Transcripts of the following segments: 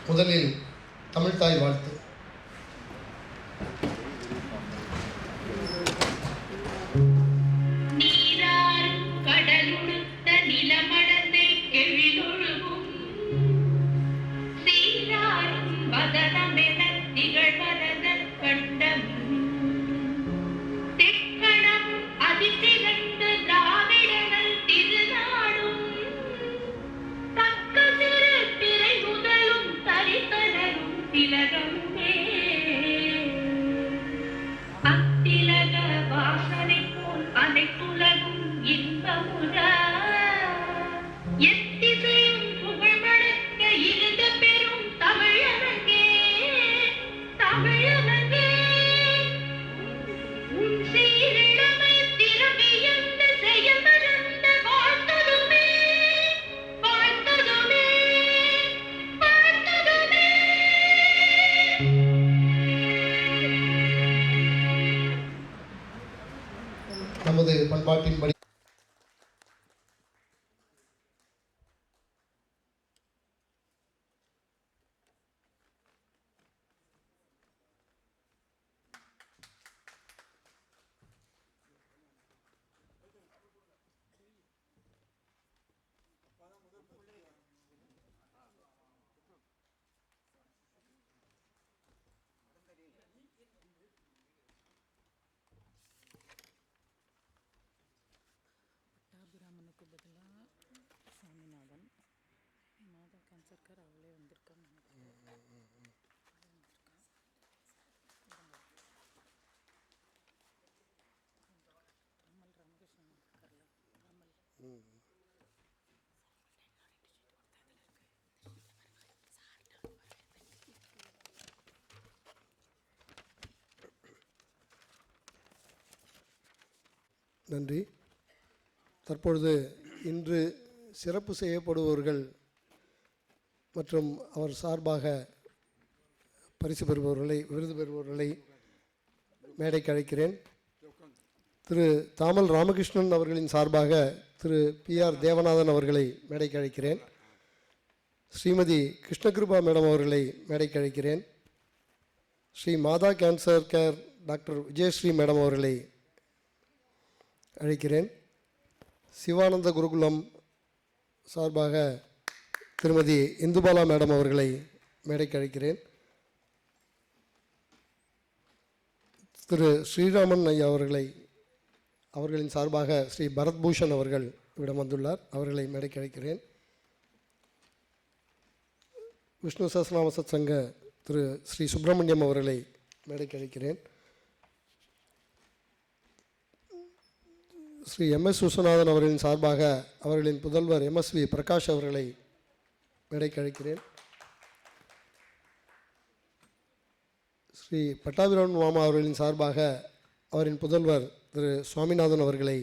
முதலில் தமிழ்த்தாய் வாழ்த்து. நமது பண்பாட்டின்படி பட்டாபிராமனுக்கு பதிலாக சாமிநாதன், மாதா கேன்சர்கார் அவளே வந்திருக்காங்க. ராமல் ராமகிருஷ்ணன் இருக்கார்ல, ராமல் நன்றி. தற்பொழுது இன்று சிறப்பு செய்யப்படுபவர்கள் மற்றும் அவர் சார்பாக பரிசு பெறுபவர்களை, விருது பெறுபவர்களை மேடைக்கு அழைக்கிறேன். திரு தாமல் ராமகிருஷ்ணன் அவர்களின் சார்பாக திரு PR தேவநாதன் அவர்களை மேடைக்கு அழைக்கிறேன். ஸ்ரீமதி கிருஷ்ணகிருபா மேடம் அவர்களை மேடைக்கு அழைக்கிறேன். ஸ்ரீ மாதா cancer care doctor Vijayasri madam அவர்களை அழைக்கிறேன். சிவானந்த குருகுலம் சார்பாக திருமதி இந்துபாலா மேடம் அவர்களை மேடைக்கு அழைக்கிறேன். திரு ஸ்ரீராமன் ஐயா அவர்களின் சார்பாக ஸ்ரீ பரத்பூஷன் அவர்கள் இடம் வந்துள்ளார், அவர்களை மேடைக்கு அழைக்கிறேன். விஷ்ணு சஹஸ்ரநாம சத் சங்க திரு ஸ்ரீ சுப்பிரமணியம் அவர்களை மேடைக்கு அழைக்கிறேன். ஸ்ரீ MS விஸ்வநாதன் அவர்களின் சார்பாக அவர்களின் புதல்வர் MSV பிரகாஷ் அவர்களை மேடைக்கு அழைக்கிறேன். ஸ்ரீ பட்டாபிராமன் மாமா அவர்களின் சார்பாக அவரின் புதல்வர் திரு சுவாமிநாதன் அவர்களை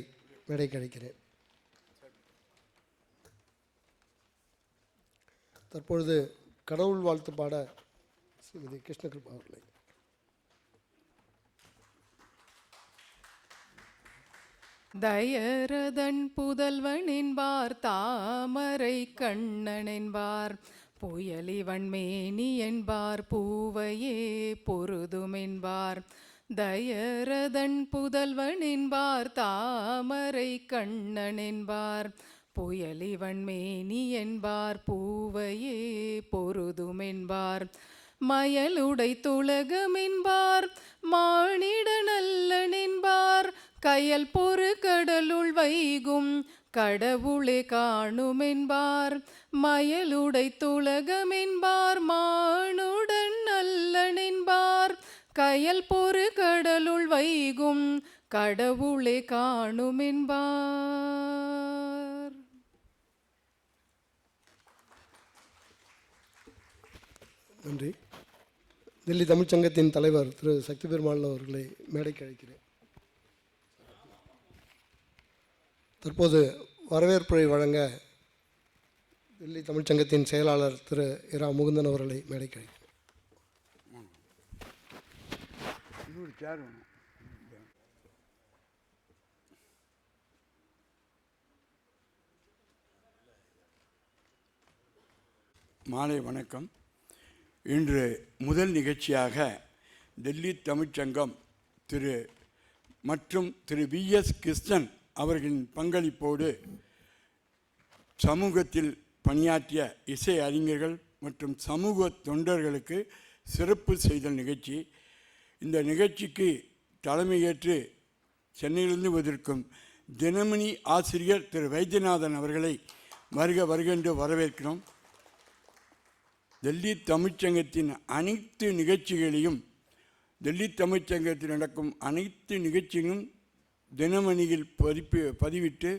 மேடைக்கு அழைக்கிறேன். தற்பொழுது கடவுள் வாழ்த்து பாட ஸ்ரீமதி கிருஷ்ணகிருபா அவர்களை. தயரதன் புதல்வன் என்பார், தாமரை கண்ணன் என்பார், புயலிவன் மேனி என்பார், பூவையே பொருதும் என்பார். தயரதன் புதல்வன் என்பார், தாமரை கண்ணன் என்பார், புயலிவன் மேனி என்பார், பூவையே பொருதும் என்பார். மயலுடை துலகம் என்பார், மானிட நல்லன் என்பார், கயல் பொறு கடலுள் வைகும் கடவுளே காணும் என்பார். மயலுடை துலகம் என்பார், மானுடன் நல்லன் என்பார், கயல் பொறு கடலுள் வைகும் கடவுளே காணும் என்பார். நன்றி. தில்லி தமிழ்ச்சங்கத்தின் தலைவர் திரு சக்தி பெருமாள் அவர்களை மேடைக்கு அழைக்கிறேன். தற்போது வரவேற்புரை வழங்க தில்லி தமிழ்ச்சங்கத்தின் செயலாளர் திரு இரா முகுந்தன் அவர்களை மேடைக்கு அழைக்கிறேன். மாலை வணக்கம். இன்று முதல் நிகழ்ச்சியாக டெல்லி தமிழ்ச்சங்கம் திரு VS கிருஷ்ணன் அவர்களின் பங்களிப்போடு சமூகத்தில் பணியாற்றிய இசை அறிஞர்கள் மற்றும் சமூக தொண்டர்களுக்கு சிறப்பு செய்தல் நிகழ்ச்சி. இந்த நிகழ்ச்சிக்கு தலைமையேற்று சென்னையிலிருந்து வந்திருக்கும் தினமணி ஆசிரியர் திரு வைத்தியநாதன் அவர்களை வருக வருக என்று வரவேற்கிறோம். டெல்லி தமிழ்ச்சங்கத்தின் அனைத்து நிகழ்ச்சிகளையும், டெல்லி தமிழ்ச்சங்கத்தில் நடக்கும் அனைத்து நிகழ்ச்சிகளும் தினமணியில் பதிவிட்டு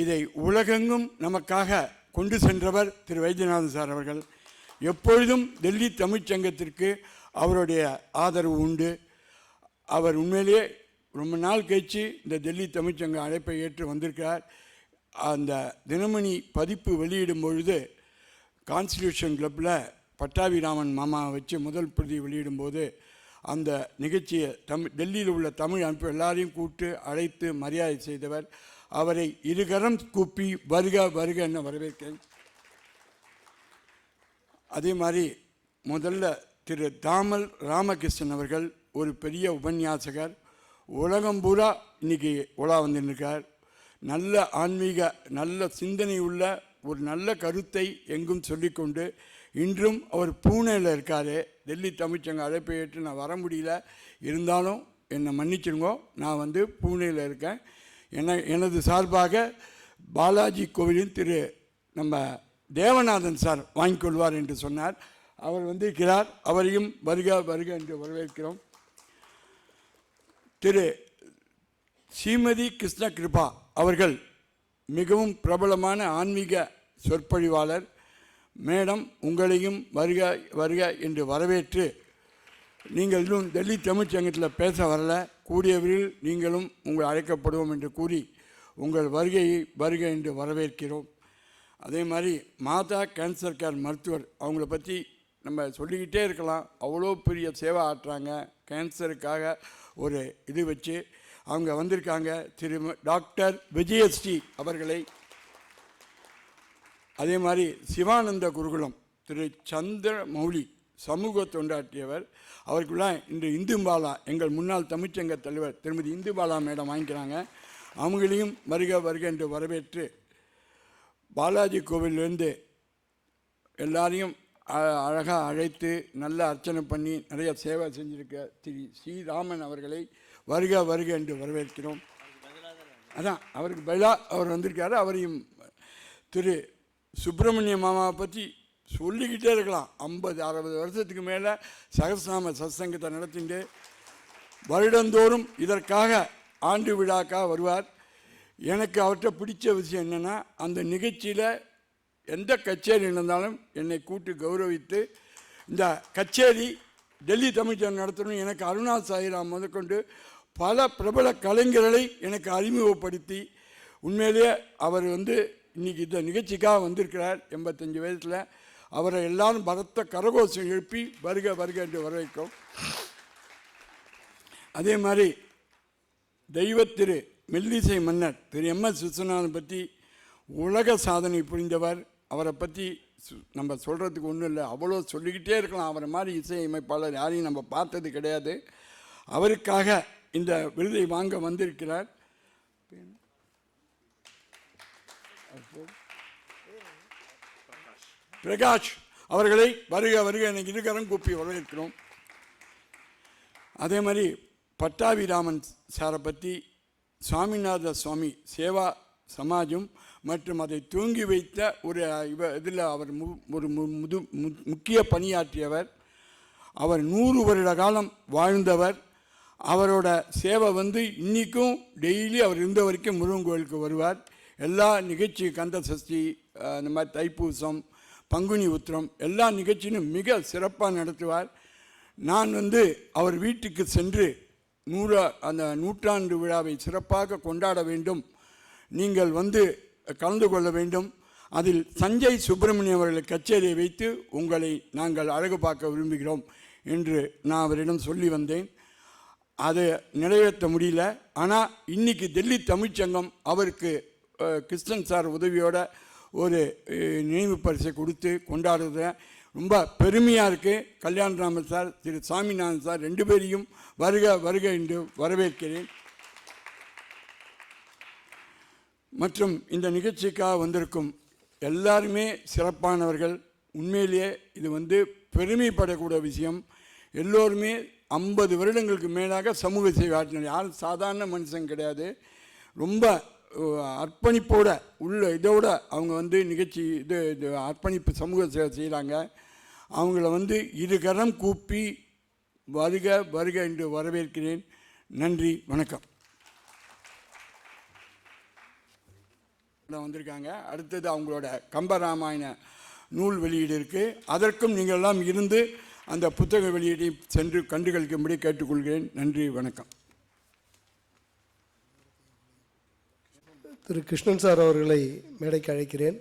இதை உலகெங்கும் நமக்காக கொண்டு சென்றவர் திரு வைத்தியநாதன் சார் அவர்கள். எப்பொழுதும் டெல்லி தமிழ்ச்சங்கத்திற்கு அவருடைய ஆதரவு உண்டு. அவர் உண்மையிலேயே ரொம்ப நாள் கழித்து இந்த டெல்லி தமிழ்ச்சங்க அழைப்பை ஏற்று வந்திருக்கிறார். அந்த தினமணி பதிப்பு வெளியிடும் பொழுது கான்ஸ்டியூஷன் கிளப்பில் பட்டாபிராமன் மாமாவை வச்சு முதல் பிரதி வெளியிடும்போது அந்த நிகழ்ச்சியை டெல்லியில் உள்ள தமிழ் அமைப்பு எல்லாரையும் கூப்பிட்டு அழைத்து மரியாதை செய்தவர். அவரை இருகரம் கூப்பி வருக வருக என வரவேற்கிறேன். அதே மாதிரி முதல்ல திரு தாமல் ராமகிருஷ்ணன் அவர்கள் ஒரு பெரிய உபன்யாசகர். உலகம் பூரா இன்றைக்கி உலா வந்துருக்கார். நல்ல ஆன்மீக நல்ல சிந்தனை உள்ள ஒரு நல்ல கருத்தை எங்கும் சொல்லிக்கொண்டு இன்றும் அவர் பூனேயில் இருக்கார். டெல்லி தமிழ்ச்சங்க அழைப்பை ஏற்று நான் வர முடியல, இருந்தாலும் என்னை மன்னிச்சிருங்கோ, நான் பூனேயில் இருக்கேன். எனது சார்பாக பாலாஜி கோவிலின் திரு நம்ம தேவநாதன் சார் வாங்கிக்கொள்வார் என்று சொன்னார். அவர் வந்திருக்கிறார். அவரையும் வருக வருக என்று வரவேற்கிறோம். திரு ஸ்ரீமதி கிருஷ்ண கிருபா அவர்கள் மிகவும் பிரபலமான ஆன்மீக சொற்பொழிவாளர். மேடம், உங்களையும் வருக வருக என்று வரவேற்று, நீங்கள் இன்னும் டெல்லி தமிழ்ச்சங்கத்தில் பேச வரல, கூடியவரில் நீங்களும் உங்கள் அழைக்கப்படுவோம் என்று கூறி உங்கள் வருகையை வருக என்று வரவேற்கிறோம். அதே மாதிரி மாதா கேன்சர் கேர் மருத்துவர், அவங்கள பற்றி நம்ம சொல்லிக்கிட்டே இருக்கலாம். அவ்வளோ பெரிய சேவை ஆற்றுறாங்க. கேன்சருக்காக ஒரு இது வச்சு அவங்க வந்திருக்காங்க. திரு டாக்டர் விஜயஸ்ரீ அவர்களை, அதே மாதிரி சிவானந்த குருகுலம் திரு சந்திர மௌலி சமூக தொண்டாற்றியவர். அவருக்குள்ள இன்று இந்துபாலா எங்கள் முன்னாள் தமிழ்ச்சங்க தலைவர் திருமதி இந்துபாலா மேடம் வாங்கிக்கிறாங்க. அவங்களையும் வருக வருக என்று வரவேற்று, பாலாஜி கோவிலிருந்து எல்லாரையும் அழகாக அழைத்து நல்ல அர்ச்சனை பண்ணி நிறைய சேவை செஞ்சுருக்க திரு ஸ்ரீராமன் அவர்களை வருக வருக என்று வரவேற்கிறோம். அதான் அவருக்கு பதிலாக அவர் வந்திருக்காரு. அவரையும் திரு சுப்பிரமணிய மாமாவை பற்றி சொல்லிக்கிட்டே இருக்கலாம். 50-60 வருஷத்துக்கு மேலே சகஸ்ரநாம சத்சங்கத்தை நடத்திட்டு வருடந்தோறும் இதற்காக ஆண்டு விழாக்காக வருவார். எனக்கு அவர்கிட்ட பிடிச்ச விஷயம் என்னென்னா, அந்த நிகழ்ச்சியில் எந்த கச்சேரி நடந்தாலும் என்னை கூட்டு கௌரவித்து, இந்த கச்சேரி டெல்லி தமிழ்ச்சங்கம் நடத்தணும், எனக்கு அருணாள் சாயிராம் முதற்கொண்டு பல பிரபல கலைஞர்களை எனக்கு அறிமுகப்படுத்தி, உண்மையிலேயே அவர் இன்றைக்கி இந்த நிகழ்ச்சிக்காக வந்திருக்கிறார். 85 வயசில் அவரை எல்லாரும் பலத்த கரகோஷம் எழுப்பி வருக வருக என்று வரவேற்கும். அதே மாதிரி தெய்வத்திரு மெல்லிசை மன்னர் திரு MS விஸ்வநாதன் பற்றி உலக சாதனை புரிந்தவர். அவரை பற்றி நம்ம சொல்கிறதுக்கு ஒன்றும் இல்லை, அவ்வளோ சொல்லிக்கிட்டே இருக்கலாம். அவரை மாதிரி இசை அமைப்பாளர் யாரையும் நம்ம பார்த்தது கிடையாது. அவருக்காக இந்த விருதை வாங்க வந்திருக்கிறார். பிரகாஷ் அவர்களை வருக வருக எனக்கு இருகரம் கூப்பி வரவேற்கிறோம். அதே மாதிரி பட்டாபிராமன் சாரை பற்றி சுவாமிநாத சுவாமி சேவா சமாஜம் மற்றும் அதை தூங்கி வைத்த ஒரு இதில் அவர் ஒரு முக்கிய பணியாற்றியவர். அவர் 100 வருட காலம் வாழ்ந்தவர். அவரோட சேவை இன்றைக்கும் டெய்லி அவர் இருந்த வரைக்கும் முருகன் கோயிலுக்கு வருவார். எல்லா நிகழ்ச்சி, கந்த சஷ்டி, இந்த மாதிரி தைப்பூசம், பங்குனி உத்திரம் எல்லா நிகழ்ச்சியும் மிக சிறப்பாக நடத்துவார். நான் அவர் வீட்டுக்கு சென்று அந்த 100ஆண்டு விழாவை சிறப்பாக கொண்டாட வேண்டும், நீங்கள் கலந்து கொள்ள வேண்டும், அதில் சஞ்சய் சுப்பிரமணியம் அவர்கள் கச்சேரியை வைத்து உங்களை நாங்கள் அழகு பார்க்க விரும்புகிறோம் என்று நான் அவரிடம் சொல்லி வந்தேன். அதை நிறைவேற்ற முடியல. ஆனால் இன்றைக்கி டெல்லி தமிழ்ச்சங்கம் அவருக்கு கிருஷ்ணன் சார் உதவியோட ஒரு நினைவு பரிசை கொடுத்து கொண்டாடுறத ரொம்ப பெருமையாக இருக்குது. கல்யாணராமன் சார், திரு சாமிநாதன் சார் 2 பேரையும் வருக வருக என்று வரவேற்கிறேன். மற்றும் இந்த நிகழ்ச்சிக்காக வந்திருக்கும் எல்லாருமே சிறப்பானவர்கள். உண்மையிலேயே இது பெருமைப்படக்கூடிய விஷயம். எல்லோருமே 50 வருடங்களுக்கு மேலாக சமூக சேவை ஆற்றினர். யாரும் சாதாரண மனுஷன் கிடையாது. ரொம்ப அர்ப்பணிப்போட இதோட அவங்க நிகழ்ச்சி இது அர்ப்பணிப்பு சமூக சேவை செய்கிறாங்க. அவங்கள இருகரம் கூப்பி வருக வருக என்று வரவேற்கிறேன். நன்றி, வணக்கம். வந்திருக்காங்க. அடுத்தது அவங்களோட கம்பராமாயண நூல் வெளியீடு இருக்குது. அதற்கும் நீங்கள் எல்லாம் இருந்து அந்த புத்தக வெளியீட்டை சென்று கண்டுகளிக்கும்படி கேட்டுக்கொள்கிறேன். நன்றி, வணக்கம். திரு கிருஷ்ணன் சார் அவர்களை மேடைக்கு அழைக்கிறேன்.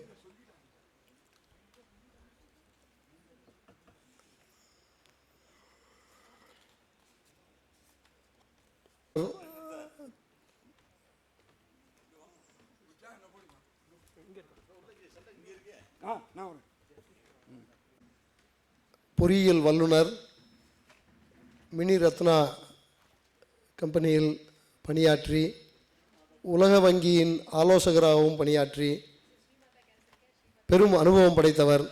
பொறியியல் வல்லுனர், மினி ரத்னா கம்பெனியில் பணியாற்றி உலக வங்கியின் ஆலோசகராகவும் பணியாற்றி பெரும் அனுபவம் படைத்தவர்.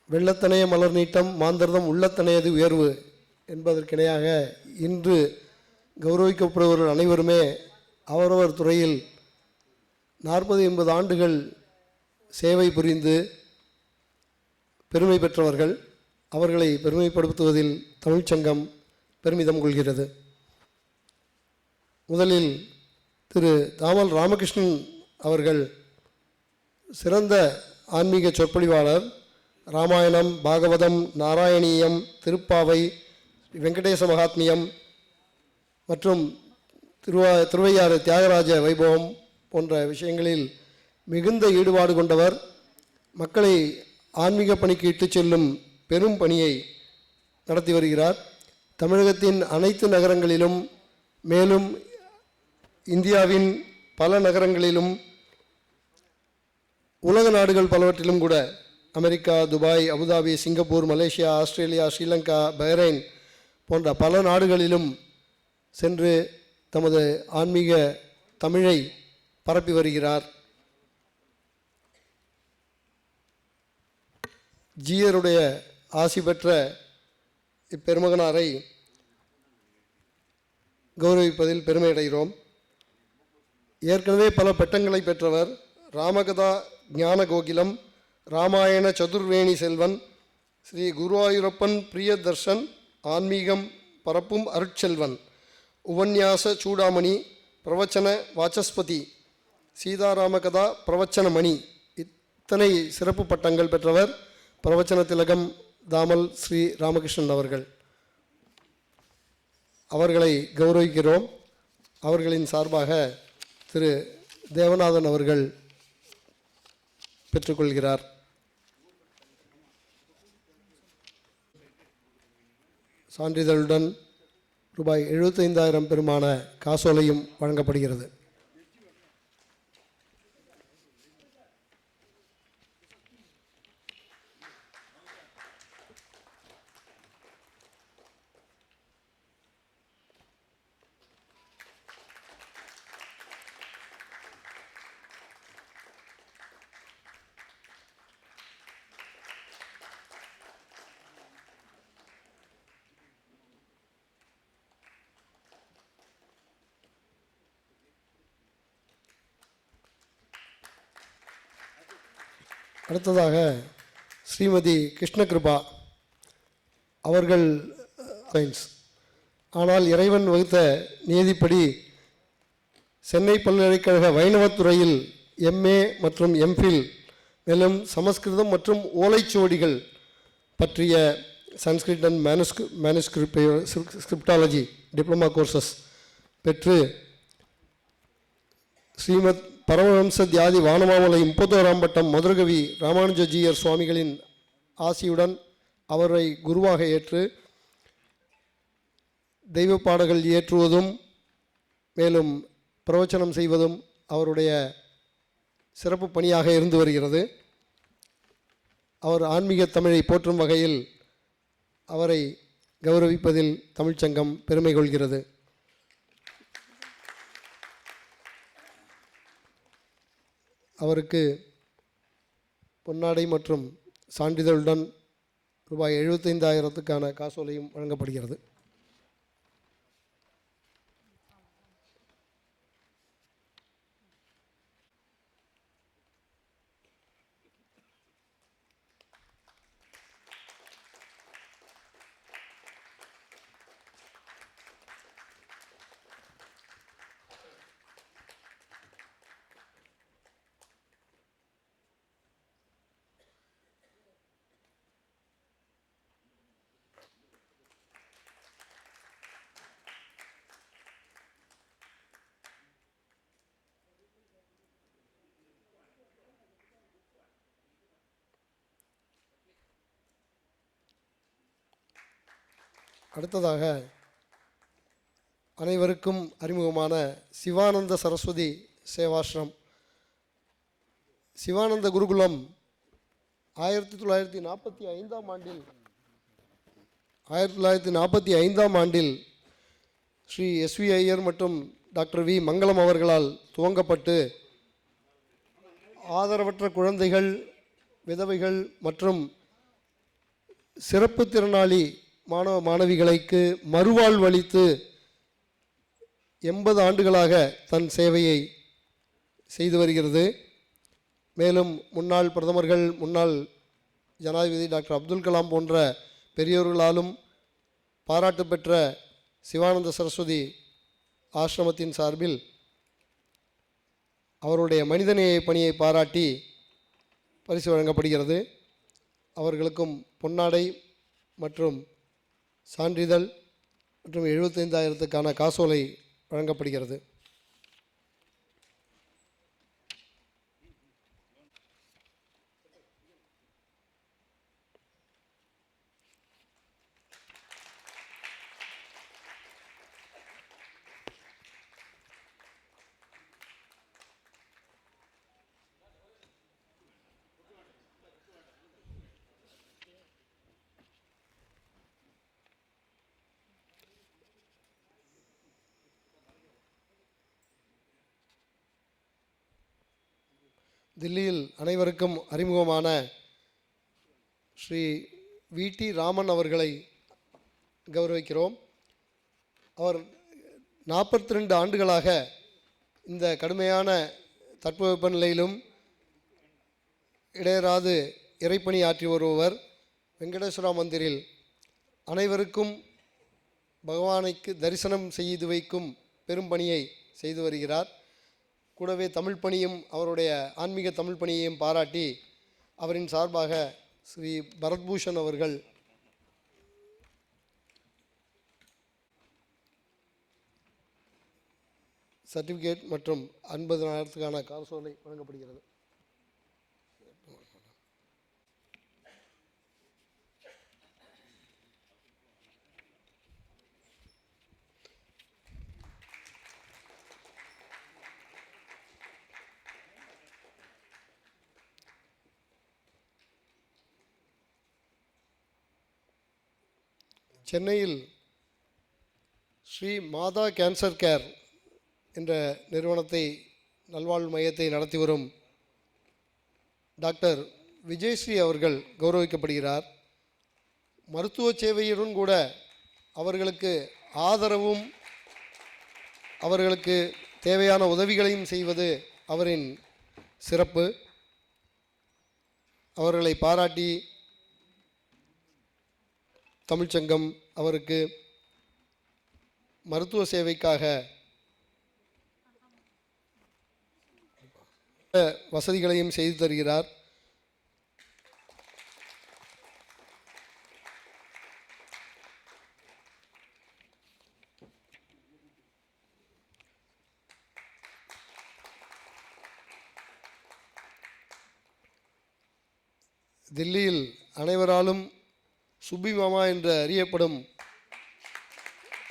வெள்ளத்தனைய மலர் நீட்டம் மாந்தர்தம் உள்ளத்தனையது உயர்வு என்பதற்கிணையாக இன்று கௌரவிக்கப்படுபவர்கள் அனைவருமே அவரவர் துறையில் 40-80 ஆண்டுகள் சேவை புரிந்து பெருமை பெற்றவர்கள். அவர்களை பெருமைப்படுத்துவதில் தமிழ்ச்சங்கம் பெருமிதம் கொள்கிறது. முதலில் திரு தாமல் ராமகிருஷ்ணன் அவர்கள் சிறந்த ஆன்மீக சொற்பொழிவாளர். ராமாயணம், பாகவதம், நாராயணீயம், திருப்பாவை, வெங்கடேச மகாத்மியம் மற்றும் திருவையாறு தியாகராஜ வைபவம் போன்ற விஷயங்களில் மிகுந்த ஈடுபாடு கொண்டவர். மக்களை ஆன்மீக பணிக்கு இட்டுச் செல்லும் பெரும் பணியை நடத்தி வருகிறார். தமிழகத்தின் அனைத்து நகரங்களிலும் மேலும் இந்தியாவின் பல நகரங்களிலும் உலக நாடுகள் பலவற்றிலும் கூட America, Dubai, Abu Dhabi, Singapore, Malaysia, Australia, Sri Lanka, Bahrain போன்ற பல நாடுகளிலும் சென்று தமது ஆன்மீக தமிழை பரப்பி வருகிறார். ஜீயருடைய ஆசி பெற்ற இப்பெருமகனாரை கௌரவிப்பதில் பெருமையடைகிறோம். ஏற்கனவே பல பட்டங்களை பெற்றவர். ராமகதா ஞான கோகிலம், ராமாயண சதுர்வேணி செல்வன், ஸ்ரீ குருவாயூரப்பன் பிரியதர்ஷன், ஆன்மீகம் பரப்பும் அருட்செல்வன், உபன்யாச சூடாமணி, பிரவச்சன வாசஸ்பதி, சீதாராமகதா பிரவச்சனமணி, இத்தனை சிறப்பு பட்டங்கள் பெற்றவர் பிரவச்சன திலகம் தாமல் ஸ்ரீ ராமகிருஷ்ணன் அவர்கள். அவர்களை கௌரவிக்கிறோம். அவர்களின் சார்பாக திரு தேவநாதன் அவர்கள் பெற்றுக்கொள்கிறார். சான்றிதழுடன் ரூபாய் 75,000 பெருமான காசோலையும் வழங்கப்படுகிறது. அடுத்ததாக ஸ்ரீமதி கிருஷ்ணகிருபா அவர்கள் சயின்ஸ், ஆனால் இறைவன் வகுத்த நியதிப்படி சென்னை பல்கலைக்கழக வைணவத்துறையில் MA மற்றும் MPhil, மேலும் சமஸ்கிருதம் மற்றும் ஓலைச்சுவடிகள் பற்றிய சன்ஸ்கிரிட் அண்ட் மேனுஸ்கிரிப்டாலஜி டிப்ளமா கோர்சஸ் பெற்று ஸ்ரீமத் பரமஹம்ச தியாதி வானமாமலை 31ஆம் பட்டம் மதுரகவி ராமானுஜஜீயர் சுவாமிகளின் ஆசியுடன் அவரை குருவாக ஏற்று தெய்வ பாடல்கள் இயற்றுவதும் மேலும் பிரவச்சனம் செய்வதும் அவருடைய சிறப்பு பணியாக இருந்து வருகிறது. அவர் ஆன்மீக தமிழை போற்றும் வகையில் அவரை கௌரவிப்பதில் தமிழ்ச்சங்கம் பெருமை கொள்கிறது. அவருக்கு பொன்னாடை மற்றும் சான்றிதழுடன் ரூபாய் 75,000க்கான காசோலையும் வழங்கப்படுகிறது. அடுத்ததாக அனைவருக்கும் அறிமுகமான சிவானந்த சரஸ்வதி சேவாஸ்ரம். சிவானந்த குருகுலம் 1945 ஆண்டில் ஸ்ரீ எஸ்வி ஐயர் மற்றும் டாக்டர் வி மங்களம் அவர்களால் துவங்கப்பட்டு ஆதரவற்ற குழந்தைகள், விதவைகள் மற்றும் சிறப்பு திறனாளி மாணவ மாணவிகளுக்கு மறுவாழ்வு அளித்து 80 ஆண்டுகளாக தன் சேவையை செய்து வருகிறது. மேலும் முன்னாள் பிரதமர்கள், முன்னாள் ஜனாதிபதி டாக்டர் அப்துல் கலாம் போன்ற பெரியோர்களாலும் பாராட்டு பெற்ற சிவானந்த சரஸ்வதி ஆசிரமத்தின் சார்பில் அவருடைய மனிதநேய பணியை பாராட்டி பரிசு வழங்கப்படுகிறது. அவர்களுக்கும் பொன்னாடை மற்றும் சான்றிதழ் மற்றும் 75,000க்கான காசோலை வழங்கப்படுகிறது. தில்லியில் அனைவருக்கும் அறிமுகமான ஸ்ரீ வி.டி. ராமன் அவர்களை கௌரவிக்கிறோம். அவர் 42 ஆண்டுகளாக இந்த கடுமையான தட்பவெப்ப நிலையிலும் இடையராது இறைப்பணி ஆற்றி வருபவர். வெங்கடேஸ்வரா மந்திரில் அனைவருக்கும் பகவானுக்கு தரிசனம் செய்து வைக்கும் பெரும் பணியை செய்து வருகிறார். கூடவே தமிழ் பணியும், அவருடைய ஆன்மீக தமிழ் பணியையும் பாராட்டி அவரின் சார்பாக ஸ்ரீ பரத்பூஷன் அவர்கள் சர்டிஃபிகேட் மற்றும் 50,000க்கான காசோலை வழங்கப்படுகிறது. சென்னையில் ஸ்ரீ மாதா கேன்சர் கேர் என்ற நிறுவனத்தை, நல்வாழ்வு மையத்தை நடத்தி வரும் டாக்டர் விஜயஸ்ரீ அவர்கள் கௌரவிக்கப்படுகிறார். மருத்துவ சேவையுடன் கூட அவர்களுக்கு ஆதரவும் அவர்களுக்கு தேவையான உதவிகளையும் செய்வது அவரின் சிறப்பு. அவர்களை பாராட்டி தமிழ்ச்சங்கம் அவருக்கு மருத்துவ சேவைக்காக வசதிகளையும் செய்து தருகிறார். தில்லியில் அனைவராலும் சுப்பி மாமா என்று அறியப்படும்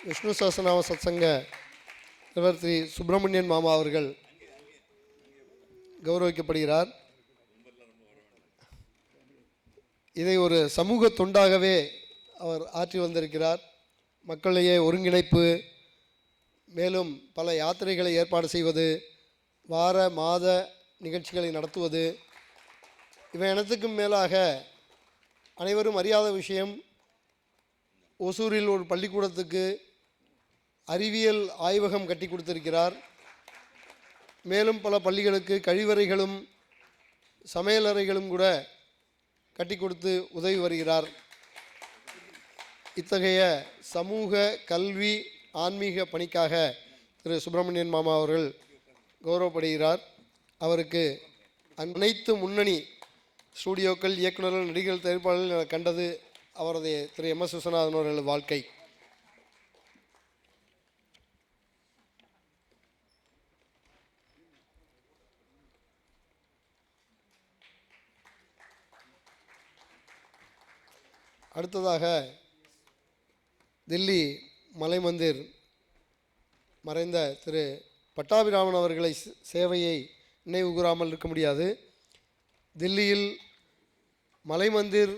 விஷ்ணு சஹஸ்ரநாம சத்சங்க தலைவர் ஸ்ரீ சுப்பிரமணியன் மாமா அவர்கள் கௌரவிக்கப்படுகிறார். இதை ஒரு சமூக தொண்டாகவே அவர் ஆற்றி வந்திருக்கிறார். மக்களையே ஒருங்கிணைப்பு, மேலும் பல யாத்திரைகளை ஏற்பாடு செய்வது, வார மாத நிகழ்ச்சிகளை நடத்துவது, இவை அனைத்துக்கும் மேலாக அனைவரும் அறியாத விஷயம், ஒசூரில் ஒரு பள்ளிக்கூடத்துக்கு அறிவியல் ஆய்வகம் கட்டி கொடுத்திருக்கிறார். மேலும் பல பள்ளிகளுக்கு கழிவறைகளும் சமையலறைகளும் கூட கட்டி கொடுத்து உதவி வருகிறார். இத்தகைய சமூக கல்வி ஆன்மீக பணிக்காக திரு சுப்பிரமணியன் மாமா அவர்கள் கௌரவப்படுகிறார். அவருக்கு அனைத்து முன்னணி ஸ்டூடியோக்கள், இயக்குநர்கள், நடிகர்கள், தயாரிப்பாளர்கள் கண்டது அவரது திரு MS விஸ்வநாதன் அவர்கள் வாழ்க்கை. அடுத்ததாக தில்லி மலை மந்திர் மறைந்த திரு பட்டாபிராமன் அவர்களை சேவையை நினைவு கூறாமல் இருக்க முடியாது. தில்லியில் மலை மந்திர்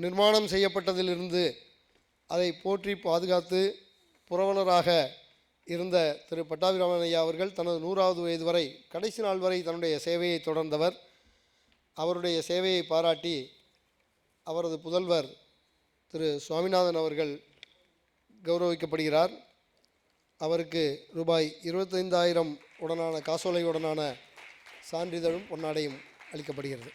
நிர்மாணம் செய்யப்பட்டதிலிருந்து அதை போற்றி பாதுகாத்து புரவலராக இருந்த திரு பட்டாபிராமன் ஐயா அவர்கள் தனது 100வது வயது வரை, கடைசி நாள் வரை தன்னுடைய சேவையை தொடர்ந்தவர். அவருடைய சேவையை பாராட்டி அவரது புதல்வர் திரு சுவாமிநாதன் அவர்கள் கௌரவிக்கப்படுகிறார். அவருக்கு ரூபாய் 25,000 உடனான காசோலையுடனான சான்றிதழும் பொன்னாடையும் அளிக்கப்படுகிறது.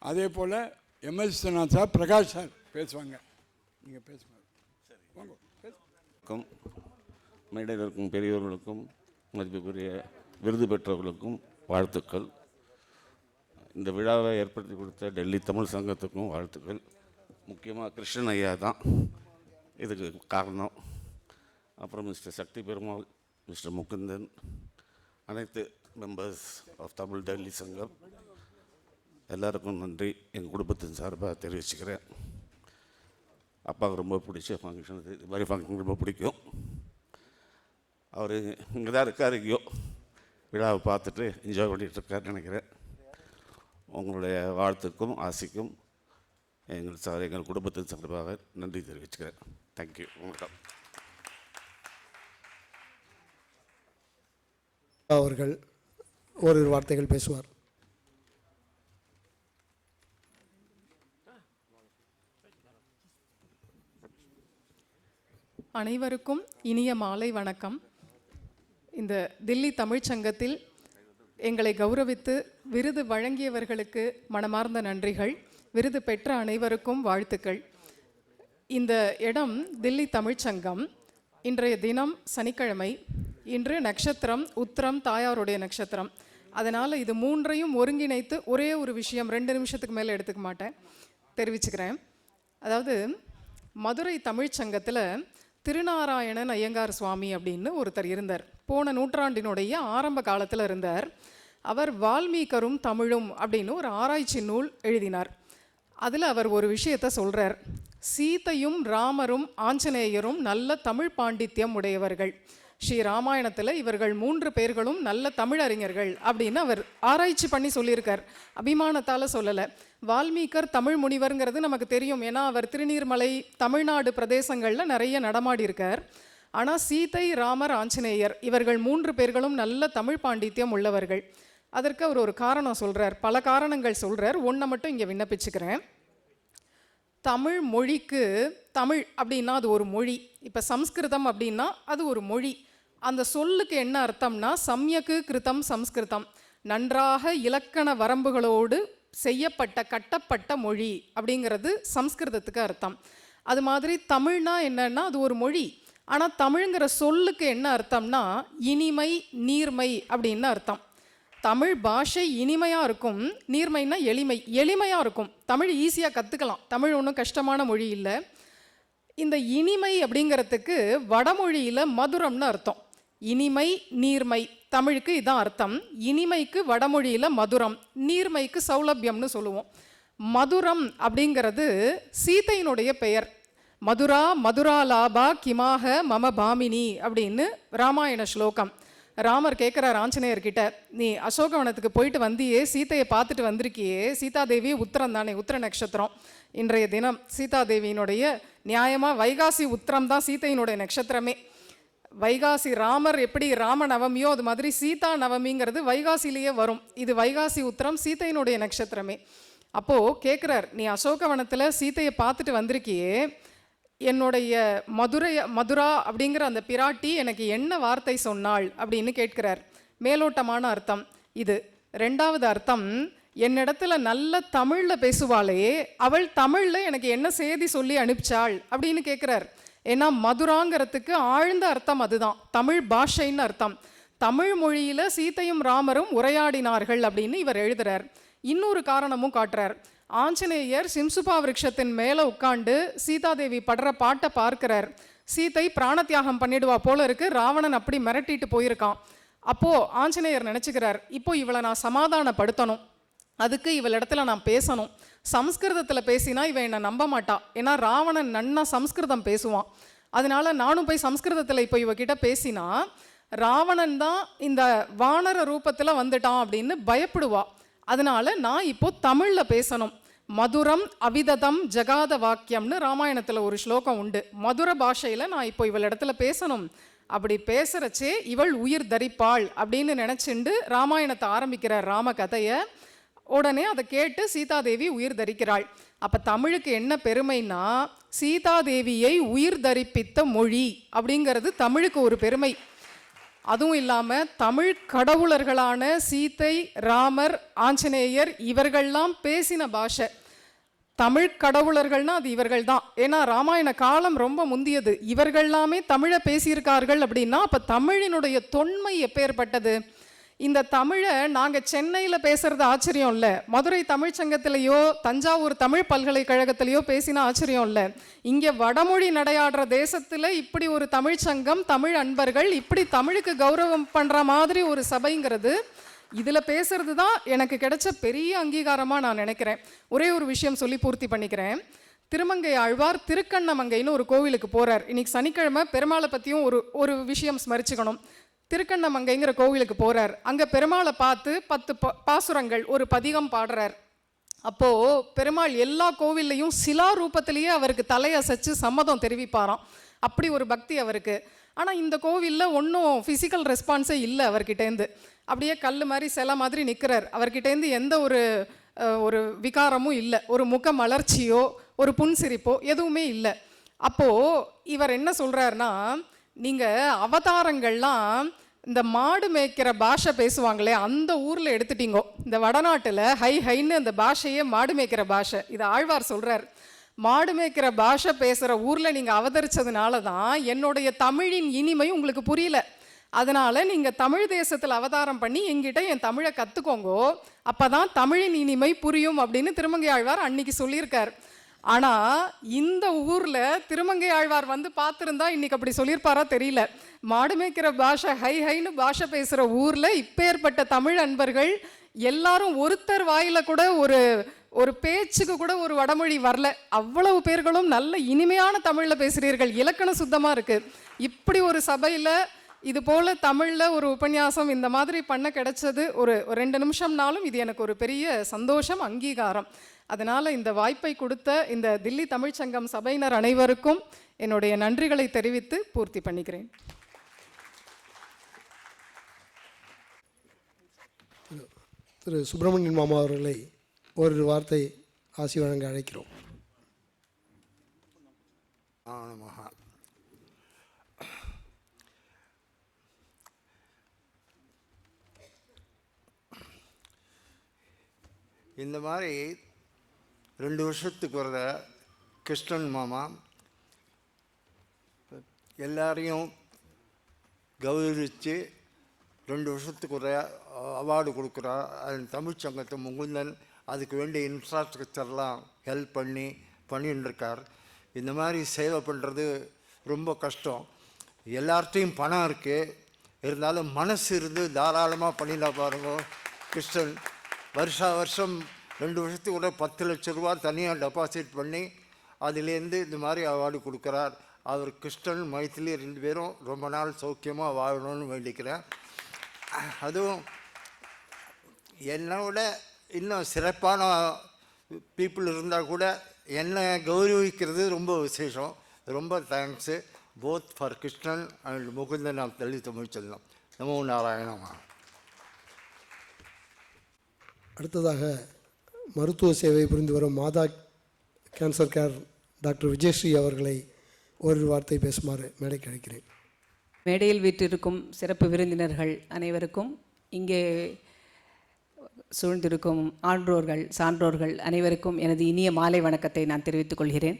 அதே போல் MS Viswanath sir, Prakash sir பேசுவாங்க. நீங்கள் பேசுங்க. வணக்கம். மேடையில் இருக்கும் பெரியவர்களுக்கும் மதிப்புக்குரிய விருது பெற்றவர்களுக்கும் வாழ்த்துக்கள். இந்த விழாவை ஏற்படுத்தி கொடுத்த டெல்லி தமிழ் சங்கத்துக்கும் வாழ்த்துக்கள். முக்கியமாக கிருஷ்ணன் ஐயா தான் இதுக்கு காரணம். அப்புறம் மிஸ்டர் சக்தி பெருமாள், மிஸ்டர் முகுந்தன், அனைத்து மெம்பர்ஸ் ஆஃப் தமிழ் டெல்லி சங்கம் எல்லாருக்கும் நன்றி எங்கள் குடும்பத்தின் சார்பாக தெரிவிச்சுக்கிறேன். அப்பாவுக்கு ரொம்ப பிடிச்ச ஃபங்க்ஷன் இது. இது மாதிரி ஃபங்க்ஷன் ரொம்ப பிடிக்கும். அவர் இங்கே தான் இருக்கார், எங்கேயோ விழாவை பார்த்துட்டு என்ஜாய் பண்ணிகிட்டு இருக்காருன்னு நினைக்கிறேன். உங்களுடைய வாழ்த்துக்கும் ஆசைக்கும் எங்கள் குடும்பத்தின் சார்பாக நன்றி தெரிவிச்சுக்கிறேன். தேங்க்யூ. வணக்கம். அவர்கள் ஓரிரு வார்த்தைகள் பேசுவார். அனைவருக்கும் இனிய மாலை வணக்கம். இந்த தில்லி தமிழ்ச்சங்கத்தில் எங்களை கௌரவித்து விருது வழங்கியவர்களுக்கு மனமார்ந்த நன்றிகள். விருது பெற்ற அனைவருக்கும் வாழ்த்துக்கள். இந்த இடம் தில்லி தமிழ்ச்சங்கம். இன்றைய தினம் சனிக்கிழமை. இன்று நட்சத்திரம் உத்திரம், தாயாருடைய நட்சத்திரம். அதனால் இது மூன்றையும் ஒருங்கிணைத்து ஒரே ஒரு விஷயம் 2 நிமிஷத்துக்கு மேலே எடுத்துக்க மாட்டேன், தெரிவிச்சுக்கிறேன். அதாவது மதுரை தமிழ்ச்சங்கத்தில் திருநாராயணன் ஐயங்கார் சுவாமி அப்படின்னு ஒருத்தர் இருந்தார். போன நூற்றாண்டினுடைய ஆரம்ப காலத்தில் இருந்தார். அவர் வால்மீகரும் தமிழும் அப்படின்னு ஒரு ஆராய்ச்சி நூல் எழுதினார். அதில் அவர் ஒரு விஷயத்தை சொல்கிறார். சீதையும் ராமரும் ஆஞ்சநேயரும் நல்ல தமிழ் பாண்டித்யம் உடையவர்கள். ஸ்ரீ ராமாயணத்தில் இவர்கள் 3 பேர்களும் நல்ல தமிழறிஞர்கள் அப்படின்னு அவர் ஆராய்ச்சி பண்ணி சொல்லியிருக்கார். அபிமானத்தால் சொல்லலை. வால்மீகர் தமிழ் முனிவருங்கிறது நமக்கு தெரியும். ஏன்னா அவர் திருநீர்மலை, தமிழ்நாடு பிரதேசங்களில் நிறைய நடமாடி இருக்கார். ஆனால் சீதை, ராமர், ஆஞ்சநேயர் இவர்கள் 3 பேர்களும் நல்ல தமிழ் பாண்டித்யம் உள்ளவர்கள். அதற்கு அவர் ஒரு காரணம் சொல்கிறார். பல காரணங்கள் சொல்கிறார். ஒன்றை மட்டும் இங்கே விண்ணப்பிச்சுக்கிறேன். தமிழ் மொழிக்கு, தமிழ் அப்படின்னா அது ஒரு மொழி. இப்போ சம்ஸ்கிருதம் அப்படின்னா அது ஒரு மொழி. அந்த சொல்லுக்கு என்ன அர்த்தம்னா சம்யக்கு கிருதம் சம்ஸ்கிருதம், நன்றாக இலக்கண வரம்புகளோடு செய்யப்பட்ட கட்டப்பட்ட மொழி அப்படிங்கிறது சம்ஸ்கிருதத்துக்கு அர்த்தம். அது மாதிரி தமிழ்னா என்னன்னா அது ஒரு மொழி. ஆனால் தமிழ்ங்கிற சொல்லுக்கு என்ன அர்த்தம்னா இனிமை, நீர்மை அப்படின்னு அர்த்தம். தமிழ் பாஷை இனிமையாக இருக்கும், நீர்மைன்னா எளிமை, எளிமையாக இருக்கும். தமிழ் ஈஸியாக கற்றுக்கலாம், தமிழ் ஒன்றும் கஷ்டமான மொழி இல்லை. இந்த இனிமை அப்படிங்கிறதுக்கு வடமொழியில் மதுரம்னு அர்த்தம். இனிமை, நீர்மை, தமிழுக்கு இதான் அர்த்தம். இனிமைக்கு வடமொழியில் மதுரம், நீர்மைக்கு சௌலபியம்னு சொல்லுவோம். மதுரம் அப்படிங்கிறது சீதையினுடைய பெயர். மதுரா மதுராலாபா கிமாக மம பாமினி அப்படின்னு ராமாயண ஸ்லோகம். ராமர் கேட்குறார் ஆஞ்சநேயர்கிட்ட, நீ அசோகவனத்துக்கு போயிட்டு வந்தியே, சீதையை பார்த்துட்டு வந்திருக்கியே, சீதாதேவி உத்திரம் தானே, உத்திர நட்சத்திரம் இன்றைய தினம் சீதாதேவியினுடைய நியாயமாக வைகாசி உத்திரம் தான் சீதையினுடைய நட்சத்திரமே. வைகாசி ராமர் எப்படி ராம நவமியோ அது மாதிரி சீதா நவமிங்கிறது வைகாசிலேயே வரும். இது வைகாசி உத்திரம், சீதையினுடைய நட்சத்திரமே. அப்போது கேட்குறார், நீ அசோகவனத்தில் சீதையை பார்த்துட்டு வந்திருக்கியே, என்னுடைய மதுரா அப்படிங்கிற அந்த பிராட்டி எனக்கு என்ன வார்த்தை சொன்னாள் அப்படின்னு கேட்கிறார். மேலோட்டமான அர்த்தம் இது. ரெண்டாவது அர்த்தம், என்னிடத்துல நல்ல தமிழில் பேசுவாளே, அவள் தமிழில் எனக்கு என்ன செய்தி சொல்லி அனுப்பிச்சாள் அப்படின்னு கேட்குறார். ஏன்னா மதுராங்கிறதுக்கு ஆழ்ந்த அர்த்தம் அதுதான், தமிழ் பாஷைன்னு அர்த்தம். தமிழ் மொழியில் சீதையும் ராமரும் உரையாடினார்கள் அப்படின்னு இவர் எழுதுறார். இன்னொரு காரணமும் காட்டுறார். ஆஞ்சநேயர் சிம்சுபா விருட்சத்தின் மேலே உட்காண்டு சீதாதேவி படுற பாட்டை பார்க்கிறார். சீதை பிராண தியாகம் பண்ணிடுவா போல இருக்கு, ராவணன் அப்படி மிரட்டிட்டு போயிருக்கான். அப்போது ஆஞ்சநேயர் நினச்சிக்கிறார், இப்போ இவளை நான் சமாதானப்படுத்தணும், அதுக்கு இவளிடத்துல நான் பேசணும். சம்ஸ்கிருதத்தில் பேசினா இவன் என்னை நம்ப மாட்டா, ஏன்னா ராவணன் நன்னா சம்ஸ்கிருதம் பேசுவான். அதனால நானும் போய் சம்ஸ்கிருதத்தில் இப்போ இவகிட்ட பேசினா ராவணன் தான் இந்த வானர ரூபத்தில் வந்துட்டான் அப்படின்னு பயப்படுவா. அதனால நான் இப்போ தமிழில் பேசணும். மதுரம் அவிததம் ஜகாத வாக்கியம்னு ராமாயணத்தில் ஒரு ஸ்லோகம் உண்டு. மதுர பாஷையில் நான் இப்போ இவள் இடத்துல பேசணும், அப்படி பேசுகிறச்சே இவள் உயிர் தரிப்பாள் அப்படின்னு நினச்சிண்டு ராமாயணத்தை ஆரம்பிக்கிறார் ராம கதையை. உடனே அதை கேட்டு சீதாதேவி உயிர் தரிக்கிறாள். அப்போ தமிழுக்கு என்ன பெருமைன்னா, சீதாதேவியை உயிர் தரிப்பித்த மொழி அப்படிங்கிறது தமிழுக்கு ஒரு பெருமை. அதுவும் இல்லாமல் தமிழ் கடவுளர்களான சீதை, ராமர், ஆஞ்சநேயர் இவர்கள்லாம் பேசின பாஷை. தமிழ் கடவுளர்கள்னா அது இவர்கள் தான். ஏன்னா ராமாயண காலம் ரொம்ப முந்தியது, இவர்கள்லாமே தமிழை பேசியிருக்கார்கள். அப்படின்னா அப்போ தமிழினுடைய தொன்மை எப்பேற்பட்டது. இந்த தமிழை நாங்கள் சென்னையில் பேசுறது ஆச்சரியம் இல்லை, மதுரை தமிழ்ச்சங்கத்திலேயோ தஞ்சாவூர் தமிழ் பல்கலைக்கழகத்திலேயோ பேசினா ஆச்சரியம் இல்லை. இங்கே வடமொழி நடையாடுற தேசத்தில் இப்படி ஒரு தமிழ்ச்சங்கம், தமிழ் அன்பர்கள் இப்படி தமிழுக்கு கௌரவம் பண்ணுற மாதிரி ஒரு சபைங்கிறது, இதில் பேசுறது தான் எனக்கு கிடைச்ச பெரிய அங்கீகாரமாக நான் நினைக்கிறேன். ஒரே ஒரு விஷயம் சொல்லி பூர்த்தி பண்ணிக்கிறேன். திருமங்கை ஆழ்வார் திருக்கண்ணமங்கைன்னு ஒரு கோவிலுக்கு போகிறார். இன்னைக்கு சனிக்கிழமை பெருமாளை பற்றியும் ஒரு விஷயம் ஸ்மரிச்சுக்கணும். திருக்கண்ணமங்கைங்கிற கோவிலுக்கு போகிறார். அங்கே பெருமாளை பார்த்து 10 பாசுரங்கள் ஒரு பதிகம் பாடுறார். அப்போது பெருமாள் எல்லா கோவில்லையும் சிலா ரூபத்திலேயே அவருக்கு தலையசைச்சு சம்மதம் தெரிவிப்பாராம். அப்படி ஒரு பக்தி அவருக்கு. ஆனால் இந்த கோவிலில் ஒன்றும் ஃபிசிக்கல் ரெஸ்பான்ஸே இல்லை அவர்கிட்டேருந்து. அப்படியே கல் மாதிரி சிலை மாதிரி நிற்கிறார். அவர்கிட்டேருந்து எந்த ஒரு விகாரமும் இல்லை, ஒரு முக மலர்ச்சியோ ஒரு புன்சிரிப்போ எதுவுமே இல்லை. அப்போது இவர் என்ன சொல்கிறாருன்னா, நீங்கள் அவதாரங்கள்லாம் இந்த மாடு மேய்க்கிற பாஷை பேசுவாங்களே அந்த ஊரில் எடுத்துட்டீங்கோ. இந்த வடநாட்டில் ஹைன்னு அந்த பாஷையே மாடு மேய்க்கிற பாஷை. இது ஆழ்வார் சொல்கிறார். மாடு மேய்க்கிற பாஷை பேசுகிற ஊரில் நீங்கள் அவதரித்ததுனால தான் என்னுடைய தமிழின் இனிமை உங்களுக்கு புரியல. அதனால் நீங்கள் தமிழ் தேசத்தில் அவதாரம் பண்ணி என்கிட்ட என் தமிழை கற்றுக்கோங்கோ, அப்போ தான் தமிழின் இனிமை புரியும் அப்படின்னு திருமங்கை ஆழ்வார் அன்னைக்கு சொல்லியிருக்கார். ஆனால் இந்த ஊரில் திருமங்கை ஆழ்வார் வந்து பார்த்துருந்தா இன்னைக்கு அப்படி சொல்லியிருப்பாரா தெரியல. மாடு மேய்க்கிற பாஷை ஹைன்னு பாஷை பேசுகிற ஊரில் இப்பேற்பட்ட தமிழ் அன்பர்கள் எல்லாரும் ஒருத்தர் வாயில் கூட ஒரு பேச்சுக்கு கூட ஒரு வடமொழி வரல. அவ்வளவு பேர்களும் நல்ல இனிமையான தமிழில் பேசுகிறீர்கள், இலக்கணம் சுத்தமாக இருக்குது. இப்படி ஒரு சபையில் இது போல் தமிழில் ஒரு உபன்யாசம் இந்த மாதிரி பண்ண கிடைச்சது ஒரு 2 நிமிஷம்னாலும் இது எனக்கு ஒரு பெரிய சந்தோஷம், அங்கீகாரம். அதனால் இந்த வாய்ப்பை கொடுத்த இந்த தில்லி தமிழ்ச்சங்கம் சபையினர் அனைவருக்கும் என்னுடைய நன்றிகளை தெரிவித்து பூர்த்தி பண்ணிக்கிறேன். திரு சுப்பிரமணியன் மாமா அவர்களை ஒரு வார்த்தை ஆசி வழங்க அழைக்கிறோம். இந்த மாதிரி 2 வருஷத்துக்கு ஒரு கிருஷ்ணன் மாமா, எல்லாரையும் கௌரவித்து 2 வருஷத்துக்கு ஒரு அவார்டு கொடுக்குறா. அது தமிழ்ச்சங்கத்தை முகுந்தன் அதுக்கு வேண்டிய இன்ஃப்ராஸ்ட்ரக்சர்லாம் ஹெல்ப் பண்ணின்னு இருக்கார். இந்த மாதிரி சேவை பண்ணுறது ரொம்ப கஷ்டம். எல்லார்ட்டையும் பணம் இருக்குது, இருந்தாலும் மனசு இருந்து தாராளமாக பண்ணினா பாருங்க. கிருஷ்ணன் வருஷம் 2 வருஷத்துக்கு கூட 10 லட்ச ரூபா தனியாக டெபாசிட் பண்ணி அதுலேருந்து இந்த மாதிரி அவார்டு கொடுக்குறார். அவர் கிருஷ்ணன் மைத்திலி 2 பேரும் ரொம்ப நாள் சௌக்கியமாக வாழணும்னு வேண்டிக்கிறேன். அதுவும் என்னோட இன்னும் சிறப்பான பீப்புள் இருந்தால் கூட என்னை கௌரவிக்கிறது ரொம்ப விசேஷம். ரொம்ப thanks both for Krishnan and Mukundan of Dalit Tamil Sangam. நமோ நாராயணமா. அடுத்ததாக மருத்துவ சேவை புரிந்து வரும் மாதா கேன்சர் கேர் டாக்டர் விஜயஸ்ரீ அவர்களை ஒரு வார்த்தை பேசுமாறு மேடைக்கு அழைக்கிறேன். மேடையில் வீற்றிருக்கும் சிறப்பு விருந்தினர்கள் அனைவருக்கும், இங்கே சூழ்ந்திருக்கும் ஆன்றோர்கள் சான்றோர்கள் அனைவருக்கும் எனது இனிய மாலை வணக்கத்தை நான் தெரிவித்துக் கொள்கிறேன்.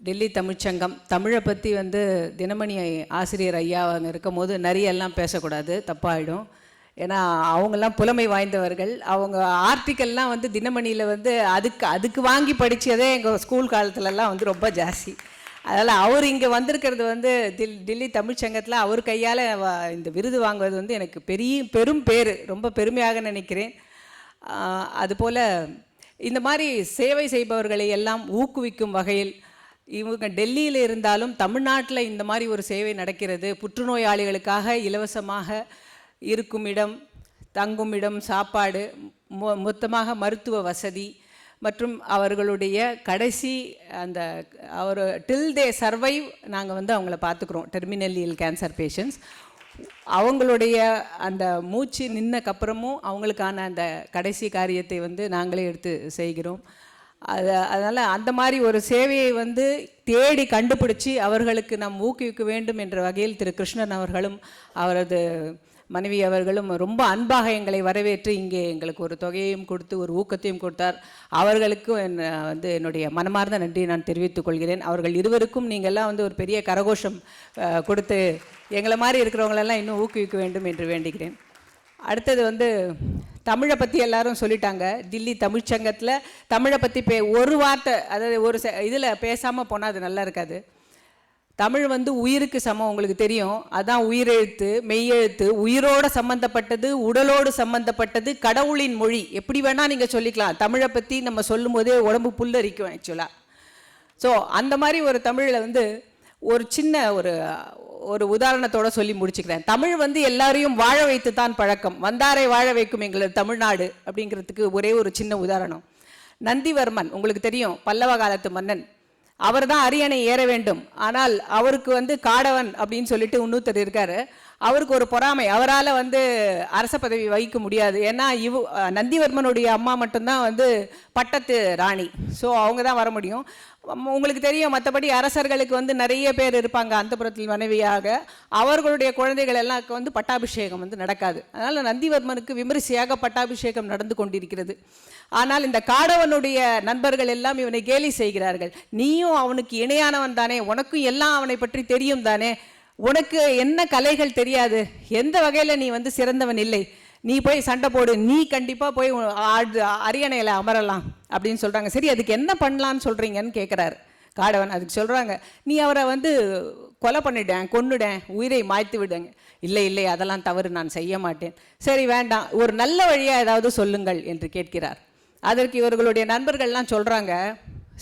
டெல்லி தமிழ்ச்சங்கம் தமிழை பற்றி தினமணி ஆசிரியர் ஐயா அவங்க இருக்கும் போது நிறையெல்லாம் பேசக்கூடாது, தப்பாகிடும். ஏன்னா அவங்கெல்லாம் புலமை வாய்ந்தவர்கள். அவங்க ஆர்டிக்கல்லாம் தினமணியில் அதுக்கு வாங்கி படித்ததே எங்கள் ஸ்கூல் காலத்துலலாம் ரொம்ப ஜாஸ்தி. அதனால் அவர் இங்கே வந்திருக்கிறது டெல்லி தமிழ்ச்சங்கத்தில் அவர் கையால் இந்த விருது வாங்குவது எனக்கு பெரும் பேர், ரொம்ப பெருமையாக நினைக்கிறேன். அதுபோல் இந்த மாதிரி சேவை செய்பவர்களை எல்லாம் ஊக்குவிக்கும் வகையில் இவங்க டெல்லியில் இருந்தாலும் தமிழ்நாட்டில் இந்த மாதிரி ஒரு சேவை நடக்கிறது. புற்றுநோயாளிகளுக்காக இலவசமாக இருக்கும் இடம், தங்கும் இடம், சாப்பாடு, மொத்தமாக மருத்துவ வசதி மற்றும் அவர்களுடைய கடைசி அந்த அவர் டில் தே சர்வைவ் நாங்கள் அவங்கள பார்த்துக்குறோம். டெர்மினல் இல் கேன்சர் பேஷண்ட்ஸ் அவங்களுடைய அந்த மூச்சு நின்னக்கப்புறமும் அவங்களுக்கான அந்த கடைசி காரியத்தை நாங்களே எடுத்து செய்கிறோம். அதனால் அந்த மாதிரி ஒரு சேவையை தேடி கண்டுபிடிச்சி அவர்களுக்கு நாம் ஊக்குவிக்க வேண்டும் என்ற வகையில் திரு கிருஷ்ணன் அவர்களும் அவரது மனைவி அவர்களும் ரொம்ப அன்பாக எங்களை வரவேற்று இங்கே எங்களுக்கு ஒரு தொகையையும் கொடுத்து ஒரு ஊக்கத்தையும் கொடுத்தார். அவர்களுக்கும் என்னுடைய மனமார்ந்த நன்றியை நான் தெரிவித்துக் கொள்கிறேன். அவர்கள் இருவருக்கும் நீங்கள்லாம் ஒரு பெரிய கரகோஷம் கொடுத்து எங்களை மாதிரி இருக்கிறவங்களெல்லாம் இன்னும் ஊக்குவிக்க வேண்டும் என்று வேண்டுகிறேன். அடுத்தது தமிழை பற்றி எல்லாரும் சொல்லிட்டாங்க. தில்லி தமிழ்ச்சங்கத்தில் தமிழை பற்றி ஒரு வார்த்தை, அதாவது ஒரு இதில் பேசாமல் போனால் அது நல்லா இருக்காது. தமிழ் உயிருக்கு சமம், உங்களுக்கு தெரியும். அதான் உயிரெழுத்து, மெய்யெழுத்து, உயிரோடு சம்மந்தப்பட்டது, உடலோடு சம்மந்தப்பட்டது, கடவுளின் மொழி. எப்படி வேணால் நீங்கள் சொல்லிக்கலாம். தமிழை பற்றி நம்ம சொல்லும் போதே உடம்பு புல்லரிக்கும் ஆக்சுவலாக. ஸோ அந்த மாதிரி ஒரு தமிழில் ஒரு சின்ன ஒரு உதாரணத்தோடு சொல்லி முடிச்சுக்கிறேன். தமிழ் எல்லாரையும் வாழ வைத்து தான் பழக்கம். வந்தாரை வாழ வைக்கும் எங்களது தமிழ்நாடு அப்படிங்கிறதுக்கு ஒரே ஒரு சின்ன உதாரணம். நந்திவர்மன் உங்களுக்கு தெரியும், பல்லவ காலத்து மன்னன். அவர் தான் அரியணை ஏற வேண்டும். ஆனால் அவருக்கு காடவன் அப்படின்னு சொல்லிட்டு இன்னொருத்தர் இருக்காரு. அவருக்கு ஒரு பொறாமை, அவரால் அரச பதவி வகிக்க முடியாது. ஏன்னா நந்திவர்மனுடைய அம்மா மட்டும்தான் பட்டத்து ராணி. ஸோ அவங்க தான் வர முடியும். உங்களுக்கு தெரியும், மற்றபடி அரசர்களுக்கு நிறைய பேர் இருப்பாங்க அந்தப்புறத்தில் மனைவியாக. அவர்களுடைய குழந்தைகள் எல்லாம் பட்டாபிஷேகம் நடக்காது. அதனால் நந்திவர்மனுக்கு விமரிசையாக பட்டாபிஷேகம் நடந்து கொண்டிருக்கிறது. ஆனால் இந்த காடவனுடைய நண்பர்கள் எல்லாம் இவனை கேலி செய்கிறார்கள். நீயும் அவனுக்கு இணையானவன் தானே, உனக்கும் எல்லாம் அவனை பற்றி தெரியும் தானே, உனக்கு என்ன கலைகள் தெரியாது, எந்த வகையில் நீ சிறந்தவன் இல்லை, நீ போய் சண்டை போடு, நீ கண்டிப்பாக போய் அரியணையில் அமரலாம் அப்படின்னு சொல்கிறாங்க. சரி, அதுக்கு என்ன பண்ணலான்னு சொல்கிறீங்கன்னு கேட்குறாரு காடவன். அதுக்கு சொல்கிறாங்க, நீ அவரை கொலை பண்ணிட்டேன், கொன்னுடேன், உயிரை மாய்த்து விடுங்க. இல்லை அதெல்லாம் தவறு, நான் செய்ய மாட்டேன். சரி வேண்டாம், ஒரு நல்ல வழியாக ஏதாவது சொல்லுங்கள் என்று கேட்கிறார். அதற்கு இவர்களுடைய நண்பர்கள்லாம் சொல்கிறாங்க,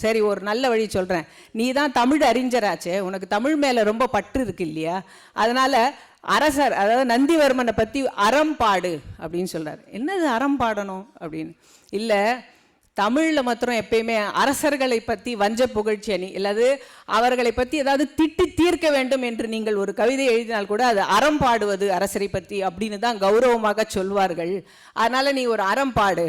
சரி ஒரு நல்ல வழி சொல்கிறேன், நீ தான் தமிழ் அறிஞராச்சே, உனக்கு தமிழ் மேலே ரொம்ப பற்று இருக்கு இல்லையா, அதனால் அரசர் அதாவது நந்திவர்மனை பற்றி அறம் பாடு அப்படின்னு சொல்கிறார். என்னது அறம் பாடணும் அப்படின்னு? இல்லை, தமிழில் மாத்திரம் எப்பயுமே அரசர்களை பற்றி வஞ்ச புகழ்ச்சி அணி இல்லாது அவர்களை பற்றி ஏதாவது திட்டி தீர்க்க வேண்டும் என்று நீங்கள் ஒரு கவிதை எழுதினால் கூட அது அறம் பாடுவது அரசரை பற்றி அப்படின்னு தான் கௌரவமாக சொல்வார்கள். அதனால் நீ ஒரு அறம் பாடு,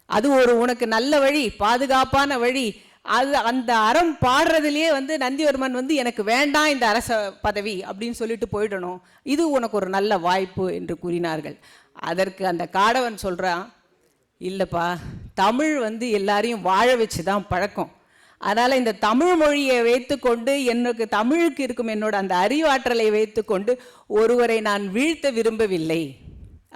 அது ஒரு உனக்கு நல்ல வழி, பாதுகாப்பான வழி. அது அந்த அறம் பாடுறதுலேயே நந்திவர்மன் எனக்கு வேண்டாம் இந்த அரச பதவி அப்படின்னு சொல்லிட்டு போயிடணும், இது உனக்கு ஒரு நல்ல வாய்ப்பு என்று கூறினார்கள். அதற்கு அந்த காடவன் சொல்கிறான், இல்லைப்பா, தமிழ் எல்லாரையும் வாழ வச்சு தான் பழக்கம். அதனால் இந்த தமிழ் மொழியை வைத்துக்கொண்டு எனக்கு தமிழுக்கு இருக்கும் என்னோட அந்த அறிவாற்றலை வைத்துக்கொண்டு ஒருவரை நான் வீழ்த்த விரும்பவில்லை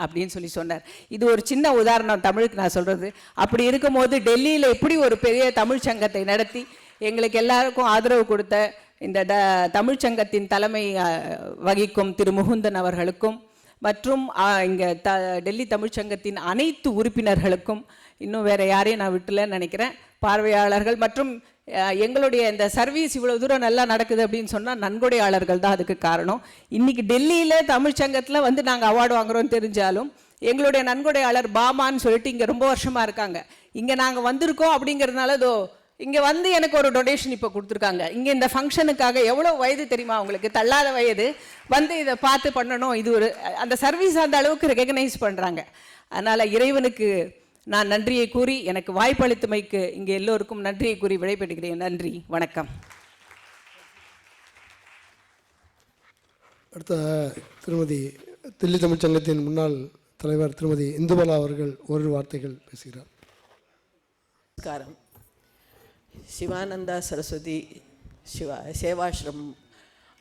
அப்படின்னு சொல்லி சொன்னார். இது ஒரு சின்ன உதாரணம் தமிழுக்கு நான் சொல்கிறது. அப்படி இருக்கும்போது டெல்லியில் இப்படி ஒரு பெரிய தமிழ் சங்கத்தை நடத்தி எங்களுக்கு எல்லாருக்கும் ஆதரவு கொடுத்த இந்த தமிழ்ச்சங்கத்தின் தலைமை வகிக்கும் திரு முகுந்தன் அவர்களுக்கும் மற்றும் இங்கே டெல்லி தமிழ்ச்சங்கத்தின் அனைத்து உறுப்பினர்களுக்கும், இன்னும் வேறு யாரையும் நான் விட்டுலன்னு நினைக்கிறேன், பார்வையாளர்கள் மற்றும் எங்களுடைய இந்த சர்வீஸ் இவ்வளோ தூரம் நல்லா நடக்குது அப்படின்னு சொன்னால் நன்கொடையாளர்கள் தான் அதுக்கு காரணம். இன்றைக்கி டெல்லியில் தமிழ்ச்சங்கத்தில் வந்து நாங்கள் அவார்டு வாங்குகிறோன்னு தெரிஞ்சாலும் எங்களுடைய நன்கொடையாளர் பாமான்னு சொல்லிட்டு இங்கே ரொம்ப வருஷமாக இருக்காங்க. இங்கே நாங்கள் வந்திருக்கோம் அப்படிங்கிறதுனால இதோ இங்கே வந்து எனக்கு ஒரு டொனேஷன் இப்போ கொடுத்துருக்காங்க. இங்கே இந்த ஃபங்க்ஷனுக்காக எவ்வளோ வயது தெரியுமா அவங்களுக்கு, தள்ளாத வயது, வந்து இதை பார்த்து பண்ணணும். இது ஒரு அந்த சர்வீஸ் அந்த அளவுக்கு ரெகக்னைஸ் பண்ணுறாங்க. அதனால் இறைவனுக்கு நான் நன்றியை கூறி, எனக்கு வாய்ப்பளித்தமைக்கு இங்கே எல்லோருக்கும் நன்றியை கூறி விடைபெறுகிறேன். நன்றி, வணக்கம். அடுத்த திருமதி தில்லி தமிழ்ச்சங்கத்தின் முன்னாள் தலைவர் திருமதி இந்துபாலா அவர்கள் ஒரு வார்த்தைகள் பேசுகிறார். நமஸ்காரம். சிவானந்தா சரஸ்வதி சேவாஸ்ரம்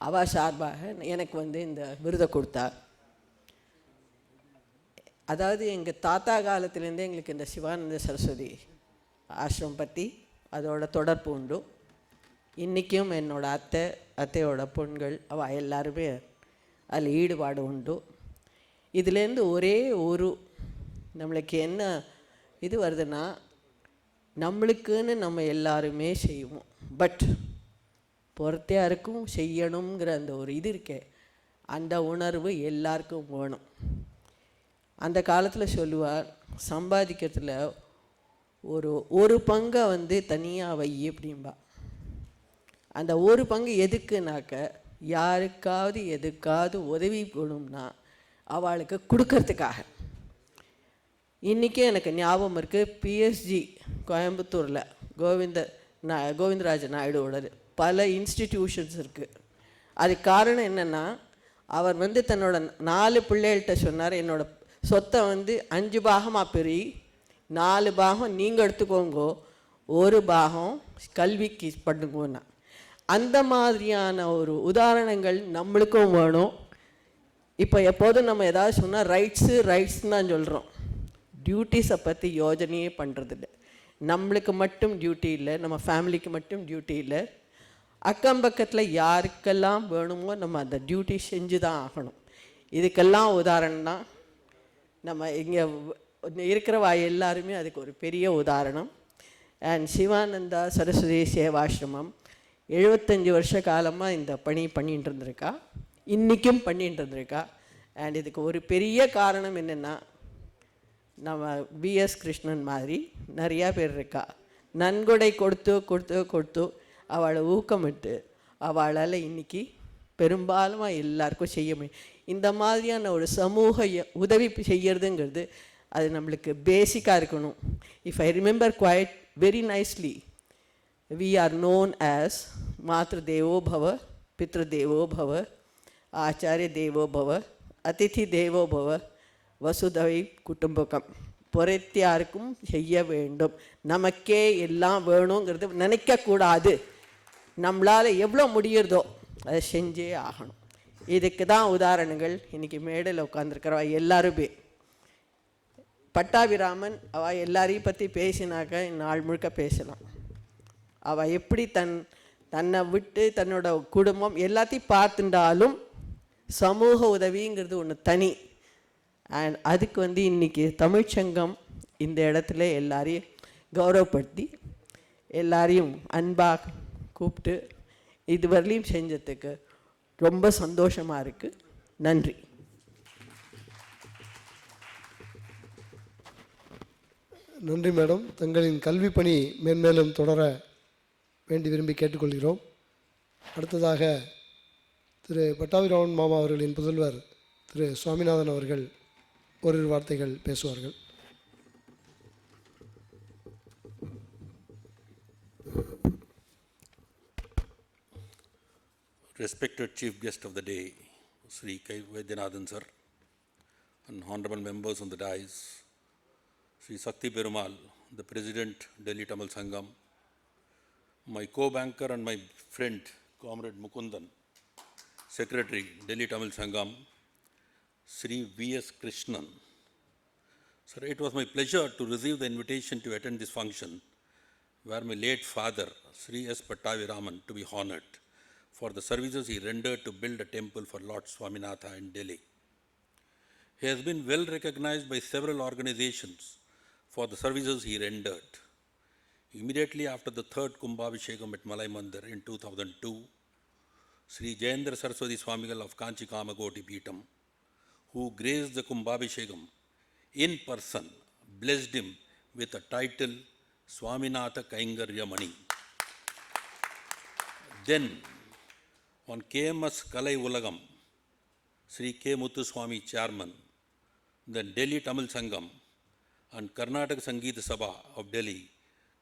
அவா சார்பாக எனக்கு வந்து இந்த விருதை கொடுத்தார். அதாவது எங்கள் தாத்தா காலத்திலேருந்தே எங்களுக்கு இந்த சிவானந்த சரஸ்வதி ஆசிரமம் பற்றி அதோட தொடர்பு உண்டு. இன்றைக்கும் என்னோடய அத்தையோட பொண்கள் அவள் எல்லாருமே அதில் ஈடுபாடு உண்டு. இதுலேருந்து ஒரே ஒரு நம்மளுக்கு என்ன இது வருதுன்னா, நம்மளுக்குன்னு நம்ம எல்லாருமே செய்வோம், பட் பொறுத்தையாருக்கும் செய்யணுங்கிற அந்த ஒரு இது இருக்கே, அந்த உணர்வு எல்லாருக்கும் வேணும். அந்த காலத்தில் சொல்லுவார், சம்பாதிக்கிறதுல ஒரு பங்கை வந்து தனியாக வை அப்படின்பா. அந்த ஒரு பங்கு எதுக்குனாக்க, யாருக்காவது எதுக்காவது உதவி வேணும்னா அவளுக்கு கொடுக்கறதுக்காக. இன்றைக்கி எனக்கு ஞாபகம் இருக்குது, பிஎஸ்ஜி கோயம்புத்தூரில் கோவிந்தராஜ நாயுடுவோட பல இன்ஸ்டிடியூஷன்ஸ் இருக்குது. அதுக்கு காரணம் என்னென்னா, அவர் வந்து தன்னோட 4 பிள்ளைகள்கிட்ட சொன்னார், என்னோடய சொத்தை வந்து 5 பாகமாக பெரிய 4 பாகம் நீங்கள் எடுத்துக்கோங்கோ, ஒரு பாகம் கல்விக்கு பண்ணுங்கன்னா. அந்த மாதிரியான ஒரு உதாரணங்கள் நம்மளுக்கும் வேணும். இப்போ எப்போதும் நம்ம ஏதாவது சொன்னால் ரைட்ஸ்ன்னு தான் சொல்கிறோம், டியூட்டிஸை பற்றி யோஜனையே பண்ணுறதில்ல. நம்மளுக்கு மட்டும் டியூட்டி இல்லை, நம்ம ஃபேமிலிக்கு மட்டும் டியூட்டி இல்லை, அக்கம் பக்கத்தில் யாருக்கெல்லாம் வேணுமோ நம்ம அந்த டியூட்டி செஞ்சு தான் ஆகணும். இதுக்கெல்லாம் உதாரணம் தான் நம்ம இங்கே இருக்கிறவா எல்லாருமே அதுக்கு ஒரு பெரிய உதாரணம். அண்ட் சிவானந்தா சரஸ்வதி சேவாசிரமம் 75 வருஷ காலமாக இந்த பணி பண்ணிகிட்டு இருந்திருக்கா, இன்றைக்கும் பண்ணிகிட்டு இருந்திருக்கா. அண்ட் இதுக்கு ஒரு பெரிய காரணம் என்னென்னா, நம்ம பிஎஸ் கிருஷ்ணன் மாதிரி நிறையா பேர் இருக்கா, நன்கொடை கொடுத்து அவளை ஊக்கமிட்டு அவளால் இன்றைக்கி பெரும்பாலும் எல்லாருக்கும் செய்ய முடியும். இந்த மாதிரியான ஒரு சமூக உதவி செய்யறதுங்கிறது அது நம்மளுக்கு பேசிக்காக இருக்கணும். If I remember quite very nicely, we are known as மாத்ரு தேவோ பவ, பித்ரு தேவோ பவ, ஆச்சாரிய தேவோ பவ, அதிதி தேவோ பவ, வசுதவை குடும்பகம். பொறைத்தியாருக்கும் செய்ய வேண்டும், நமக்கே எல்லாம் வேணுங்கிறது நினைக்கக்கூடாது. நம்மளால் எவ்வளோ முடியுறதோ அதை செஞ்சே ஆகணும். இதுக்கு தான் உதாரணங்கள் இன்றைக்கி மேடையில் உட்காந்துருக்கிறவா எல்லாருமே. பட்டாபிராமன் அவள் எல்லாரையும் பற்றி பேசினாக்க நாள் முழுக்க பேசலாம். அவள் எப்படி தன்னை விட்டு தன்னோட குடும்பம் எல்லாத்தையும் பார்த்துட்டாலும் சமூக உதவிங்கிறது ஒன்று தனி. அண்ட் அதுக்கு வந்து இன்றைக்கி தமிழ்ச்சங்கம் இந்த இடத்துல எல்லாரையும் கௌரவப்படுத்தி எல்லாரையும் அன்பாக கூப்பிட்டு இதுவரையிலையும் செஞ்சதுக்கு ரொம்ப சந்தோஷமாக இருக்குது. நன்றி. நன்றி மேடம். தங்களின் கல்வி பணி மேன்மேலும் தொடர வேண்டி விரும்பி கேட்டுக்கொள்கிறோம். அடுத்ததாக திரு பட்டாபிராமன் மாமா அவர்களின் புதல்வர் திரு சுவாமிநாதன் அவர்கள் ஒரு வார்த்தைகள் பேசுவார்கள். Respected Chief Guest of the day, Sri K. Vaidyanathan Sir, and honorable members on the dais, Sri Sakti Perumal, the President, Delhi Tamil Sangam, my co-banker and my friend, Comrade Mukundan, Secretary, Delhi Tamil Sangam, Sri V.S. Krishnan. Sir, it was my pleasure to receive the invitation to attend this function, where my late father, Sri S. Pattaviraman, to be honored for the services he rendered to build a temple for Lord Swaminatha in Delhi. He has been well recognized by several organizations for the services he rendered. Immediately after the third Kumbhabhishekam at Malai Mandir in 2002, Sri Jayendra Saraswati Swamigal of Kanchi Kamagoti Peetam, who graced the Kumbhabhishekam in person, blessed him with a title Swaminatha Kaingarya Mani. Then, on KMS Kalai Ulagam, Sri K. Muthuswamy Chairman, then Delhi Tamil Sangam and Karnataka Sangeeta Sabha of Delhi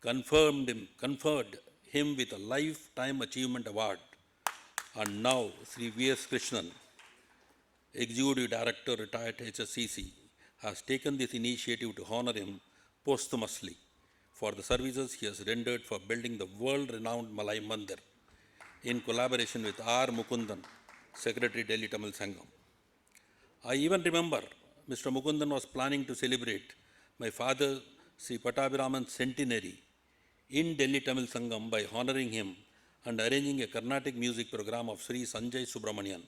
conferred him with a Lifetime Achievement Award, and now Sri V.S. Krishnan, Executive Director, retired HSCC, has taken this initiative to honor him posthumously for the services he has rendered for building the world-renowned Malai Mandir in collaboration with R. Mukundan, Secretary, Delhi Tamil Sangam. I even remember Mr. Mukundan was planning to celebrate my father, Sri Pattaviraman's centenary in Delhi Tamil Sangam by honoring him and arranging a Carnatic music program of Sri Sanjay Subramanian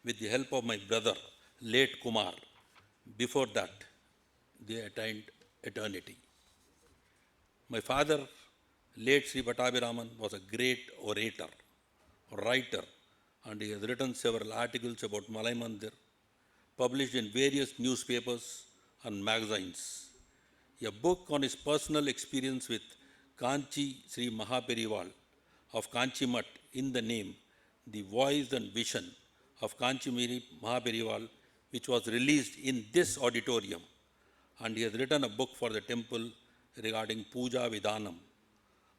with the help of my brother, late Kumar. Before that, they attained eternity. My father, late Sri Pattaviraman, was a great orator, writer, and he has written several articles about Malai Mandir, published in various newspapers and magazines. A book on his personal experience with Kanchi Sri Mahaperival of Kanchi Mutt in the name, The Voice and Vision of Kanchi Mahaperival, which was released in this auditorium. And he has written a book for the temple regarding Puja Vidhanam,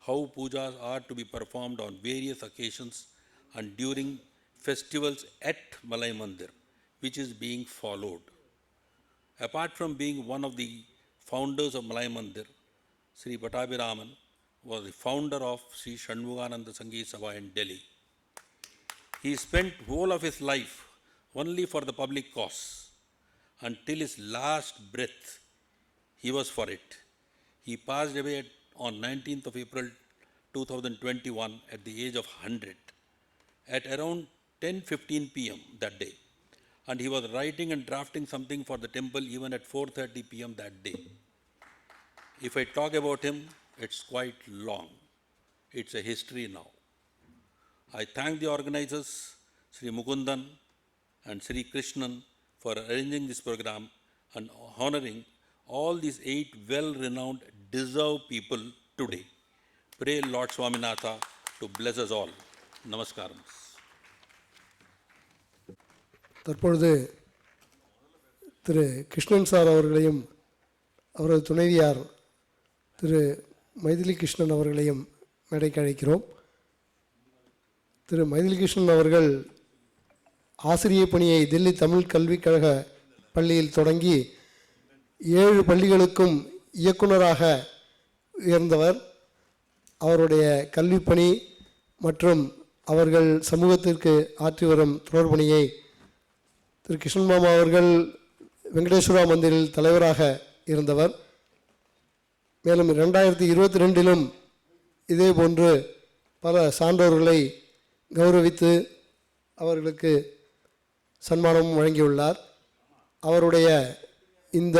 how pujas are to be performed on various occasions and during festivals at Malai Mandir, which is being followed. Apart from being one of the founders of Malai Mandir, Sri Pattaviraman was the founder of Sri Shanmugananda Sangeeta Sabha in Delhi. He spent whole of his life only for the public cause. Until his last breath, he was for it. He passed away on 19th of April 2021 at the age of 100 at around 10:15 p.m. that day. And he was writing and drafting something for the temple even at 4:30 p.m. that day. If I talk about him, it's quite long. It's a history now. I thank the organizers, Sri Mukundan and Sri Krishnan, for arranging this program and honoring all these 8 well-renowned, deserved people today. Pray Lord Swaminatha to bless us all. Namaskaram. தற்பொழுது Thiru Krishnan sir அவர்களையும் அவரது துணைவியார் திரு மைதிலி கிருஷ்ணன் அவர்களையும் மேடைக்கு அழைக்கிறோம். திரு மைதிலி கிருஷ்ணன் அவர்கள் ஆசிரிய பணியை தில்லி தமிழ் கல்விக் கழக பள்ளியில் தொடங்கி 7 பள்ளிகளுக்கும் இயக்குனராக உயர்ந்தவர். அவருடைய கல்விப்பணி மற்றும் அவர்கள் சமூகத்திற்கு ஆற்றி வரும் தொடர்பணியை திரு கிருஷ்ணன் மாமா அவர்கள் வெங்கடேஸ்வரா மந்திரில் தலைவராக இருந்தவர். மேலும் 2022 இதே போன்று பல சான்றோர்களை கௌரவித்து அவர்களுக்கு சன்மானமும் வழங்கியுள்ளார். அவருடைய இந்த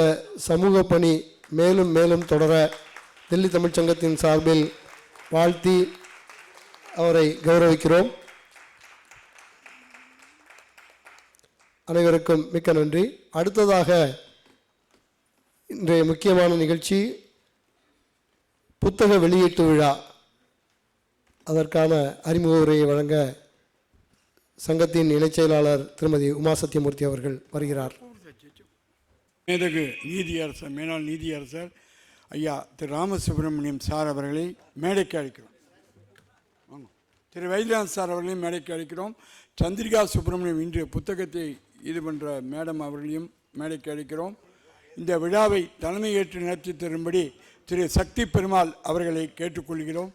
சமூக பணி மேலும் மேலும் தொடர தில்லி தமிழ்ச்சங்கத்தின் சார்பில் வாழ்த்தி அவரை கௌரவிக்கிறோம். அனைவருக்கும் மிக்க நன்றி. அடுத்ததாக இன்றைய முக்கியமான நிகழ்ச்சி புத்தக வெளியீட்டு விழா. அதற்கான அறிமுக உரையை வழங்க சங்கத்தின் இணைச் செயலாளர் திருமதி உமா சத்யமூர்த்தி அவர்கள் வருகிறார். மேதகு நீதியரசர், மேலாள் நீதியரசர் ஐயா திரு ராமசுப்ரமணியம் சார் அவர்களை மேடைக்கு அழைக்கிறோம். திரு வைத்தியநாத் சார் அவர்களையும் மேடைக்கு அழைக்கிறோம். சந்திரிகா சுப்பிரமணியம் இன்று புத்தகத்தை இது பண்ணுற மேடம் அவர்களையும் மேடைக்கு அழைக்கிறோம். இந்த விழாவை தலைமையேற்று நடத்தி தரும்படி திரு சக்தி பெருமாள் அவர்களை கேட்டுக்கொள்கிறோம்.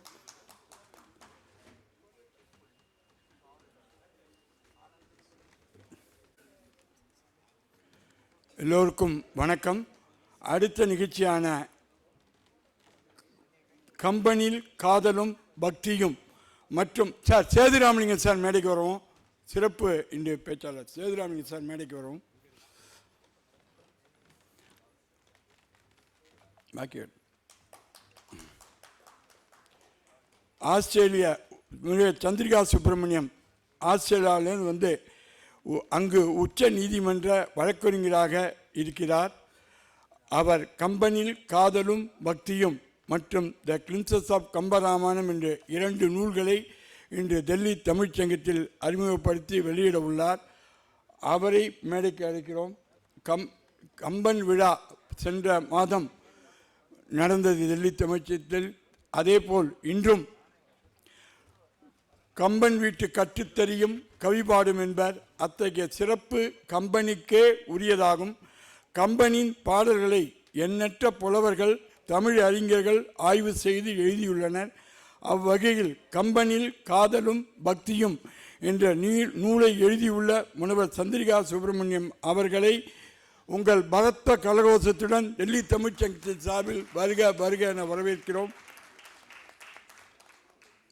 எல்லோருக்கும் வணக்கம். அடுத்த நிகழ்ச்சியான கம்பனில் காதலும் பக்தியும் மற்றும் சார் சேதுராமலிங்கம் சார் மேடைக்கு வரவும். சிறப்பு இன்று பேச்சாளர் சேதுராமலிங்கம் சார் மேடைக்கு வரவும். பாக்கி ஆஸ்திரேலியா சந்திரிகா சுப்பிரமணியம் ஆஸ்திரேலியாவிலேருந்து அங்கு உச்ச நீதிமன்ற வழக்கறிஞராக இருக்கிறார். அவர் கம்பனில் காதலும் பக்தியும் மற்றும் த கிளின்சஸ் ஆஃப் கம்பராமாயணம் என்ற 2 நூல்களை இன்று டெல்லி தமிழ்ச்சங்கத்தில் அறிமுகப்படுத்தி வெளியிட உள்ளார். அவரை மேடைக்கு அழைக்கிறோம். கம்பன் விழா சென்ற மாதம் நடந்தது டெல்லி தமிழ்ச்சங்கத்தில். அதேபோல் இன்றும் கம்பன் வீட்டு கற்றுத்தறியும் கவிபாடும் என்பர். அத்தகைய சிறப்பு கம்பனுக்கே உரியதாகும். கம்பனின் பாடல்களை எண்ணற்ற புலவர்கள் தமிழ் அறிஞர்கள் ஆய்வு செய்து எழுதியுள்ளனர். அவ்வகையில் கம்பனில் காதலும் பக்தியும் என்ற நூலை எழுதியுள்ள முனைவர் சந்திரிகா சுப்பிரமணியம் அவர்களை உங்கள் பலத்த கலகோஷத்துடன் டெல்லி தமிழ்ச்சங்கத்தின் சார்பில் வருக வருக என வரவேற்கிறோம்.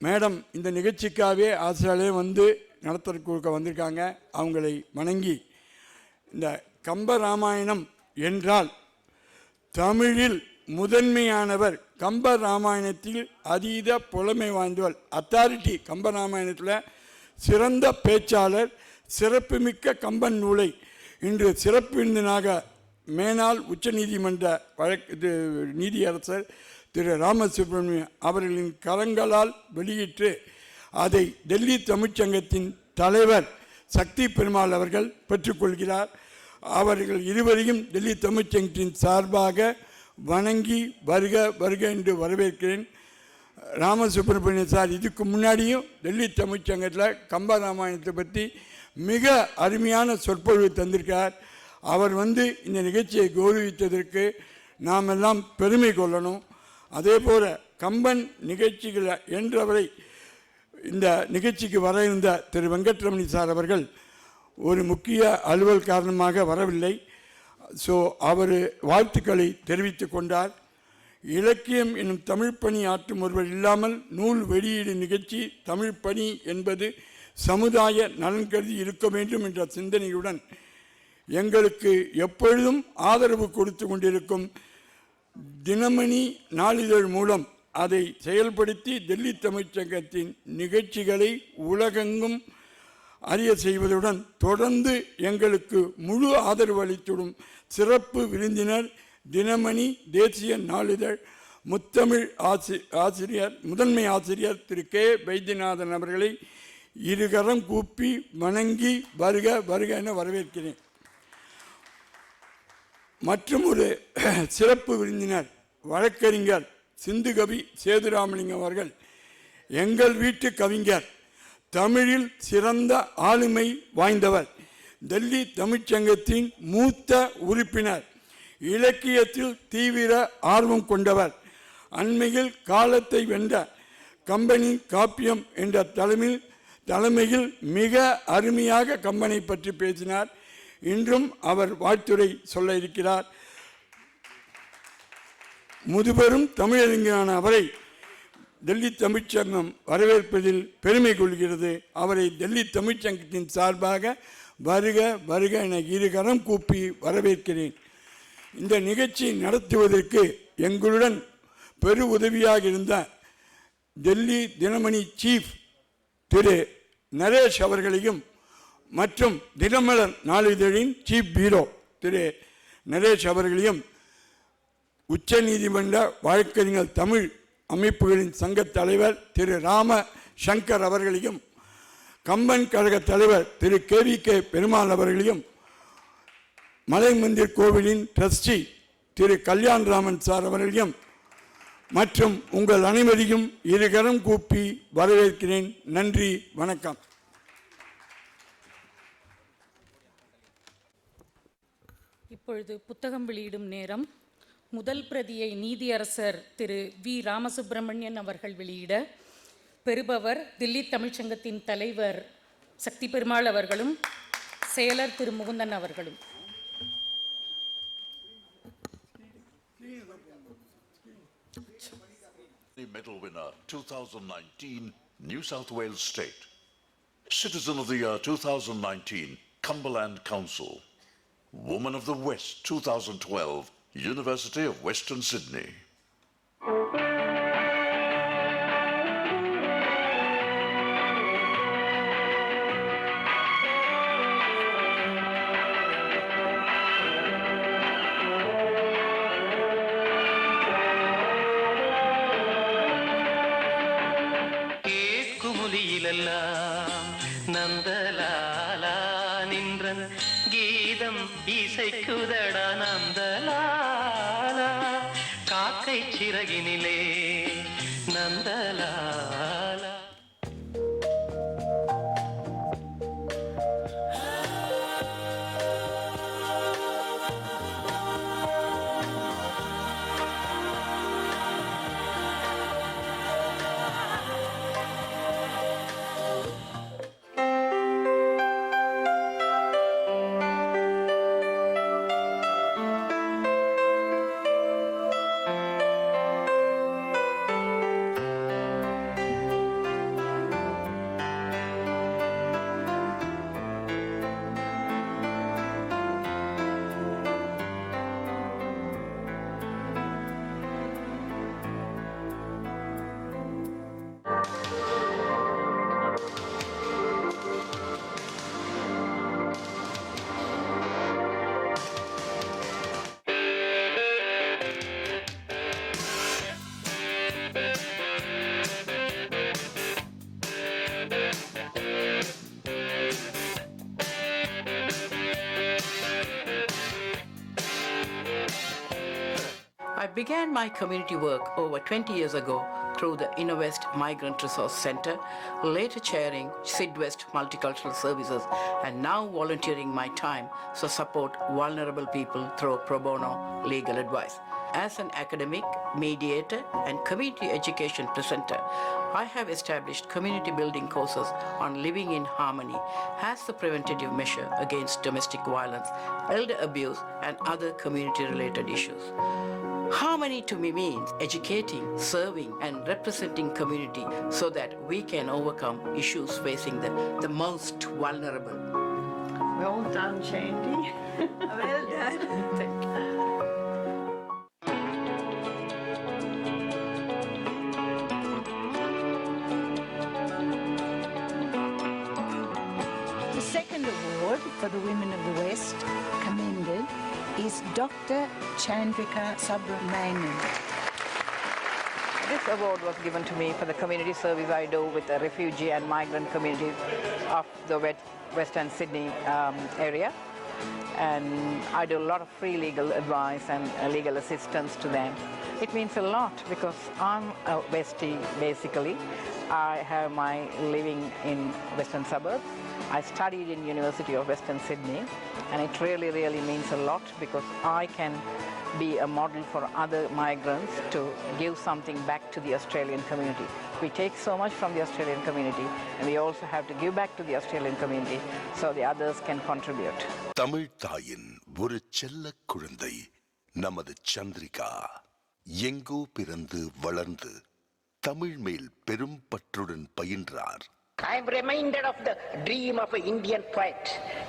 மேடம் இந்த நிகழ்ச்சிக்காகவே ஆசிரியர்களே வந்து நடத்துறதுக்கு வந்திருக்காங்க. அவங்களை வணங்கி, இந்த கம்பராமாயணம் என்றால் தமிழில் முதன்மையானவர், கம்பராமாயணத்தில் அதீத புலமை வாய்ந்தவர், அத்தாரிட்டி. கம்பராமாயணத்தில் சிறந்த பேச்சாளர், சிறப்புமிக்க கம்பன் நூலை இன்று சிறப்பு விருந்தினராக மேனாள் உச்சநீதிமன்ற நீதியரசர் திரு ராமசுப்ரமணியம் அவர்களின் கரங்களால் வெளியிட்டு அதை டெல்லி தமிழ்ச்சங்கத்தின் தலைவர் சக்தி பெருமாள் அவர்கள் பெற்றுக்கொள்கிறார். அவர்கள் இருவரையும் டெல்லி தமிழ்ச்சங்கத்தின் சார்பாக வணங்கி வருக வருக என்று வரவேற்கிறேன். ராமசுப்ரமணியம் சார் இதுக்கு முன்னாடியும் டெல்லி தமிழ்ச்சங்கத்தில் கம்பராமாயணத்தை பற்றி மிக அருமையான சொற்பொழிவு தந்திருக்கார். அவர் வந்து இந்த நிகழ்ச்சியை கௌரவித்ததற்கு நாம் எல்லாம் பெருமை கொள்ளணும். அதே போல் கம்பன் நிகழ்ச்சிகளை என்றவரை இந்த நிகழ்ச்சிக்கு வர இருந்த திரு வெங்கட்ரமணி சார் அவர்கள் ஒரு முக்கிய அலுவல் காரணமாக வரவில்லை. ஸோ அவர் வாழ்த்துக்களை தெரிவித்து கொண்டார். இலக்கியம் என்னும் தமிழ் பணி ஆற்றும் ஒருவர் இல்லாமல் நூல் வெளியீடு நிகழ்ச்சி தமிழ் பணி என்பது சமுதாய நலன் கருதி இருக்க வேண்டும் என்ற சிந்தனையுடன் எங்களுக்கு எப்பொழுதும் ஆதரவு கொடுத்து கொண்டிருக்கும் தினமணி நாளிதழ் மூலம் அதை செயல்படுத்தி டெல்லி தமிழ்ச்சங்கத்தின் நிகழ்ச்சிகளை உலகெங்கும் அறிய செய்வதுடன் தொடர்ந்து எங்களுக்கு முழு ஆதரவு அளித்துடும் சிறப்பு விருந்தினர் தினமணி தேசிய நாளிதழ் முத்தமிழ் ஆசிரியர் முதன்மை ஆசிரியர் திரு கே வைத்தியநாதன் அவர்களை இருகரம் கூப்பி வணங்கி வருக வருக என வரவேற்கிறேன். மற்றும் ஒரு சிறப்பு விருந்தினர் வழக்கறிஞர் சிந்துகவி சேதுராமலிங்கம் அவர்கள் எங்கள் வீட்டு கவிஞர், தமிழில் சிறந்த ஆளுமை வாய்ந்தவர், டெல்லி தமிழ்ச்சங்கத்தின் மூத்த உறுப்பினர், இலக்கியத்தில் தீவிர ஆர்வம் கொண்டவர், அண்மையில் காலத்தை வென்ற கம்பனி காப்பியம் என்ற தலைமையில் மிக அருமையாக கம்பனை பற்றி பேசினார். இன்றும் அவர் வாழ்த்துரை சொல்ல இருக்கிறார். முதுபெரும் தமிழறிஞரான அவரை டெல்லி தமிழ்ச்சங்கம் வரவேற்பதில் பெருமை கொள்கிறது. அவரை டெல்லி தமிழ்ச்சங்கத்தின் சார்பாக வருக வருக என இருகரம் கூப்பி வரவேற்கிறேன். இந்த நிகழ்ச்சி நடத்துவதற்கு எங்களுடன் பெரு உதவியாக இருந்த டெல்லி தினமணி சீஃப் திரு நரேஷ் அவர்களையும் மற்றும் தினமலர் நாளிதழின் சீஃப் பீரோ திரு நரேஷ் அவர்களையும் உச்ச நீதிமன்ற வழக்கறிஞர் தமிழ் அமைப்புகளின் சங்க தலைவர் திரு ராம சங்கர் அவர்களையும் கம்பன் கழக தலைவர் திரு KVK பெருமாள் அவர்களையும் மலை மந்திர் கோவிலின் ட்ரஸ்டி திரு கல்யாண்ராமன் சார் அவர்களையும் மற்றும் உங்கள் அனைவரையும் இருகரம் கூப்பி வரவேற்கிறேன். நன்றி, வணக்கம். இப்பொழுது புத்தகம் வெளியிடும் நேரம். முதல் பிரதியை நீதியரசர் திரு வி ராமசுப்பிரமணியன் அவர்கள் வெளியிட, பெறுபவர் தில்லி தமிழ்ச்சங்கத்தின் தலைவர் சக்தி பெருமாள் அவர்களும் செயலர் திரு முகுந்தன் அவர்களும். The medal winner 2019 New South Wales State. Citizen of the Year 2019 Cumberland Council. Woman of the West 2012 University of Western Sydney. Nandalala நின்றன் கீதம் இசைக்குதடா நந்தலாலா காக்கை சிறகினிலே Nandalala. I began my community work over 20 years ago through the InnoWest Migrant Resource Center, later chairing SydWest Multicultural Services, and now volunteering my time to support vulnerable people through pro bono legal advice. As an academic, mediator, and community education presenter, I have established community building courses on living in harmony as a preventative measure against domestic violence, elder abuse, and other community-related issues. Harmony to me means educating, serving, and representing community so that we can overcome issues facing the most vulnerable. Well done, Shandy. Well done. Thank you. The second award for the Women of the West commended is Dr. Chandrika Subramanian. This award was given to me for the community service I do with the refugee and migrant communities of the Western Sydney area. And I do a lot of free legal advice and legal assistance to them. It means a lot because I'm a Westie basically. I have my living in Western suburbs. I studied in University of Western Sydney, and it really, really means a lot because I can be a model for other migrants to give something back to the Australian community. We take so much from the Australian community, and we also have to give back to the Australian community so the others can contribute. Tamil தாயின் ஒரு செல்ல குழந்தை நமது சந்திரிகா எங்கோ பிறந்து வளர்ந்து தமிழ் மேல் பெரும் பற்றுடன் பயின்றார். I am reminded of the dream of an Indian poet,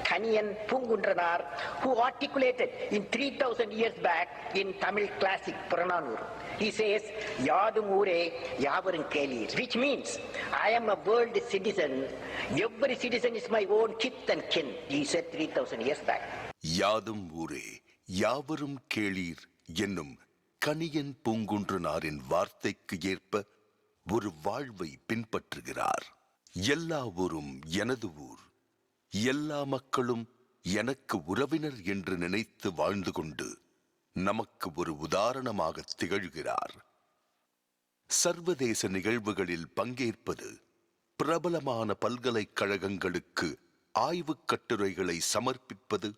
Kaniyan Pungundranar, who articulated in 3000 years back in Tamil classic Purananur. He says, Yadum Ure Yavarum Kelir, which means, I am a world citizen. Every citizen is my own kith and kin, he said 3000 years back. யாதும் ஊரே யாவரும் கேளீர் என்னும் கனியன் பூங்குன்றனாரின் வார்த்தைக்கு ஏற்ப ஒரு வாழ்வை பின்பற்றுகிறார். எல்லா ஊரும் எனது ஊர், எல்லா மக்களும் எனக்கு உறவினர் என்று நினைத்து வாழ்ந்து கொண்டு நமக்கு ஒரு உதாரணமாக திகழ்கிறார். சர்வதேச நிகழ்வுகளில் பங்கேற்பது, பிரபலமான பல்கலைக்கழகங்களுக்கு ஆய்வுக் கட்டுரைகளை சமர்ப்பிப்பது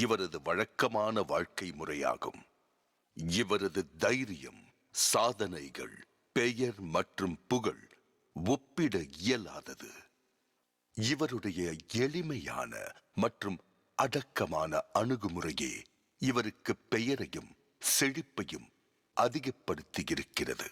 இவரது வழக்கமான வாழ்க்கை முறையாகும். இவரது தைரியம், சாதனைகள், பெயர் மற்றும் புகழ் ஒப்பிட இயலாதது. இவருடைய எளிமையான மற்றும் அடக்கமான அணுகுமுறையே இவருக்கு பெயரையும் செழிப்பையும் அதிகப்படுத்தியிருக்கிறது.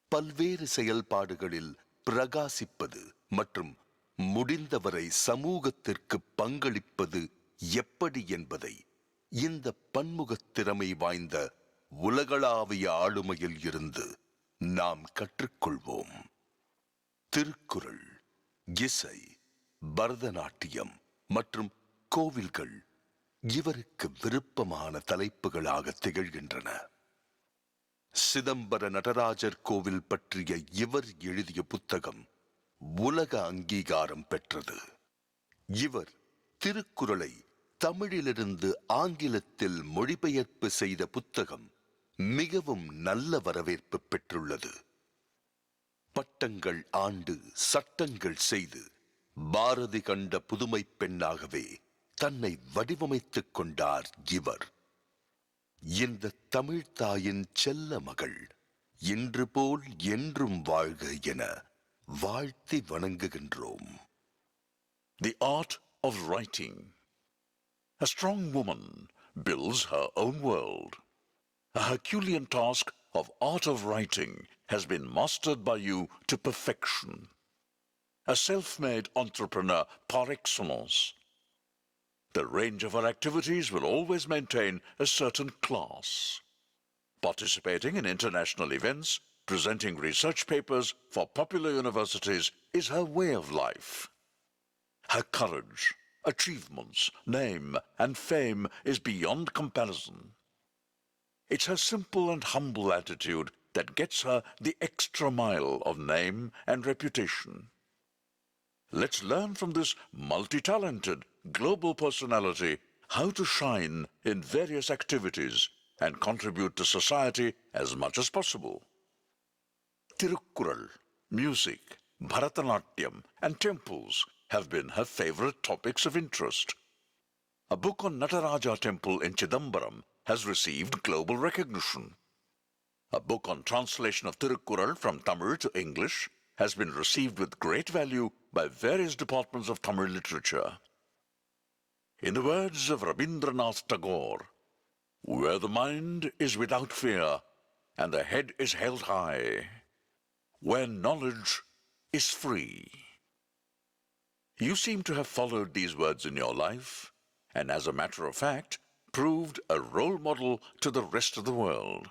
பல்வேறு செயல்பாடுகளில் பிரகாசிப்பது மற்றும் முடிந்தவரை சமூகத்திற்கு பங்களிப்பது எப்படி என்பதை இந்த பன்முகத் திறமை வாய்ந்த உலகளாவிய ஆளுமையில் இருந்து நாம் கற்றுக்கொள்வோம். திருக்குறள், இசை, பரதநாட்டியம் மற்றும் கோவில்கள் இவருக்கு விருப்பமான தலைப்புகளாக திகழ்கின்றன. சிதம்பர நடராஜர் கோவில் பற்றிய இவர் எழுதிய புத்தகம் உலக அங்கீகாரம் பெற்றது. இவர் திருக்குறளை தமிழிலிருந்து ஆங்கிலத்தில் மொழிபெயர்ப்பு செய்த புத்தகம் மிகவும் நல்ல வரவேற்பு பெற்றுள்ளது. பட்டங்கள் ஆண்டு சட்டங்கள் செய்து பாரதி கண்ட புதுமை பெண்ணாகவே தன்னை வடிவமைத்துக் கொண்டார் இவர். இந்த தமிழ் தாயின் செல்ல மகள் இன்று போல் என்றும் வாழ்க என வாழ்த்தி வணங்குகின்றோம். The art of writing. A strong woman builds her own world. A Herculean task of art of writing has been mastered by you to perfection. A self-made entrepreneur par excellence. The range of her activities will always maintain a certain class. Participating in international events, presenting research papers for popular universities is her way of life. Her courage, achievements, name and fame is beyond comparison. It's her simple and humble attitude that gets her the extra mile of name and reputation. Let's learn from this multi-talented global personality how to shine in various activities and contribute to society as much as possible. Tirukkural, music, Bharatanatyam and temples have been her favorite topics of interest. A book on Nataraja temple in Chidambaram has received global recognition. A book on translation of Tirukkural from Tamil to English has been received with great value by various departments of Tamil literature. In the words of Rabindranath Tagore, where the mind is without fear and the head is held high, where knowledge is free. You seem to have followed these words in your life, and as a matter of fact, proved a role model to the rest of the world.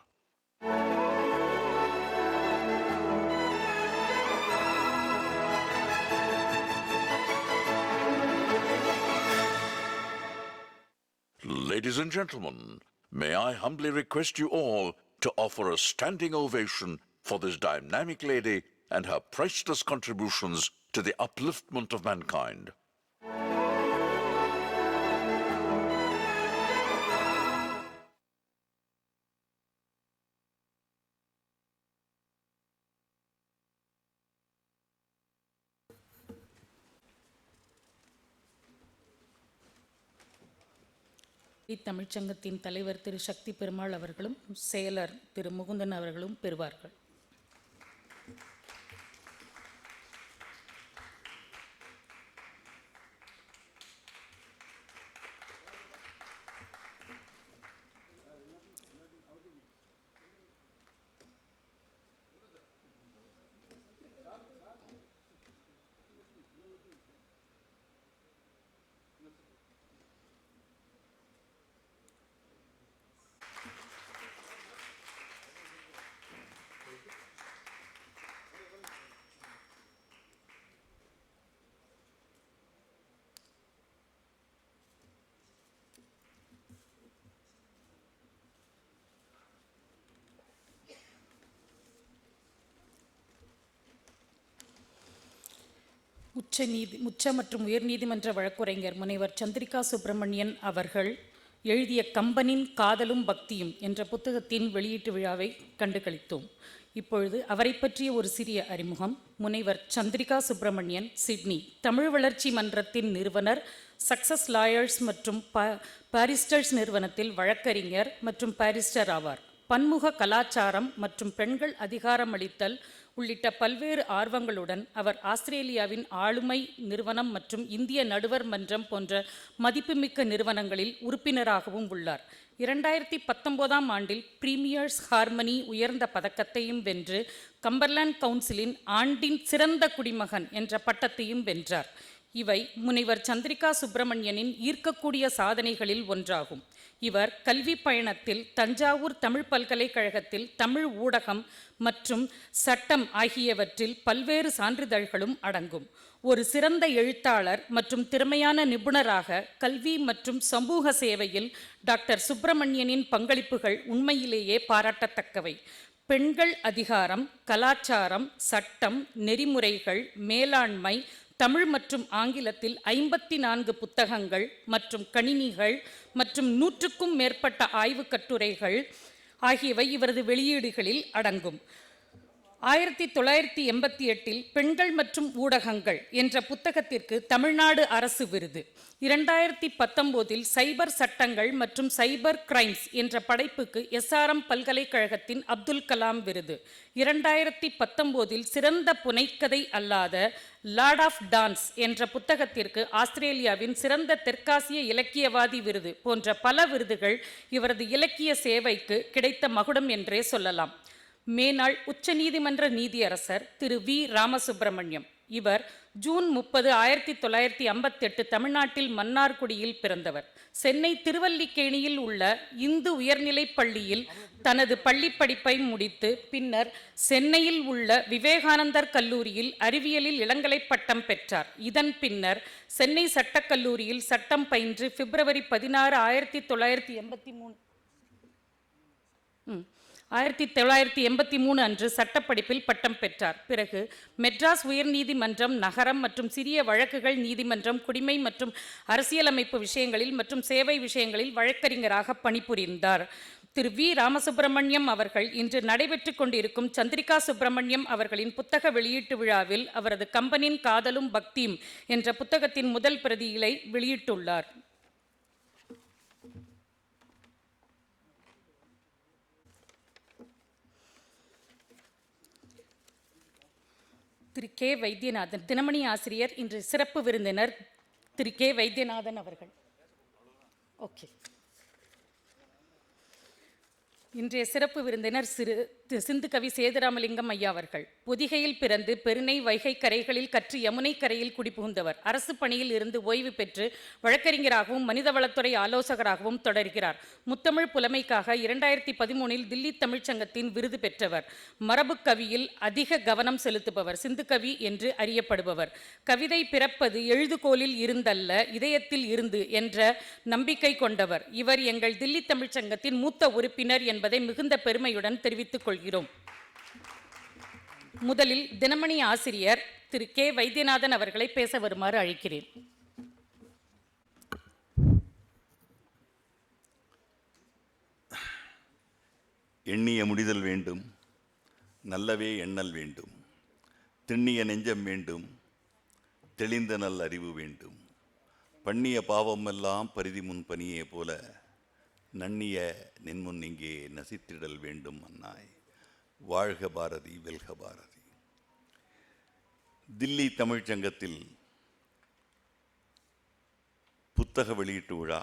Ladies and gentlemen, may I humbly request you all to offer a standing ovation for this dynamic lady and her priceless contributions to the upliftment of mankind. தமிழ்ச்சங்கத்தின் தலைவர் திரு சக்தி பெருமாள் அவர்களும் செயலர் திரு முகுந்தன் அவர்களும் பெறுவார்கள். உச்ச மற்றும் உயர்நீதிமன்ற வழக்குரைஞர் முனைவர் சந்திரிகா சுப்பிரமணியன் அவர்கள் எழுதிய கம்பனின் காதலும் பக்தியும் என்ற புத்தகத்தின் வெளியீட்டு விழாவை கண்டுகளித்தோம். இப்பொழுது அவரை பற்றிய ஒரு சிறிய அறிமுகம். முனைவர் சந்திரிகா சுப்பிரமணியன் சிட்னி தமிழ் வளர்ச்சி மன்றத்தின் நிறுவனர், சக்சஸ் லாயர்ஸ் மற்றும் பாரிஸ்டர்ஸ் நிறுவனத்தில் வழக்கறிஞர் மற்றும் பாரிஸ்டர் ஆவார். பன்முக கலாச்சாரம் மற்றும் பெண்கள் அதிகாரமளித்தல், உள்ளிட்ட பல்வேறு ஆர்வங்களுடன் அவர் ஆஸ்திரேலியாவின் ஆளுமை நிறுவனம் மற்றும் இந்திய நடுவர் மன்றம் போன்ற மதிப்புமிக்க நிறுவனங்களில் உறுப்பினராகவும் உள்ளார். 2019ஆம் ஆண்டில் பிரீமியர்ஸ் ஹார்மனி உயர்ந்த பதக்கத்தையும் வென்று கம்பர்லாந்து கவுன்சிலின் ஆண்டின் சிறந்த குடிமகன் என்ற பட்டத்தையும் வென்றார். இவை முனைவர் சந்திரிகா சுப்பிரமணியனின் ஈர்க்கக்கூடிய சாதனைகளில் ஒன்றாகும். இவர் கல்வி பயணத்தில் தஞ்சாவூர் தமிழ் பல்கலைக்கழகத்தில் தமிழ் ஊடகம் மற்றும் சட்டம் ஆகியவற்றில் பல்வேறு சான்றிதழ்களும் அடங்கும். ஒரு சிறந்த எழுத்தாளர் மற்றும் திறமையான நிபுணராக கல்வி மற்றும் சமூக சேவையில் டாக்டர் சுப்பிரமணியனின் பங்களிப்புகள் உண்மையிலேயே பாராட்டத்தக்கவை. பெண்கள் அதிகாரம், கலாச்சாரம், சட்டம், நெறிமுறைகள், மேலாண்மை, தமிழ் மற்றும் ஆங்கிலத்தில் 54 புத்தகங்கள் மற்றும் கணினிகள் மற்றும் 100க்கும் மேற்பட்ட ஆய்வுக் கட்டுரைகள் ஆகியவை இவரது வெளியீடுகளில் அடங்கும். 1988இல் பெண்கள் மற்றும் ஊடகங்கள் என்ற புத்தகத்திற்கு தமிழ்நாடு அரசு விருது, 2019இல் சைபர் சட்டங்கள் மற்றும் சைபர் கிரைம்ஸ் என்ற படைப்புக்கு SRM பல்கலைக்கழகத்தின் அப்துல் கலாம் விருது, 2019இல் சிறந்த புனைக்கதை அல்லாத லார்ட் ஆஃப் டான்ஸ் என்ற புத்தகத்திற்கு ஆஸ்திரேலியாவின் சிறந்த தெற்காசிய இலக்கியவாதி விருது போன்ற பல விருதுகள் இவரது இலக்கிய சேவைக்கு கிடைத்த மகுடம் என்றே சொல்லலாம். மேனாள் உச்சநீதிமன்ற நீதியரசர் திரு வி. ராமசுப்பிரமணியம். இவர் ஜூன் 30, 1958 தமிழ்நாட்டில் மன்னார்குடியில் பிறந்தவர். சென்னை திருவல்லிக்கேணியில் உள்ள இந்து உயர்நிலைப் பள்ளியில் தனது பள்ளிப் படிப்பை முடித்து பின்னர் சென்னையில் உள்ள விவேகானந்தர் கல்லூரியில் அறிவியலில் இளங்கலை பட்டம் பெற்றார். இதன் பின்னர் சென்னை சட்டக்கல்லூரியில் சட்டம் பயின்று பிப்ரவரி 16, 1983 அன்று சட்டப்படிப்பில் பட்டம் பெற்றார். பிறகு மெட்ராஸ் உயர்நீதிமன்றம், நகரம் மற்றும் சிறிய வழக்குகள் நீதிமன்றம், குடிமை மற்றும் அரசியலமைப்பு விஷயங்களில் மற்றும் சேவை விஷயங்களில் வழக்கறிஞராக பணிபுரிந்தார். திரு வி. ராமசுப்பிரமணியம் அவர்கள் இன்று நடைபெற்று கொண்டிருக்கும் சந்திரிகா சுப்பிரமணியம் அவர்களின் புத்தக வெளியீட்டு விழாவில் அவரது கம்பனின் காதலும் பக்தியும் என்ற புத்தகத்தின் முதல் பிரதிகளை வெளியிட்டுள்ளார். திரு கே. வைத்தியநாதன், தினமணி ஆசிரியர், இன்று சிறப்பு விருந்தினர் திரு கே. வைத்தியநாதன் அவர்கள். ஓகே. இன்றைய சிறப்பு விருந்தினர் சிந்து கவி சேதுராமலிங்கம் ஐயா அவர்கள். பொதிகையில் பிறந்து பெருநை வைகை கரைகளில் கற்று யமுனை கரையில் குடிபுகுந்தவர். அரசு பணியில் இருந்து ஓய்வு பெற்று வழக்கறிஞராகவும் மனிதவளத்துறை ஆலோசகராகவும் தொடர்கிறார். முத்தமிழ் புலமைக்காக 2013இல் தில்லி தமிழ்ச்சங்கத்தின் விருது பெற்றவர். மரபு கவியில் அதிக கவனம் செலுத்துபவர். சிந்து கவி என்று அறியப்படுபவர். கவிதை பிறப்பது எழுதுகோலில் இருந்தல்ல, இதயத்தில் இருந்து என்ற நம்பிக்கை கொண்டவர். இவர் எங்கள் தில்லி தமிழ்ச்சங்கத்தின் மூத்த உறுப்பினர் என்பதை மிகுந்த பெருமையுடன் தெரிவித்துக் கொள்கிறோம். முதலில் தினமணி ஆசிரியர் திரு கே. வைத்தியநாதன் அவர்களை பேச வருமாறு அழைக்கிறேன். எண்ணிய முடிதல் வேண்டும், நல்லவே எண்ணல் வேண்டும், திண்ணிய நெஞ்சம் வேண்டும், தெளிந்த நல் அறிவு வேண்டும், பண்ணிய பாவம் எல்லாம் பரிதி முன் பனியே போல நன்னிய நின்முன் இங்கே நசித்திடல் வேண்டும் அன்னாய். வாழ்க பாரதி, வெல்க பாரதி. தில்லி தமிழ்ச்சங்கத்தில் புத்தக வெளியீட்டு விழா.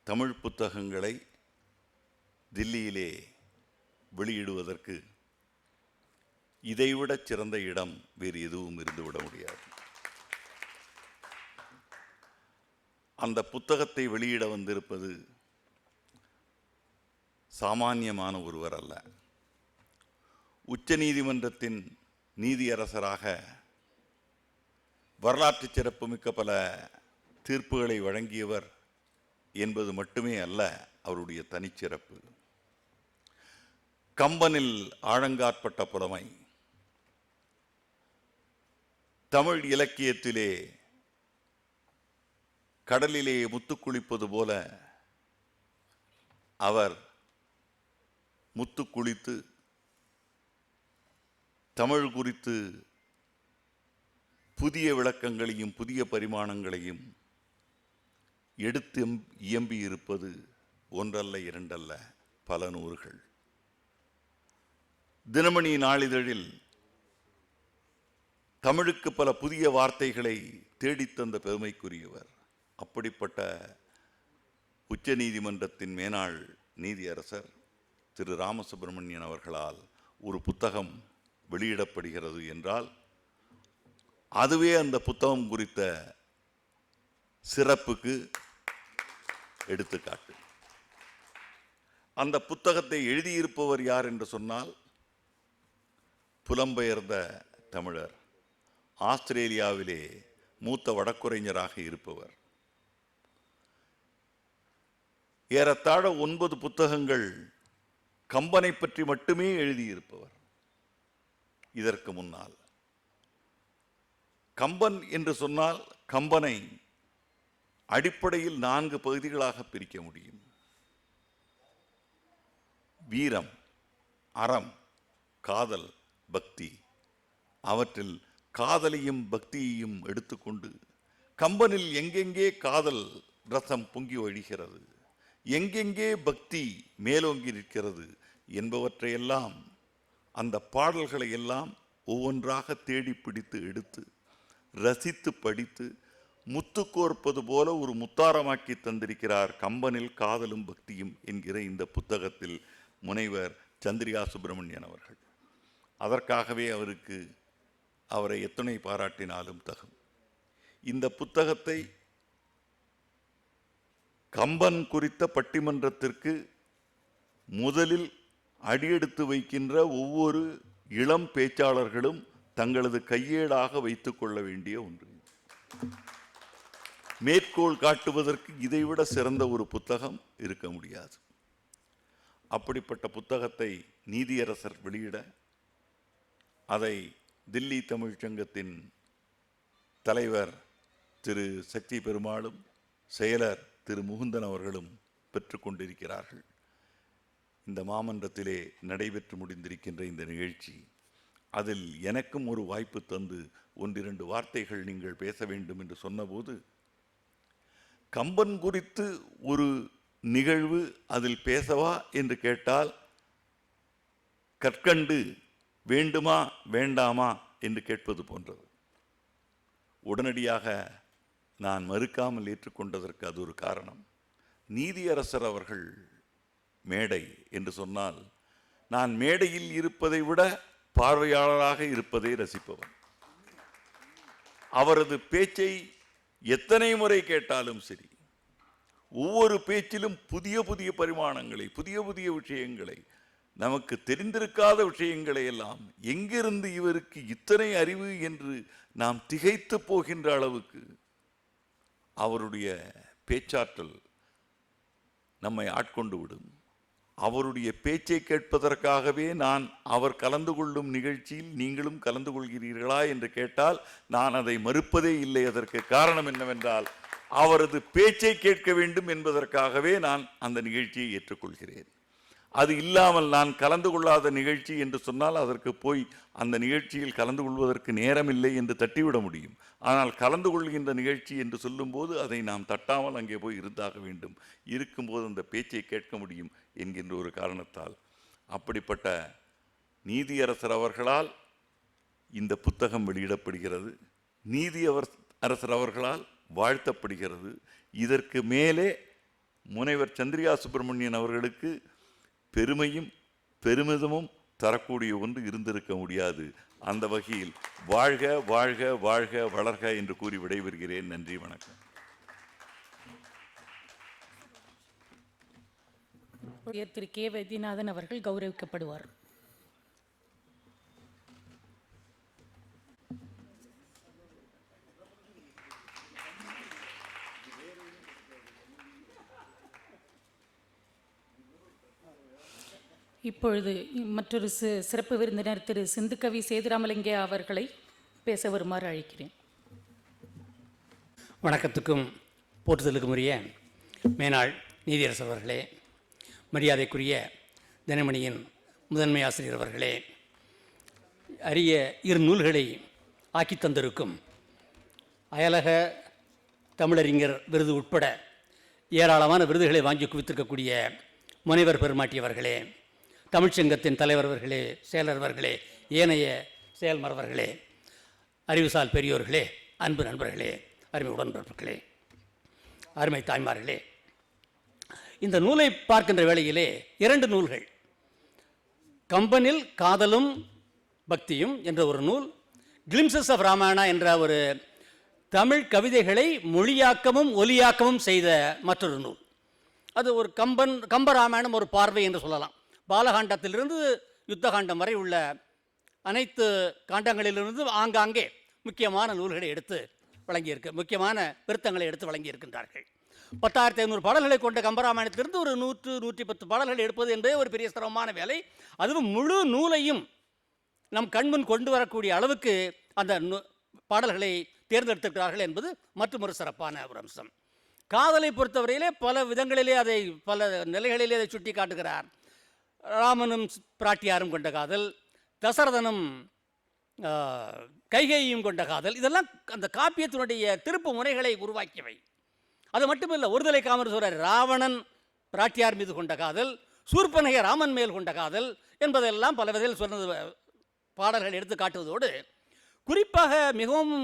தமிழ் புத்தகங்களை தில்லியிலே வெளியிடுவதற்கு இதைவிட சிறந்த இடம் வேறு எதுவும் இருந்துவிட முடியாது. அந்த புத்தகத்தை வெளியிட வந்திருப்பது சாமானியமான ஒருவர் அல்ல. உச்ச நீதிமன்றத்தின் நீதியரசராக வரலாற்று சிறப்புமிக்க பல தீர்ப்புகளை வழங்கியவர் என்பது மட்டுமே அல்ல அவருடைய தனிச்சிறப்பு. கம்பனில் ஆழங்காற்பட்ட புலமை, தமிழ் இலக்கியத்திலே கடலிலே முத்து குளிப்பது போல அவர் முத்து குளித்து தமிழ் குறித்து புதிய விளக்கங்களையும் புதிய பரிமாணங்களையும் எடுத்து இயம்பி இருப்பது ஒன்றல்ல இரண்டல்ல பல நூறுகள். தினமணி நாளிதழில் தமிழுக்கு பல புதிய வார்த்தைகளை தேடித்தந்த பெருமைக்குரியவர். அப்படிப்பட்ட உச்ச நீதிமன்றத்தின் மேனாள் நீதியரசர் திரு ராமசுப்பிரமணியன் அவர்களால் ஒரு புத்தகம் வெளியிடப்படுகிறது என்றால் அதுவே அந்த புத்தகம் குறித்த சிறப்புக்கு எடுத்துக்காட்டு. அந்த புத்தகத்தை எழுதியிருப்பவர் யார் என்று சொன்னால் புலம்பெயர்ந்த தமிழர், ஆஸ்திரேலியாவிலே மூத்த வழக்குரைஞராக இருப்பவர். ஏறத்தாழ 9 புத்தகங்கள் கம்பனை பற்றி மட்டுமே எழுதியிருப்பவர். இதற்கு முன்னால் கம்பன் என்று சொன்னால் கம்பனை அடிப்படையில் 4 பகுதிகளாக பிரிக்க முடியும். வீரம், அறம், காதல், பக்தி. அவற்றில் காதலையும் பக்தியையும் எடுத்துக்கொண்டு கம்பனில் எங்கெங்கே காதல் ரசம் பொங்கி வழிகிறது, எங்கெங்கே பக்தி மேலோங்கி நிற்கிறது என்பவற்றையெல்லாம், அந்த பாடல்களை எல்லாம் ஒவ்வொன்றாக தேடி பிடித்து எடுத்து ரசித்து படித்து முத்துக்கோர்ப்பது போல ஒரு முத்தாரமாக்கி தந்திருக்கிறார் கம்பனில் காதலும் பக்தியும் என்கிற இந்த புத்தகத்தில் முனைவர் சந்திரிகா சுப்பிரமணியன் அவர்கள். அதற்காகவே அவரை எத்தனை பாராட்டினாலும் தகும். இந்த புத்தகத்தை கம்பன் குறித்த பட்டிமன்றத்திற்கு முதலில் அடியெடுத்து வைக்கின்ற ஒவ்வொரு இளம் பேச்சாளர்களும் தங்களது கையேடாக வைத்துக் கொள்ள வேண்டிய ஒன்று. மேற்கோள் காட்டுவதற்கு இதைவிட சிறந்த ஒரு புத்தகம் இருக்க முடியாது. அப்படிப்பட்ட புத்தகத்தை நீதியரசர் வெளியிட அதை தில்லி தமிழ்ச்சங்கத்தின் தலைவர் திரு சக்தி பெருமாளும் செயலர் திரு முகுந்தன் அவர்களும் பெற்றுக்கொண்டிருக்கிறார்கள். இந்த மாமன்றத்திலே நடைபெற்று முடிந்திருக்கின்ற இந்த நிகழ்ச்சி, அதில் எனக்கும் ஒரு வாய்ப்பு தந்து 1-2 வார்த்தைகள் நீங்கள் பேச வேண்டும் என்று சொன்னபோது, கம்பன் குறித்து ஒரு நிகழ்வு அதில் பேசவா என்று கேட்டால் கற்கண்டு வேண்டுமா வேண்டாமா என்று கேட்பது போன்றது. உடனடியாக நான் மறுக்காமல் ஏற்றுக்கொண்டதற்கு அது ஒரு காரணம். நீதியரசர் அவர்கள் மேடை என்று சொன்னால் நான் மேடையில் இருப்பதை விட பார்வையாளராக இருப்பதை ரசிப்பவர். அவரது பேச்சை எத்தனை முறை கேட்டாலும் சரி, ஒவ்வொரு பேச்சிலும் புதிய புதிய பரிமாணங்களை, புதிய புதிய விஷயங்களை, நமக்கு தெரிந்திருக்காத விஷயங்களை எல்லாம் எங்கிருந்து இவருக்கு இத்தனை அறிவு என்று நாம் திகைத்து போகின்ற அளவுக்கு அவருடைய பேச்சாற்றல் நம்மை ஆட்கொண்டு விடும். அவருடைய பேச்சை கேட்பதற்காகவே நான் அவர் கலந்து கொள்ளும் நிகழ்ச்சியில் நீங்களும் கலந்து கொள்கிறீர்களா என்று கேட்டால் நான் அதை மறுப்பதே இல்லை. அதற்கு காரணம் என்னவென்றால் அவரது பேச்சை கேட்க வேண்டும் என்பதற்காகவே நான் அந்த நிகழ்ச்சியை ஏற்றுக்கொள்கிறேன். அது இல்லாமல் நான் கலந்து கொள்ளாத நிகழ்ச்சி என்று சொன்னால் அதற்கு போய் அந்த நிகழ்ச்சியில் கலந்து கொள்வதற்கு நேரமில்லை என்று தட்டிவிட முடியும். ஆனால் கலந்து கொள்கின்ற நிகழ்ச்சி என்று சொல்லும்போது அதை நாம் தட்டாமல் அங்கே போய் இருந்தாக வேண்டும். இருக்கும்போது அந்த பேச்சை கேட்க முடியும் என்கின்ற ஒரு காரணத்தால் அப்படிப்பட்ட நீதியரசர் அவர்களால் இந்த புத்தகம் வெளியிடப்படுகிறது. நீதியரசர் அவர்களால் வாழ்த்தப்படுகிறது. இதற்கு மேலே முனைவர் சந்திரிகா சுப்பிரமணியன் அவர்களுக்கு பெருமையும் பெருமிதமும் தரக்கூடிய ஒன்று இருந்திருக்க முடியாது. அந்த வகையில் வாழ்க வாழ்க வாழ்க வளர்க என்று கூறி விடைபெறுகிறேன். நன்றி, வணக்கம். திரு கே வைத்தியநாதன் அவர்கள் கௌரவிக்கப்படுவார். இப்பொழுது மற்றொரு சிறப்பு விருந்தினர் திரு சிந்துக்கவி சேதுராமலிங்க அவர்களை பேச வருமாறு அழைக்கிறேன். வணக்கத்துக்கும் போற்றுதலுக்கும் உரிய மேனாள் நீதியரசர் அவர்களே, மரியாதைக்குரிய தினமணியின் முதன்மை ஆசிரியர் அவர்களே, அரிய 2 நூல்களை ஆக்கி தந்திருக்கும் அயலக தமிழறிஞர் விருது உட்பட ஏராளமான விருதுகளை வாங்கி குவித்திருக்கக்கூடிய முனைவர் பெருமாட்டியவர்களே, தமிழ்ச்சங்கத்தின் தலைவர்களே, செயலர்களே, ஏனைய செயல்மரவர்களே, அறிவுசால் பெரியோர்களே, அன்பு நண்பர்களே, அருமை உடன்பிறப்புகளே, அருமை தாய்மார்களே, இந்த நூலை பார்க்கின்ற வேளையிலே 2 நூல்கள், கம்பனில் காதலும் பக்தியும் என்ற ஒரு நூல், கிளிம்சஸ் ஆஃப் ராமாயணா என்ற ஒரு தமிழ் கவிதைகளை மொழியாக்கமும் ஒலியாக்கமும் செய்த மற்றொரு நூல். அது ஒரு கம்பராமாயணம் ஒரு பார்வை என்று சொல்லலாம். பாலகாண்டத்திலிருந்து யுத்தகாண்டம் வரை உள்ள அனைத்து காண்டங்களிலிருந்து ஆங்காங்கே முக்கியமான நூல்களை எடுத்து முக்கியமான விருத்தங்களை எடுத்து வழங்கியிருக்கின்றார்கள். 10,500 பாடல்களை கொண்ட கம்பராமாயணத்திலிருந்து ஒரு 100-110 பாடல்கள் எடுப்பது என்பதே ஒரு பெரிய சிரமமான வேலை. அதுவும் முழு நூலையும் நம் கண்முன் கொண்டு வரக்கூடிய அளவுக்கு அந்த பாடல்களை தேர்ந்தெடுத்திருக்கிறார்கள் என்பது மற்றொரு சிறப்பான ஒரு அம்சம். காதலை பொறுத்தவரையிலே பல விதங்களிலே பல நிலைகளிலே அதை சுட்டி காட்டுகிறார். ராமனும் பிராட்டியாரும் கொண்ட காதல், தசரதனும் கைகேயும் கொண்ட காதல், இதெல்லாம் அந்த காப்பியத்தினுடைய திருப்பு முறைகளை உருவாக்கியவை. அது மட்டுமில்லை, ஒருதலை காமர் சொல்றார், ராவணன் பிராட்டியார் மீது கொண்ட காதல், சூர்பனகை ராமன் மேல் கொண்ட காதல் என்பதெல்லாம் பல விதத்தில் சொன்னது பாடல்கள் எடுத்து காட்டுவதோடு, குறிப்பாக மிகவும்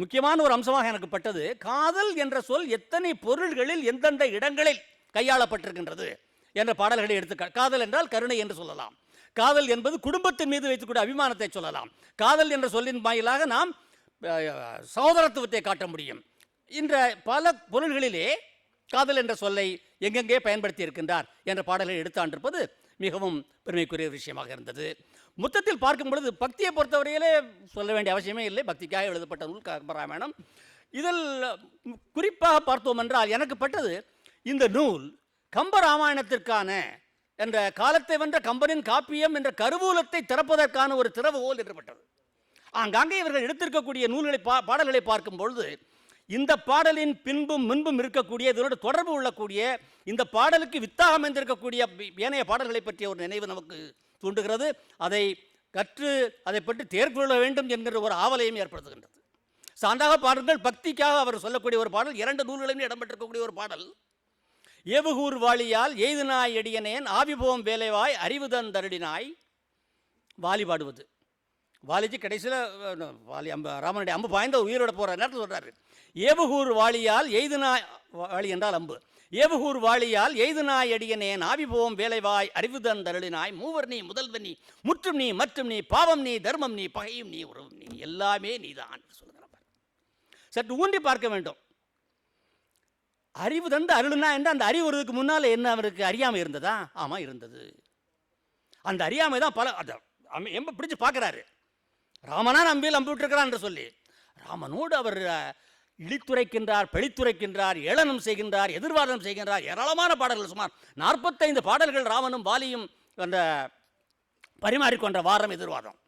முக்கியமான ஒரு அம்சமாக எனக்கு பட்டது, காதல் என்ற சொல் எத்தனை பொருள்களில் எந்தெந்த இடங்களில் கையாளப்பட்டிருக்கின்றது என்ற பாடல்களை எடுத்து. காதல் என்றால் கருணை என்று சொல்லலாம். காதல் என்பது குடும்பத்தின் மீது வைத்துக்கூடிய அபிமானத்தை சொல்லலாம். காதல் என்ற சொல்லின் வாயிலாக நாம் சகோதரத்துவத்தை காட்ட முடியும். என்ற பல பொருள்களிலே காதல் என்ற சொல்லை எங்கெங்கே பயன்படுத்தி இருக்கின்றார் என்ற பாடல்களை எடுத்தாண்டிருப்பது மிகவும் பெருமைக்குரிய விஷயமாக இருந்தது. மொத்தத்தில் பார்க்கும் பொழுது பக்தியை பொறுத்தவரையிலே சொல்ல வேண்டிய அவசியமே இல்லை. பக்திக்காக எழுதப்பட்ட நூல் கம்பராமாயணம். இதில் குறிப்பாக பார்த்தோம் என்றால் எனக்கு பட்டது, இந்த நூல் கம்பராமாயணத்திற்கான என்ற காலத்தை வென்ற கம்பனின் காப்பியம் என்ற கருவூலத்தை திறப்பதற்கான ஒரு திறவுகோல் என்று பட்டது. ஆங்காங்கே இவர்கள் எடுத்திருக்கக்கூடிய நூல்களை பாடல்களை பார்க்கும் பொழுது, இந்த பாடலின் பின்பும் முன்பும் இருக்கக்கூடிய இதனோடு தொடர்பு உள்ளக்கூடிய இந்த பாடலுக்கு வித்தாக அமைந்திருக்கக்கூடிய ஏனைய பாடல்களை பற்றிய ஒரு நினைவு நமக்கு தூண்டுகிறது. அதை கற்று அதை பற்றி தேர்வு கொள்ள வேண்டும் என்கிற ஒரு ஆவலையும் ஏற்படுத்துகின்றது. சான்றாக பாருங்கள், பக்திக்காக அவர் சொல்லக்கூடிய ஒரு பாடல், 2 நூல்களிலும் இடம்பெற்றிருக்கக்கூடிய ஒரு பாடல், ஏவுகூர் வாளியால் எய்துநாய் எடியனேன் ஆவிபோம் வேலைவாய் அறிவுதன் தருடினாய். வாலி பாடுவது, வாலிஜி கடைசியில் ராமனுடைய அம்பு பாய்ந்த உயிரோட போகிற நேரத்தில் சொல்கிறாரு, ஏவுகூர் வாளியால் எய்துநாய், வாளி என்றால் அம்பு, ஏவுகூர் வாளியால் எய்துநாய் அடியனேன் ஆவிபோம் வேலைவாய் அறிவுதன் தருளினாய். மூவர் நீ, முதல்வன் நீ, முற்றும் நீ, மற்றும் நீ, பாவம் நீ, தர்மம் நீ, பகையும் நீ, உறவும் நீ, எல்லாமே நீதான் சொல்லுகிறார். சற்று ஊன்றி பார்க்க வேண்டும். அறிவு தந்து அருளுனா என்று அந்த அறிவு வருவதற்கு முன்னால் என்ன அவருக்கு அறியாமை இருந்ததா? ஆமாம், இருந்தது. அந்த அறியாமை தான் பல எம்ப பிடிச்சு பார்க்குறாரு. ராமனா நம்பியில் அம்பு விட்டுருக்கிறான் என்று சொல்லி ராமனோடு அவர் இழித்துரைக்கின்றார், பழித்துரைக்கின்றார், ஏளனம் செய்கின்றார், எதிர்வாதம் செய்கின்றார். ஏராளமான பாடல்கள், சுமார் 45 பாடல்கள் ராமனும் வாலியும் அந்த பரிமாறிக்கொண்ட வாரம் எதிர்வாதம்.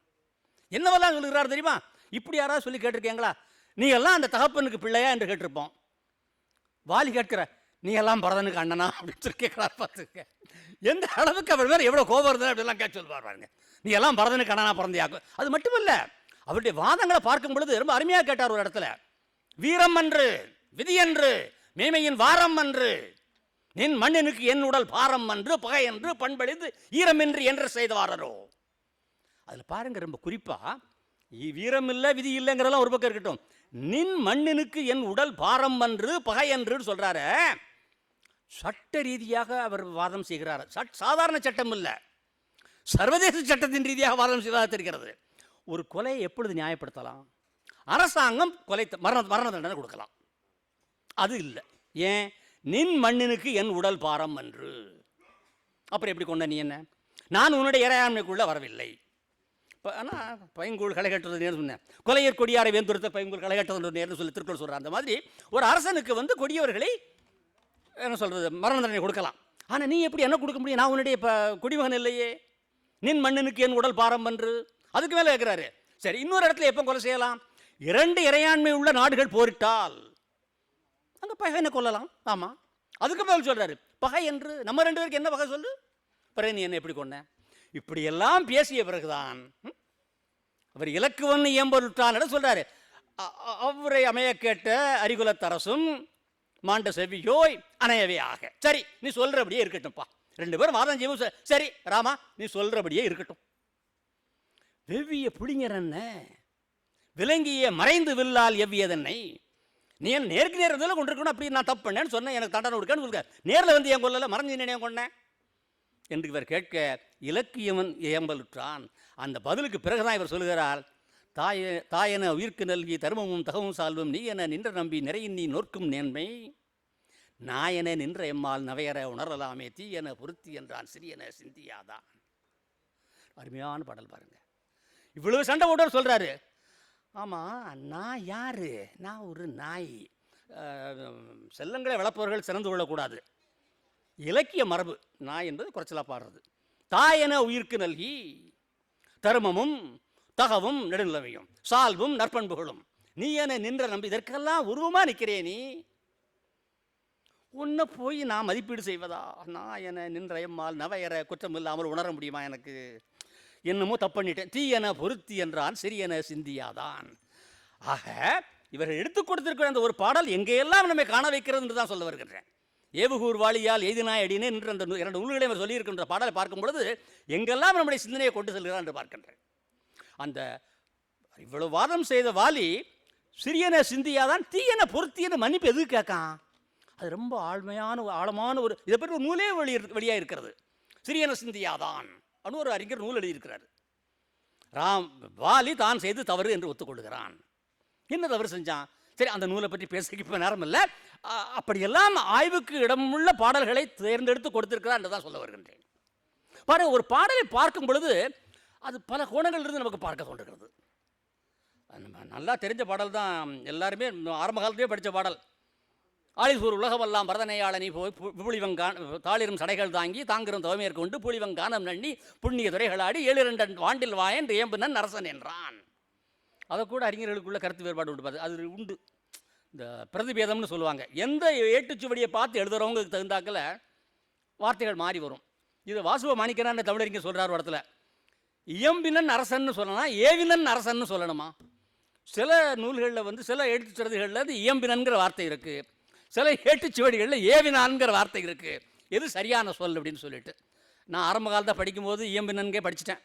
என்னவெல்லாம் சொல்லுகிறார் தெரியுமா? இப்படி யாராவது சொல்லி கேட்டிருக்கீங்களா? நீ எல்லாம் அந்த தகப்பனுக்கு பிள்ளையா என்று கேட்டிருப்போம். வாலி கேட்கிற, நீ எல்லாம் பரதனுக்கு அண்ணனா அப்படின்னு சொல்லி கேட்கிறார். பார்த்துக்க எந்த அளவுக்கு அவர் வேறு எவ்வளோ கோபம் இருந்தது அப்படிலாம் கேட்டு சொல்லுவார் பாருங்க. நீ எல்லாம் பரதனுக்கு அண்ணனா பிறந்தியாக்கும். அது மட்டும் இல்லை, அவருடைய வாதங்களை பார்க்கும் பொழுது ரொம்ப அருமையாக கேட்டார். ஒரு இடத்துல, வீரம் அன்று விதி என்று மேமையின் வாரம் அன்று நின் மண்ணினுக்கு என் உடல் பாரம் அன்று பகை என்று பண்பழிந்து ஈரமின்றி என்று செய்தவாரோ. அதில் பாருங்க, ரொம்ப குறிப்பா வீரம் இல்லை விதி இல்லைங்கிறதெல்லாம் ஒரு பக்கம் இருக்கட்டும், நின் மண்ணினுக்கு என் உடல் பாரம் என்று பகை என்று சொல்றாரு. சட்ட ரீதியாக அவர் வாதம் செய்கிறார். சாதாரண சட்டம் இல்லை, சர்வதேச சட்டத்தின் ரீதியாக வாதம் செய்வதாக தெரிகிறது. ஒரு கொலையை எப்பொழுது நியாயப்படுத்தலாம்? அரசாங்கம் கொலை மரண தண்டனை கொடுக்கலாம். அது இல்லை. ஏன்? நின் மண்ணினுக்கு என் உடல் பாரம் என்று. அப்புறம் எப்படி கொண்ட நீ என்ன? நான் உன்னுடைய இறையாண்மைக்குள்ள வரவில்லை. ஆனால் பைங்கூழ் களை கட்டுறது நேர்ந்து சொன்னேன், கொலையர் கொடியாரை வேந்துருத்த பைங்கூழ் களை கட்டுறது நேர்ந்து சொல்லி திருக்குறள் சொல்கிறார். அந்த மாதிரி ஒரு அரசனுக்கு கொடியவர்களை என்ன சொல்கிறது, மரண தண்டனை கொடுக்கலாம். ஆனால் நீ எப்படி என்ன கொடுக்க முடியும்? நான் உன்னுடைய குடிமகன் இல்லையே. நின் மண்ணினுக்கு என் உடல் பாரம் என்று. அதுக்கு மேலே கேட்குறாரு. சரி, இன்னொரு இடத்துல எப்போ கொலை செய்யலாம்? 2 இறையாண்மை உள்ள நாடுகள் போரிட்டால் அங்கே பகைனை கொல்லலாம். ஆமாம், அதுக்கு மேலே சொல்கிறாரு பகை என்று. நம்ம 2 பேருக்கு என்ன பகை சொல்லு? பிறகு நீ என்ன எப்படி கொண்ட? இப்படியெல்லாம் பேசிய பிறகுதான் அவர் இலக்குவன் இயம்பொருட்டான் சொல்றாரு. அவரை அமைய கேட்ட அரிகுலத்தரசும் மாண்ட செவியோய் அணையவே ஆக. சரி, நீ சொல்றபடியே இருக்கட்டும்ப்பா. 2 பேரும் வாதம் செய்வோம். சரி ராமா, நீ சொல்கிறபடியே இருக்கட்டும். வெவ்விய புளிஞர் என்ன விலங்கிய மறைந்து வில்லால் எவ்வியதென்னை, நீ என் நேருக்கு நேரம் இதில் கொண்டிருக்கணும். அப்படி நான் தப்பு பண்ணேன்னு சொன்னேன், எனக்கு தண்டனை கொடுக்கன்னு சொல்லுங்க. நேரில் வந்து என் கொள்ளல, மறைஞ்சு நினைவு கொண்டேன் என்று இவர் கேட்க இலக்கியவன் ஏம்பலுற்றான். அந்த பதிலுக்கு பிறகுதான் இவர் சொல்லுகிறார், தாயென உயிர்க்கு நல்கி தருமமும் தகவும் சால்வும் நீ என நின்ற நம்பி நிறையின் நீ நோர்க்கும் நேன்மை நாயன நின்ற எம்மால் நவையற உணரலாமே தீயென பொருத்தி என்றான் சிறியன சிந்தியாதான். அருமையான பாடல் பாருங்க. இவ்வளவு சண்டை போட்டு சொல்றாரு. ஆமாம், நான் யாரு? நான் ஒரு நாய். செல்லங்களை வளர்ப்பவர்கள் சிறந்து கொள்ளக்கூடாது. இலக்கிய மரபு நாய் என்பது குறைச்சலாக பாடுறது. தாயென உயிர்க்கு நல்கி தருமமும் தகவும் நெடுநிலைமையும் சால்வும் நற்பண்புகளும் நீ என நின்ற நம்பி இதற்கெல்லாம் உருவமாக நிற்கிறே நீ, உன்னை போய் நான் மதிப்பீடு செய்வதா? நான் என நின்ற எம்மால் நவையற குற்றம் இல்லாமல் உணர முடியுமா? எனக்கு என்னமோ தப்பு பண்ணிட்டேன். தீயென பொருத்தி என்றான் சிறியன சிந்தியாதான். ஆக இவர்கள் எடுத்துக் கொடுத்திருக்கிற அந்த ஒரு பாடல் எங்கேயெல்லாம் நம்மை காண வைக்கிறது என்று தான் சொல்ல வருகின்றேன். ஏவுகூர் வாளியால் எய்தினாய் அடினே என்று அந்த 2 நூல்களை அவர் சொல்லியிருக்கின்ற பாடலை பார்க்கும் பொழுது எங்கெல்லாம் நம்முடைய சிந்தனையை கொண்டு செல்கிறார் என்று பார்க்கின்றேன். அந்த இவ்வளவு வாதம் செய்த வாலி சிறியன சிந்தியாதான் தீயன பொருத்தியன மன்னிப்பு எதுக்கு கேட்கான்? அது ரொம்ப ஆழமான ஒரு இதை பற்றி ஒரு நூலே வெளியாக இருக்கிறது. சிறியன சிந்தியாதான் அப்படின்னு ஒரு அறிஞர் நூல் எழுதியிருக்கிறார். வாலி தான் செய்து தவறு என்று ஒத்துக்கொள்கிறான். என்ன தவறு செஞ்சான்? சரி, அந்த நூலை பற்றி பேசுறதுக்கு இப்போ நேரம் இல்லை. அப்படியெல்லாம் ஆய்வுக்கு இடமுள்ள பாடல்களை தேர்ந்தெடுத்து கொடுத்திருக்கிறார் என்று தான் சொல்ல வருகின்றேன். பாருங்க, ஒரு பாடலை பார்க்கும் பொழுது அது பல கோணங்களிலிருந்து நமக்கு பார்க்க தோன்றுகிறது. நம்ம நல்லா தெரிஞ்ச பாடல் தான், எல்லாருமே ஆரம்ப காலத்திலே படித்த பாடல். ஆழிசூர் உலகமெல்லாம் பரதனையாளனி போய் புலிவங்கான் தாளிரும் சடைகள் தாங்கி தாங்கிரும் தவமேற்கொண்டு புலிவங்கானம் நண்ணி புண்ணிய துறைகளாடி 7 ஆண்டில் வாயன் ஏம்புனன் அரசன் என்றான். அதை கூட அறிஞர்களுக்குள்ள கருத்து வேறுபாடு உண்டு. அது உண்டு. இந்த பிரதிபேதம்னு சொல்லுவாங்க. எந்த ஏட்டுச்சுவடியை பார்த்து எழுதுறவங்களுக்கு தகுந்தாக்கில் வார்த்தைகள் மாறி வரும். இது வாசுவ மாணிக்கனான்னு தமிழறிஞர் சொல்கிறார் ஒரு இடத்துல. இயம்பினன் அரசன்னு சொல்லணும், ஏவினன் அரசன்னு சொல்லணுமா? சில நூல்களில் சில எழுத்துச்சுவடிகளில் இயம்பினன்கிற வார்த்தை இருக்குது, சில ஏட்டுச்சுவடிகளில் ஏவினான்கிற வார்த்தை இருக்குது. எது சரியான சொல் அப்படின்னு சொல்லிட்டு நான் ஆரம்ப காலத்தை படிக்கும்போது இயம்பினன்கே படிச்சுட்டேன்.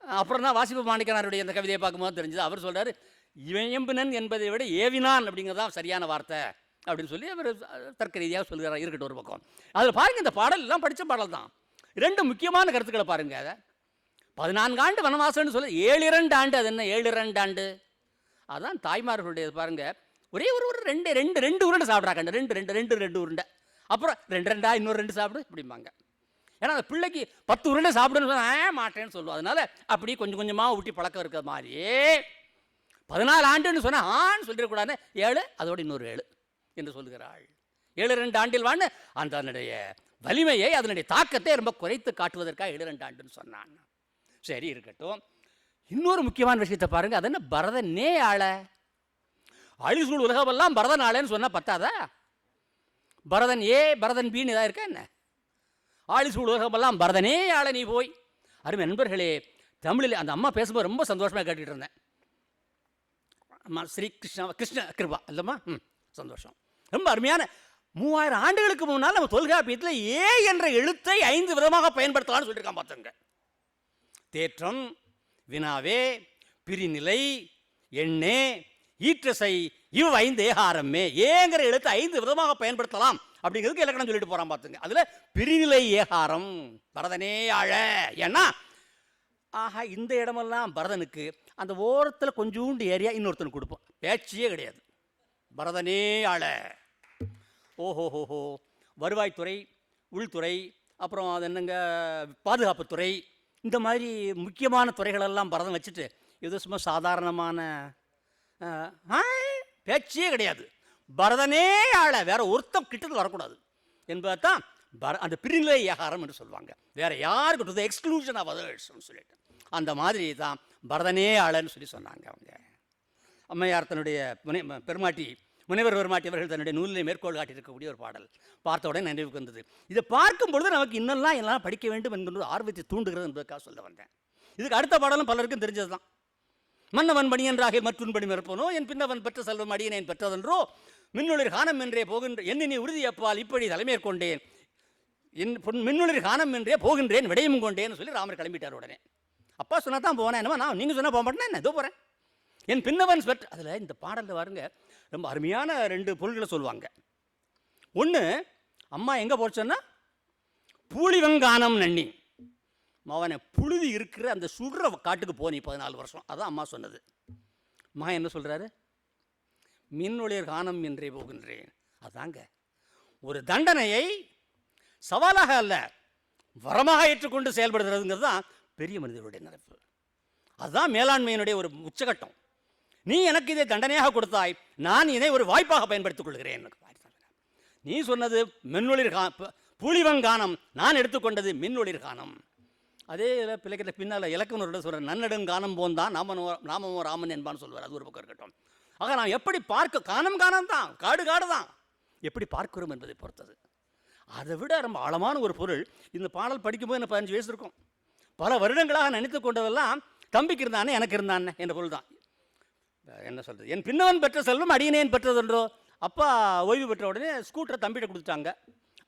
அப்புறம் தான் வாசிப்பு மாணிக்கனாருடைய அந்த கவிதையை பார்க்கும்போது தெரிஞ்சது. அவர் சொல்கிறார், இயம்பினன் என்பதை விட ஏவினான் அப்படிங்கிறதான் சரியான வார்த்தை அப்படின்னு சொல்லி அவர் தர்க்க ரீதியாக சொல்கிறார். இருக்கட்டும் ஒரு பக்கம். அதில் பாருங்கள், இந்த பாடல் எல்லாம் படித்த பாடல் தான். 2 முக்கியமான கருத்துக்களை பாருங்கள். அதை 14 ஆண்டு வனவாசம்னு சொல்லி 7 ஆண்டு. அது என்ன 7 ஆண்டு? அதுதான் தாய்மார்களுடைய பாருங்கள். ஒரே ஒரு 2 உருண்டை சாப்பிட்றாங்க. 2 உருண்டை, அப்புறம் 2 இன்னொரு 2 சாப்பிடு இப்படிம்பாங்க. ஏன்னா அந்த பிள்ளைக்கு 10 உருண்டை சாப்பிடுன்னு சொன்னால் மாட்டேன்னு சொல்லுவோம். அதனால் அப்படி கொஞ்சம் கொஞ்சமாக ஊட்டி பழக்கம் இருக்கிற மாதிரியே 14 ஆண்டுன்னு சொன்னால் ஆன்னு சொல்லிடக்கூடாது. 7 அதோடு இன்னொரு 7 என்று சொல்லுகிறாள். 7 ஆண்டில் வான்னு அந்த அதனுடைய வலிமையை, அதனுடைய தாக்கத்தை ரொம்ப குறைத்து காட்டுவதற்காக 7 ஆண்டுன்னு சொன்னான். சரி, இருக்கட்டும். இன்னொரு முக்கியமான விஷயத்தை பாருங்கள். அது என்ன பரதனே ஆள? அழிசூழ் உலகமெல்லாம் பரதன் ஆளேன்னு சொன்னால் பத்தாதா? பரதன் ஏ பரதன் பின்னு இதாக இருக்கா என்ன? ஆழிசூழ் உலகமெல்லாம் பரதனே ஆள நீ போய். அருமை நண்பர்களே, தமிழில் அந்த அம்மா பேசும்போது ரொம்ப சந்தோஷமாக கேட்டுக்கிட்டு இருந்தேன். அம்மா ஸ்ரீ கிருஷ்ண கிருபா இல்லைம்மா? சந்தோஷம். ரொம்ப அருமையான 3000 ஆண்டுகளுக்கு முன்னால் நம்ம தொல்காப்பியத்தில் ஏ என்ற எழுத்தை 5 விதமாக பயன்படுத்தலாம்னு சொல்லியிருக்கான். பார்த்துங்க. தேற்றம், வினாவே, பிரிநிலை, எண்ணே, ஈற்றசை, இவ் 5 ஏகாரமே. ஏங்கிற எழுத்தை 5 விதமாக பயன்படுத்தலாம் அப்படிங்கிறதுக்கு இலக்கணம் சொல்லிட்டு போகிறான். பார்த்துங்க. அதில் பிரிநிலை ஏகாரம் பரதனே ஆழ. ஏன்னா ஆஹா, இந்த இடமெல்லாம் பரதனுக்கு அந்த ஓரத்தில் கொஞ்சோண்டு ஏரியா இன்னொருத்தனுக்கு கொடுப்போம். பேச்சியே கிடையாது. பரதனே ஆள. ஓஹோஹோஹோ. வருவாய்த்துறை, உள்துறை, அப்புறம் அது என்னங்க பாதுகாப்புத்துறை, இந்த மாதிரி முக்கியமான துறைகளெல்லாம் பரதம் வச்சுட்டு இது சும்மா சாதாரணமான பேச்சியே கிடையாது. பரதனே ஆள, வேற ஒருத்தம் கிட்டத்தில் வரக்கூடாது என்பதை தான் அந்த பிரிநிலை ஏகாரம் என்று சொல்லுவாங்க. வேற யாருக்கு டு த எக்ஸ்க்ளூஷன் ஆஃப் அதர்ஸ்னு சொல்லிட்டு அந்த மாதிரி தான் பரதனே ஆளன்னு சொல்லி சொன்னாங்க அவங்க. அம்மையார் தன்னுடைய முனைவர் பெருமாட்டி அவர்கள் தன்னுடைய நூலிலே மேற்கோள் காட்டியிருக்கக்கூடிய ஒரு பாடல் பார்த்த உடனே நினைவுக்கு வந்தது. இதை பார்க்கும் பொழுது நமக்கு எல்லாம் படிக்க வேண்டும் என்கிற ஆர்வத்தை தூண்டுகிறது என்பதற்காக சொல்ல வந்தேன். இதுக்கு அடுத்த பாடலும் பலருக்கும் தெரிஞ்சது தான். மன்னவன் பணியன்றாக மற்றொன்படி மறுப்பனோ என் பின்னவன் பெற்ற செல்வம் அடியனேன் பெற்றதென்றோ மின்னொளிர் காணம் என்றே போகின்ற என்னை உறுதியப்பால் இப்படி தலைமேற்கொண்டேன் மின்னொளிர் காணம் என்றே போகின்றேன் விடையும் கொண்டேன்னு சொல்லி ராமர் கிளம்பிட்டார். உடனே அப்பா சொன்னா தான் போனேன், என்னமா நான் நீங்கள் சொன்னால் போக மாட்டேன்னா என்ன, இதோ போகிறேன். என் பின்னவன் பெற்ற அதில் இந்த பாடலில் பாருங்க ரொம்ப அருமையான 2 பொருள்களை சொல்லுவாங்க. ஒன்று, அம்மா எங்கே போச்சோன்னா பூலிவங்கானம் நன்னி, மவனை புழுதி இருக்கிற அந்த சுடுற காட்டுக்கு போனி 14 வருஷம், அதான் அம்மா சொன்னது. மகன் என்ன சொல்கிறாரு, மின்னொளிர் காணம் என்றே போகின்றேன். அதாங்க ஒரு தண்டனையை சவாலாக அல்ல வரமாக ஏற்றுக்கொண்டு செயல்படுகிறதுங்கிறது தான் பெரிய மனிதர்களுடைய நினைப்பு. அதுதான் மேலாண்மையினுடைய ஒரு உச்சகட்டம். நீ எனக்கு இதை தண்டனையாக கொடுத்தாய், நான் இதை ஒரு வாய்ப்பாக பயன்படுத்திக் கொள்கிறேன். நீ சொன்னது மின்னொளிர் புலிவங்கானம், நான் எடுத்துக்கொண்டது மின்னொளிர் காணம். அதே பிள்ளைக்கிட்ட பின்னால் இலக்கணோட சொல்கிற நன்னெடுங்கானம் போந்தான் நாமமோ ராமன் என்பான்னு சொல்வார். அது ஒரு பக்கம் இருக்கட்டும். ஆக நாம் எப்படி காணம் தான், காடு தான், எப்படி பார்க்கிறோம் என்பதை பொறுத்தது. அதை விட ரொம்ப ஆழமான ஒரு பொருள் இந்த பாடல் படிக்கும்போது எனக்கு 15 வயசு இருக்கும். பல வருடங்களாக நினைத்து கொண்டதெல்லாம் தம்பிக்கு இருந்தானே எனக்கு இருந்தானே என்ற பொருள் தான். என்ன சொல்கிறது, என் பின்னவன் பெற்ற செல்வம் அடியனேன் பெற்றதென்றோ. அப்பா ஓய்வு பெற்ற உடனே ஸ்கூட்டரை தம்பிகிட்ட கொடுத்துட்டாங்க.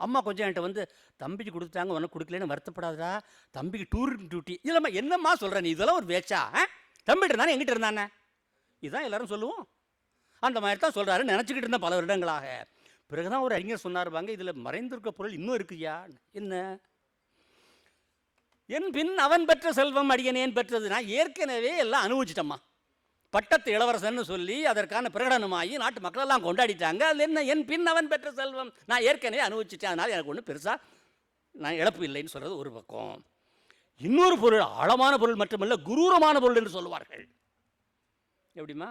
அம்மா கொஞ்சம் என்கிட்ட வந்து, தம்பிக்கு கொடுத்துட்டாங்க உனக்கு கொடுக்கலன்னு வருத்தப்படாதா, தம்பிக்கு டூர் டியூட்டி. இல்லைம்மா என்னம்மா சொல்கிறேன் நீ, இதெல்லாம் ஒரு வேச்சா, தம்பிகிட்ட இருந்தானே எங்கிட்ட இருந்தானே, இதுதான் எல்லாரும் சொல்லுவோம். அந்த மாதிரி தான் சொல்கிறாரு, நினச்சிக்கிட்டு இருந்தேன் பல வருடங்களாக. பிறகுதான் ஒரு அறிஞர் சொன்னார்பாங்க, இதில் மறைந்திருக்க பொருள் இன்னும் இருக்குயா. என்ன, என் பின் அவன் பெற்ற செல்வம் அடியனேன் பெற்றது. நான் ஏற்கனவே எல்லாம் அனுபவிச்சிட்டம்மா. பட்டத்து இளவரசன்னு சொல்லி அதற்கான பிரகடனமாகி நாட்டு மக்களெல்லாம் கொண்டாடிட்டாங்க. அது என்ன, என் பின் அவன் பெற்ற செல்வம் நான் ஏற்கனவே அனுபவிச்சிட்டேன், அதனால் எனக்கு ஒன்றும் பெருசாக நான் இழப்பு இல்லைன்னு சொல்கிறது ஒரு பக்கம். இன்னொரு பொருள், ஆழமான பொருள் மட்டுமல்ல குரூரமான பொருள் என்று சொல்லுவார்கள். எப்படிமா,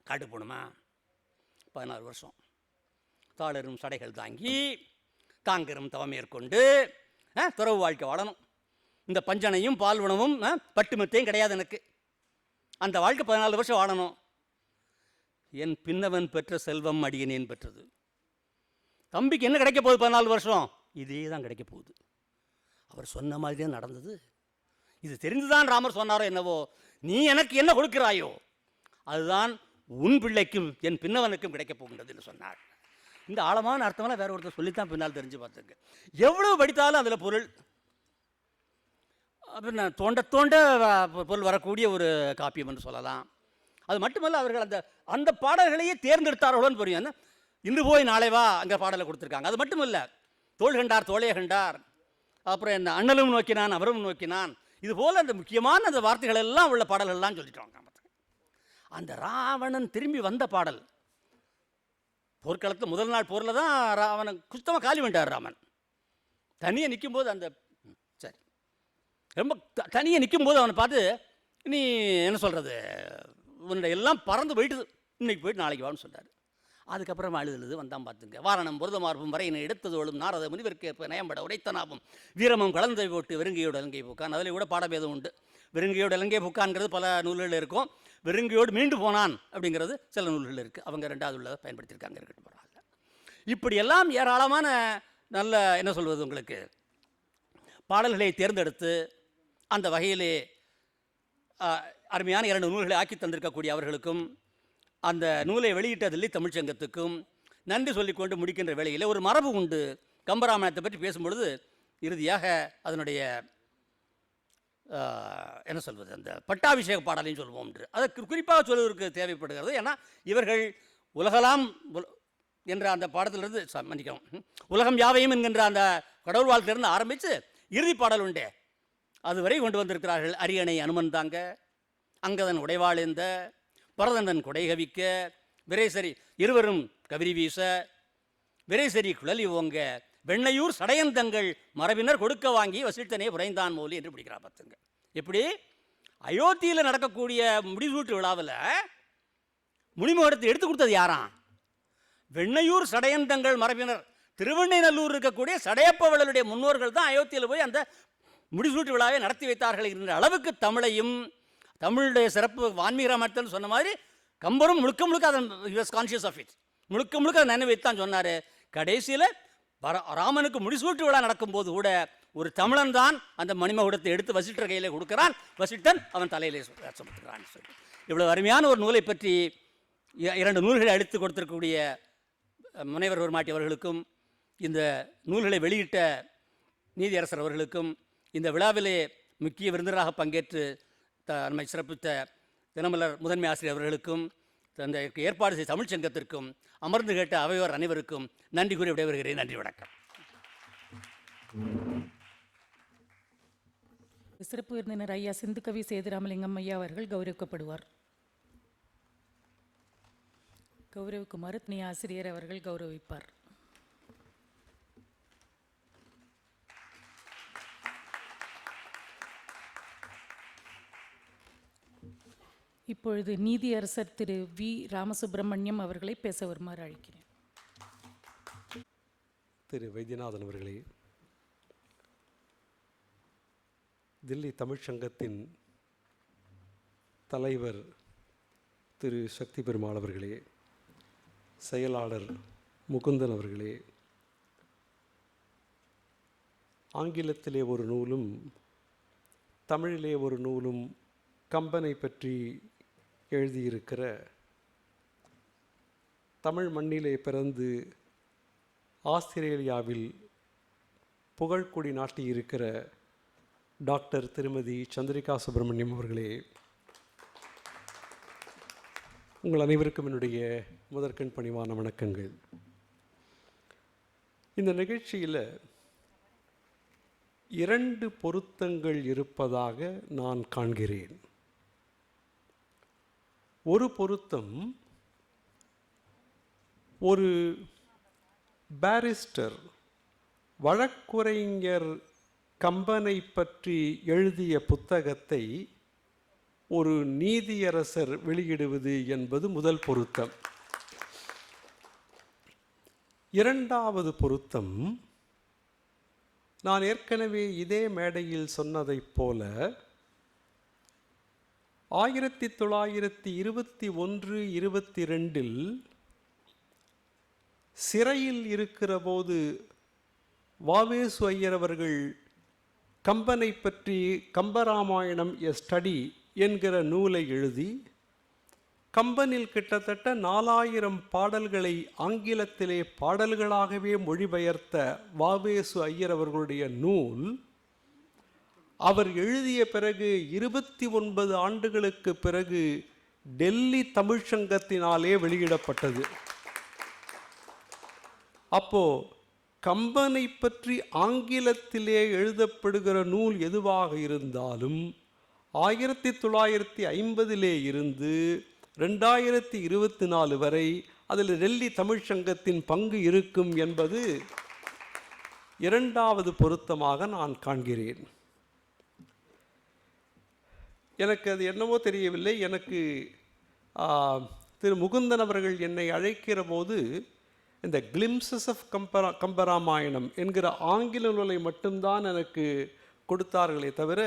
காட்டு போகணுமா 14 வருஷம் தாளரும் சடைகள் தாங்கி தாங்கரும் தவமேற்கொண்டு துறவு வாழ்க்கை வாழணும். இந்த பஞ்சனையும் பால் உணவும் பட்டுமத்தையும் கிடையாது எனக்கு. அந்த வாழ்க்கை 14 வருஷம் வாழணும். என் பின்னவன் பெற்ற செல்வம் அடியனேன் பெற்றது. தம்பிக்கு என்ன கிடைக்க போகுது 14 வருஷம்? இதே தான் கிடைக்க போகுது. அவர் சொன்ன மாதிரி தான் நடந்தது. இது தெரிந்துதான் ராமர் சொன்னாரோ என்னவோ, நீ எனக்கு என்ன கொடுக்கிறாயோ அதுதான் உன் பிள்ளைக்கும் என் பின்னவனுக்கும் கிடைக்கப் போகின்றது என்று சொன்னார். இந்த ஆழமான அர்த்தமெல்லாம் வேற ஒருத்தர் சொல்லித்தான் பின்னால் தெரிஞ்சு பார்த்துங்க. எவ்வளவு படித்தாலும் அதில் பொருள் தோண்ட தோண்ட பொருள் வரக்கூடிய ஒரு காப்பியம் என்று சொல்லலாம். அது மட்டுமல்ல, அவர்கள் அந்த அந்த பாடல்களையே தேர்ந்தெடுத்தார்களோன்னு புரியும். இன்று போய் நாளை வா அங்கே பாடலை கொடுத்துருக்காங்க. அது மட்டும் இல்லை, தோள் கண்டார் தோளைய கண்டார், அப்புறம் என்ன அண்ணலும் நோக்கினான் அவரும் நோக்கினான், இது போல் அந்த முக்கியமான அந்த வார்த்தைகள் எல்லாம் உள்ள பாடல்கள்லாம் சொல்லிட்டாங்க. அந்த ராவணன் திரும்பி வந்த பாடல், போர்க்களத்தில் முதல் நாள் போரில் தான் அவனை குஸ்தமாக காலி பண்ணிட்டார் ராமன். தனியாக நிற்கும்போது அந்த சரி ரொம்ப தனியாக நிற்கும்போது அவனை பார்த்து, நீ என்ன சொல்கிறது, உன்னுடைய எல்லாம் பறந்து போயிட்டு இன்னைக்கு போயிட்டு நாளைக்கு வான்னு சொன்னார். அதுக்கப்புறம் அழுது வந்தான் பார்த்துங்க. வாரணம் பொருதமார்பும் வரையினை எடுத்ததோளும் நாரத முனிவர்க்கேற்ப நயம்பட உடைத்தனாவும் வீரமும் கலந்தை போட்டு வெறுங்கையோடு இலங்கை பூக்கான். அதில் கூட பாடபேதம் உண்டு. வெறுங்கையோடு இலங்கை பூக்கான்ங்கிறது பல நூல்கள் இருக்கும். வெறுங்கையோடு மீண்டு போனான் அப்படிங்கிறது சில நூல்கள் இருக்குது. அவங்க 2வது உள்ளதை பயன்படுத்தியிருக்காங்க, இருக்கட்டும் பரவாயில்ல. இப்படியெல்லாம் ஏராளமான நல்ல என்ன சொல்வது உங்களுக்கு பாடல்களை தேர்ந்தெடுத்து அந்த வகையிலே அருமையான 2 நூல்களை ஆக்கி தந்திருக்கக்கூடிய அவர்களுக்கும் அந்த நூலை வெளியிட்ட தில்லி தமிழ்ச்சங்கத்துக்கும் நன்றி சொல்லிக்கொண்டு முடிக்கின்ற வேளையில் ஒரு மரபு உண்டு. கம்பராமாயணத்தை பற்றி பேசும்பொழுது இறுதியாக அதனுடைய என்ன சொல்வது, அந்த பட்டாபிஷேக பாடலையும் சொல்வோம் என்று அதை குறிப்பாக சொல்வதற்கு தேவைப்படுகிறது. ஏன்னா இவர்கள் உலகலாம் என்ற அந்த பாடத்திலிருந்து மன்னிக்கவும் உலகம் யாவையும் என்கின்ற அந்த கடவுள் வாழ்த்திலிருந்து ஆரம்பித்து இறுதி பாடல் உண்டே அதுவரை கொண்டு வந்திருக்கிறார்கள். அரியணை அனுமன் தாங்க, அங்கதன் உடைவாளேந்த, பரதந்தன் கொடைகவிக்க, விரைசரி இருவரும் கவிரி வீச, விரைசரி குழலி ஓங்க, வெண்ணையூர் சடையந்தங்கள் மரபினர் கொடுக்க வாங்கி வசிட்டனே புரைந்தான் மோலி என்று பிடிக்கிறார். பார்த்துங்க எப்படி அயோத்தியில் நடக்கக்கூடிய முடிசூட்டு விழாவில் முனிமுகத்தை எடுத்து கொடுத்தது யாராம்? வெண்ணையூர் சடையந்தங்கள் மரபினர், திருவெண்ணைநல்லூர் இருக்கக்கூடிய சடையப்பவர்களுடைய முன்னோர்கள் தான் அயோத்தியில் போய் அந்த முடிசூட்டு விழாவை நடத்தி வைத்தார்கள் என்ற அளவுக்கு தமிழையும் தமிழுடைய சிறப்பு வான்மீக ராமாயணத்தில் சொன்ன மாதிரி கம்பரும் முழுக்க முழுக்க அதன் வாஸ் கான்ஷியஸ் ஆஃப் இட், முழுக்க முழுக்க அதை நினைவைத்தான் சொன்னார். கடைசியில் ராமனுக்கு முடிசூட்டு விழா நடக்கும்போது கூட ஒரு தமிழன் தான் அந்த மணிமகுடத்தை எடுத்து வசிட்டர் கையில் கொடுக்கிறான், வசிட்டன் அவன் தலையிலே சுமத்துக்கிறான். இவ்வளோ அருமையான ஒரு நூலை பற்றி 2 நூல்களை அளித்து கொடுத்திருக்கக்கூடிய முனைவர் பெருமாட்டி அவர்களுக்கும் இந்த நூல்களை வெளியிட்ட நீதியரசர் அவர்களுக்கும் இந்த விழாவிலே முக்கிய விருந்தினராக பங்கேற்று நம்மை சிறப்பித்த தினமலர் முதன்மை ஆசிரியர் அவர்களுக்கும் அந்த ஏற்பாடு செய்த தமிழ்ச் சங்கத்திற்கும் அமர்ந்து கேட்ட அவையோர் அனைவருக்கும் நன்றி கூறி விடைபெறுகிறேன். நன்றி, வணக்கம். சிறப்பு விருந்தினர் ஐயா சிந்துகவி சேதுராமலிங்கம் ஐயா அவர்கள் கௌரவிக்கப்படுவார். கௌரவிக்குமாறு துணை ஆசிரியர் அவர்கள் கௌரவிப்பார். இப்பொழுது நீதியரசர் திரு வி ராமசுப்பிரமணியம் அவர்களை பேச வருமாறு அழைக்கிறேன். திரு வைத்தியநாதன் அவர்களே, தில்லி தமிழ்ச்சங்கத்தின் தலைவர் திரு சக்தி பெருமாள் அவர்களே, செயலாளர் முகுந்தன் அவர்களே, ஆங்கிலத்திலே ஒரு நூலும் தமிழிலே ஒரு நூலும் கம்பனை பற்றி எழுதியிருக்கிற, தமிழ் மண்ணிலே பிறந்து ஆஸ்திரேலியாவில் புகழ்கொடி நாட்டியிருக்கிற டாக்டர் திருமதி சந்திரிகா சுப்பிரமணியம் அவர்களே, உங்கள் அனைவருக்கும் என்னுடைய முதற்கண் பணிவான வணக்கங்கள். இந்த நிகழ்ச்சியில் 2 பொருத்தங்கள் இருப்பதாக நான் காண்கிறேன். ஒரு பொருத்தம், ஒரு பாரிஸ்டர் வழக்குரைஞர் கம்பனை பற்றி எழுதிய புத்தகத்தை ஒரு நீதியரசர் வெளியிடுவது என்பது முதல் பொருத்தம். இரண்டாவது பொருத்தம், நான் ஏற்கனவே இதே மேடையில் சொன்னதைப் போல 1921-22 சிறையில் இருக்கிற போது வாவேசு ஐயர் அவர்கள் கம்பனை பற்றி கம்பராமாயணம் எ ஸ்டடி என்கிற நூலை எழுதி கம்பனில் கிட்டத்தட்ட 4000 பாடல்களை ஆங்கிலத்திலே பாடல்களாகவே மொழிபெயர்த்த வாவேசு ஐயர் அவர்களுடைய நூல் அவர் எழுதிய பிறகு 29 ஆண்டுகளுக்கு பிறகு டெல்லி தமிழ்ச்சங்கத்தினாலே வெளியிடப்பட்டது. அப்போ கம்பனை பற்றி ஆங்கிலத்திலே எழுதப்படுகிற நூல் எதுவாக இருந்தாலும் 1950 இருந்து 2024 வரை அதில் டெல்லி தமிழ்ச்சங்கத்தின் பங்கு இருக்கும் என்பது இரண்டாவது பொருத்தமாக நான் காண்கிறேன். எனக்கு அது என்னவோ தெரியவில்லை. எனக்கு திரு முகுந்தன் அவர்கள் என்னை அழைக்கிற போது இந்த கிளிம்சஸ் ஆஃப் கம்பராமாயணம் என்கிற ஆங்கில நூலை மட்டும்தான் எனக்கு கொடுத்தார்களே தவிர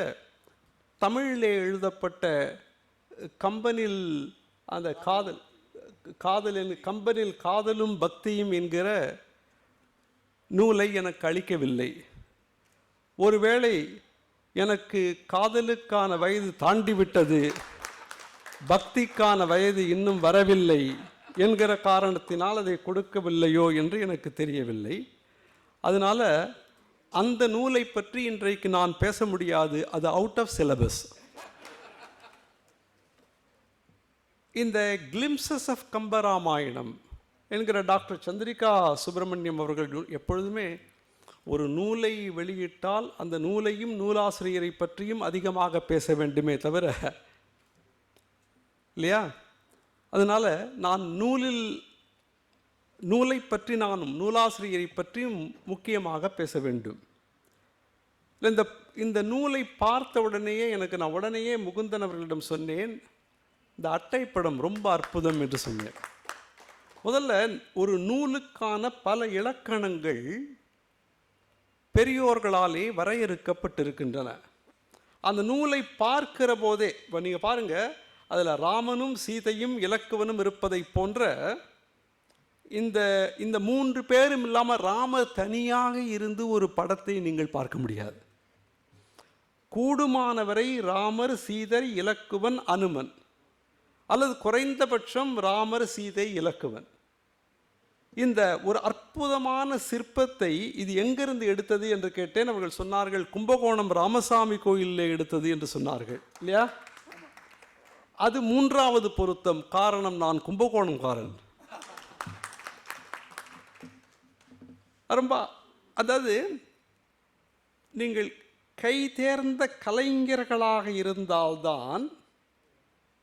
தமிழிலே எழுதப்பட்ட கம்பனில் அந்த கம்பனில் காதலும் பக்தியும் என்கிற நூலை எனக்கு அளிக்கவில்லை. ஒருவேளை எனக்கு காதலுக்கான வயது தாண்டிவிட்டது, பக்திக்கான வயது இன்னும் வரவில்லை என்கிற காரணத்தினால் அதை கொடுக்கவில்லையோ என்று எனக்கு தெரியவில்லை. அதனால் அந்த நூலை பற்றி இன்றைக்கு நான் பேச முடியாது, அது அவுட் ஆஃப் சிலபஸ். இந்த கிளிம்சஸ் ஆஃப் கம்பராமாயணம் என்கிற டாக்டர் சந்திரிகா சுப்பிரமணியம் அவர்கள் எப்பொழுதுமே ஒரு நூலை வெளியிட்டால் அந்த நூலையும் நூலாசிரியரை பற்றியும் அதிகமாக பேச வேண்டுமே தவிர, இல்லையா? அதனால் நான் நூலை பற்றி நானும் நூலாசிரியரை பற்றியும் முக்கியமாக பேச வேண்டும். இந்த நூலை பார்த்த உடனேயே நான் உடனேயே முகுந்தன் அவர்களிடம் சொன்னேன், இந்த அட்டைப்படம் ரொம்ப அற்புதம் என்று சொன்னேன். முதல்ல ஒரு நூலுக்கான பல இலக்கணங்கள் பெரியோர்களாலே வரையறுக்கப்பட்டிருக்கின்றன. அந்த நூலை பார்க்கிற போதே இப்போ நீங்கள் பாருங்கள், அதில் ராமனும் சீதையும் இலக்குவனும் இருப்பதை போன்ற இந்த 3 பேரும் இல்லாமல் ராமர் தனியாக இருந்து ஒரு படத்தை நீங்கள் பார்க்க முடியாது. கூடுமானவரை ராமர், சீதை, இலக்குவன், அனுமன், அல்லது குறைந்தபட்சம் ராமர், சீதை, இலக்குவன். இந்த ஒரு அற்புதமான சிற்பத்தை இது எங்கிருந்து எடுத்தது என்று கேட்டேன். அவர்கள் சொன்னார்கள் கும்பகோணம் ராமசாமி கோயிலில் எடுத்தது என்று சொன்னார்கள். இல்லையா? அது மூன்றாவது பொருத்தம். காரணம், நான் கும்பகோணம்காரன். ரொம்ப அதாவது நீங்கள் கை தேர்ந்த கலைஞர்களாக இருந்தால்தான்,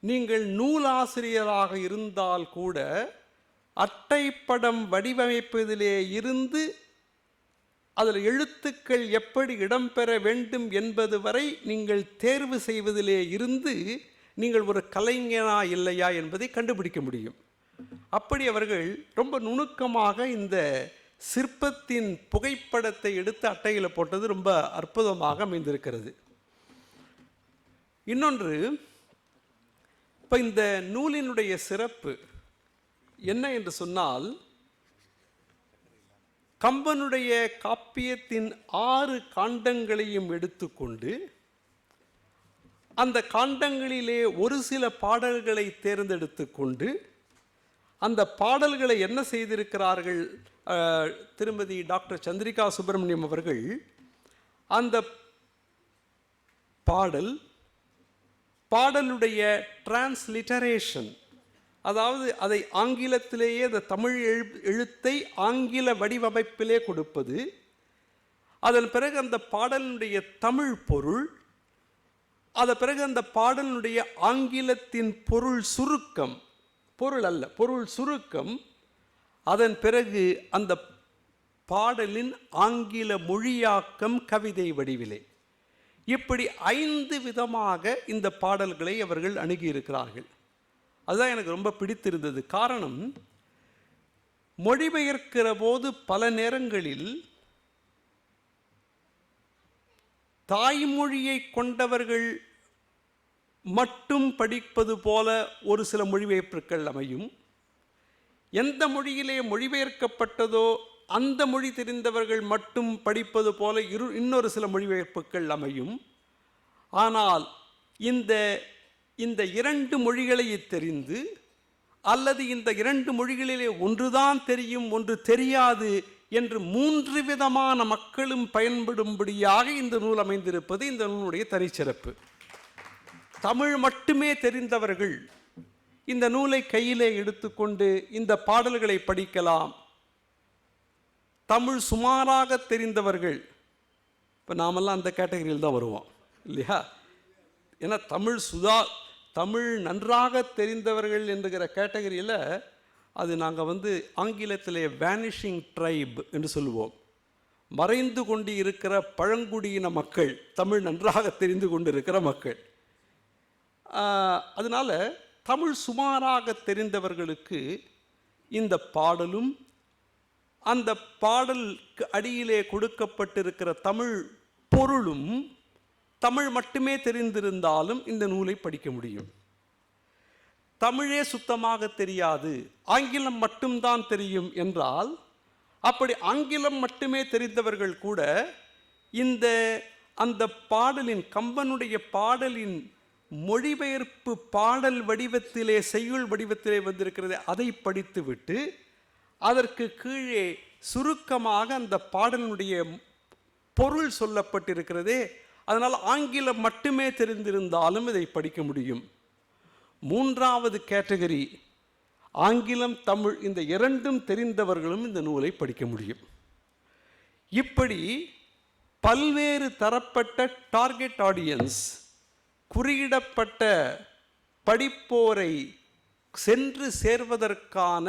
நீங்கள் நூலாசிரியராக இருந்தால் கூட அட்டைப்படம் வடிவமைப்பதிலே இருந்து அதில் எழுத்துக்கள் எப்படி இடம்பெற வேண்டும் என்பது வரை நீங்கள் தேர்வு செய்வதிலே இருந்து நீங்கள் ஒரு கலைஞனா இல்லையா என்பதை கண்டுபிடிக்க முடியும். அப்படி அவர்கள் ரொம்ப நுணுக்கமாக இந்த சிற்பத்தின் புகைப்படத்தை எடுத்து அட்டையில் போட்டது ரொம்ப அற்புதமாக அமைந்திருக்கிறது. இன்னொன்று, இப்போ இந்த நூலினுடைய சிறப்பு என்ன என்று சொன்னால், கம்பனுடைய காப்பியத்தின் 6 காண்டங்களையும் எடுத்துக்கொண்டு அந்த காண்டங்களிலே ஒரு சில பாடல்களை தேர்ந்தெடுத்து கொண்டு அந்த பாடல்களை என்ன செய்திருக்கிறார்கள் திருமதி டாக்டர் சந்திரிகா சுப்பிரமணியம் அவர்கள், அந்த பாடலுடைய டிரான்ஸ்லிட்டரேஷன், அதாவது அதை ஆங்கிலத்திலேயே அந்த தமிழ் எழுத்தை ஆங்கில வடிவமைப்பிலே கொடுப்பது, அதன் பிறகு அந்த பாடலினுடைய தமிழ் பொருள், அதன் பிறகு அந்த பாடலினுடைய ஆங்கிலத்தின் பொருள் சுருக்கம், பொருள் அல்ல பொருள் சுருக்கம், அதன் பிறகு அந்த பாடலின் ஆங்கில மொழியாக்கம் கவிதை வடிவிலே, இப்படி 5 விதமாக இந்த பாடல்களை அவர்கள் அணுகியிருக்கிறார்கள். அதுதான் எனக்கு ரொம்ப பிடித்திருந்தது. காரணம், மொழிபெயர்க்கிற போது பல நேரங்களில் தாய்மொழியை கொண்டவர்கள் மட்டும் படிப்பது போல ஒரு சில மொழிபெயர்ப்புகள் அமையும். எந்த மொழியிலே மொழிபெயர்க்கப்பட்டதோ அந்த மொழி தெரிந்தவர்கள் மட்டும் படிப்பது போல இன்னொரு சில மொழிபெயர்ப்புகள் அமையும். ஆனால் இந்த 2 மொழிகளை தெரிந்து, அல்லது இந்த 2 மொழிகளிலே ஒன்றுதான் தெரியும் ஒன்று தெரியாது என்று 3 விதமான மக்களும் பயன்படும்படியாக இந்த நூல் அமைந்திருப்பது இந்த நூலுடைய தனிச்சிறப்பு. தமிழ் மட்டுமே தெரிந்தவர்கள் இந்த நூலை கையிலே எடுத்துக்கொண்டு இந்த பாடல்களை படிக்கலாம். தமிழ் சுமாராக தெரிந்தவர்கள், இப்போ நாமெல்லாம் அந்த கேட்டகரியில் தான் வருவோம் இல்லையா? ஏன்னா தமிழ் நன்றாக தெரிந்தவர்கள் என்கிற கேட்டகரியில் அது நாங்கள் ஆங்கிலத்திலே வேனிஷிங் ட்ரைப் என்று சொல்லுவோம். மறைந்து கொண்டு இருக்கிற பழங்குடியின மக்கள், தமிழ் நன்றாக தெரிந்து கொண்டு இருக்கிற மக்கள். அதனால் தமிழ் சுமாராக தெரிந்தவர்களுக்கு இந்த பாடலும் அந்த பாடலுக்கு அடியிலே கொடுக்கப்பட்டிருக்கிற தமிழ் பொருளும் தமிழ் மட்டுமே தெரிந்திருந்தாலும் இந்த நூலை படிக்க முடியும். தமிழே சுத்தமாக தெரியாது, ஆங்கிலம் மட்டும்தான் தெரியும் என்றால், அப்படி ஆங்கிலம் மட்டுமே தெரிந்தவர்கள் கூட அந்த பாடலின், கம்பனுடைய பாடலின் மொழிபெயர்ப்பு பாடல் வடிவத்திலே, செய்யுள் வடிவத்திலே வந்திருக்கிறது, அதை படித்துவிட்டு அதற்கு கீழே சுருக்கமாக அந்த பாடலினுடைய பொருள் சொல்லப்பட்டிருக்கிறதே, அதனால் ஆங்கிலம் மட்டுமே தெரிந்திருந்தாலும் இதை படிக்க முடியும். 3வது கேட்டகரி, ஆங்கிலம் தமிழ் இந்த 2ம் தெரிந்தவர்களும் இந்த நூலை படிக்க முடியும். இப்படி பல்வேறு தரப்பட்ட டார்கெட் ஆடியன்ஸ், குறியிடப்பட்ட படிப்போரை சென்று சேர்வதற்கான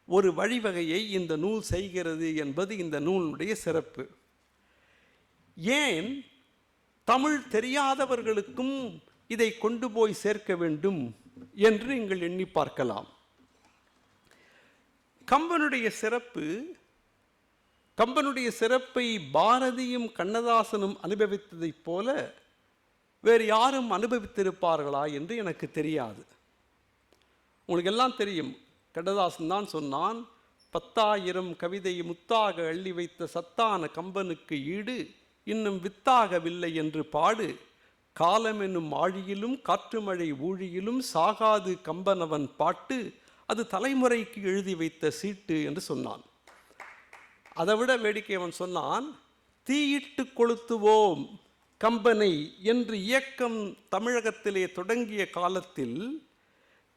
ஒரு வழிவகையை இந்த நூல் செய்கிறது என்பது இந்த நூலுடைய சிறப்பு. ஏன் தமிழ் தெரியாதவர்களுக்கும் இதை கொண்டு போய் சேர்க்க வேண்டும் என்று நீங்கள் எண்ணி பார்க்கலாம். கம்பனுடைய சிறப்பை பாரதியும் கண்ணதாசனும் அனுபவித்ததைப் போல வேறு யாரும் அனுபவித்திருப்பார்களா என்று எனக்கு தெரியாது. உங்களுக்கு எல்லாம் தெரியும், கண்ணதாசன் தான் சொன்னான், 10,000 கவிதை முத்தாக அள்ளி வைத்த சத்தான கம்பனுக்கு ஈடு இன்னும் வித்தாகவில்லை என்று பாடு, காலம் என்னும் ஆழியிலும் காற்று மழை ஊழியிலும் சாகாது கம்பனவன் பாட்டு, அது தலைமுறைக்கு எழுதி வைத்த சீட்டு என்று சொன்னான். அதை விட வேடிக்கை அவன் சொன்னான், தீயிட்டு கொளுத்துவோம் கம்பனை என்று இயக்கம் தமிழகத்திலே தொடங்கிய காலத்தில்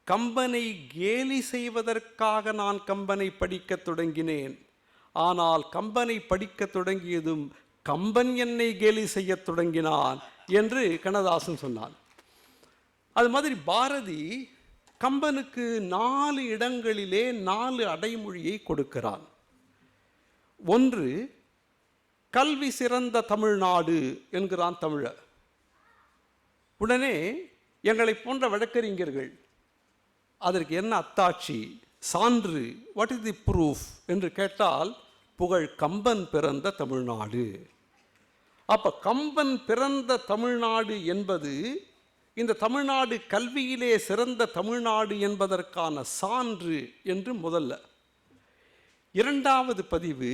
கம்பனை கேலி செய்வதற்காக நான் கம்பனை படிக்கத் தொடங்கினேன். ஆனால் கம்பனை படிக்கத் தொடங்கியதும் கம்பன் என்னை கேலி செய்யத் தொடங்கினான் என்று கண்ணதாசன் சொன்னான். அது மாதிரி பாரதி கம்பனுக்கு 4 இடங்களிலே 4 அடைமொழியை கொடுக்கிறான். ஒன்று, கல்வி சிறந்த தமிழ்நாடு என்கிறான் தமிழர். உடனே எங்களை போன்ற வழக்கறிஞர்கள் அதற்கு என்ன அத்தாட்சி, சான்று, வாட் இஸ் தி ப்ரூஃப் என்று கேட்டால், புகழ் கம்பன் பிறந்த தமிழ்நாடு. அப்போ கம்பன் பிறந்த தமிழ்நாடு என்பது இந்த தமிழ்நாடு கல்வியிலே சிறந்த தமிழ்நாடு என்பதற்கான சான்று என்று முதல்ல. இரண்டாவது பதிவு,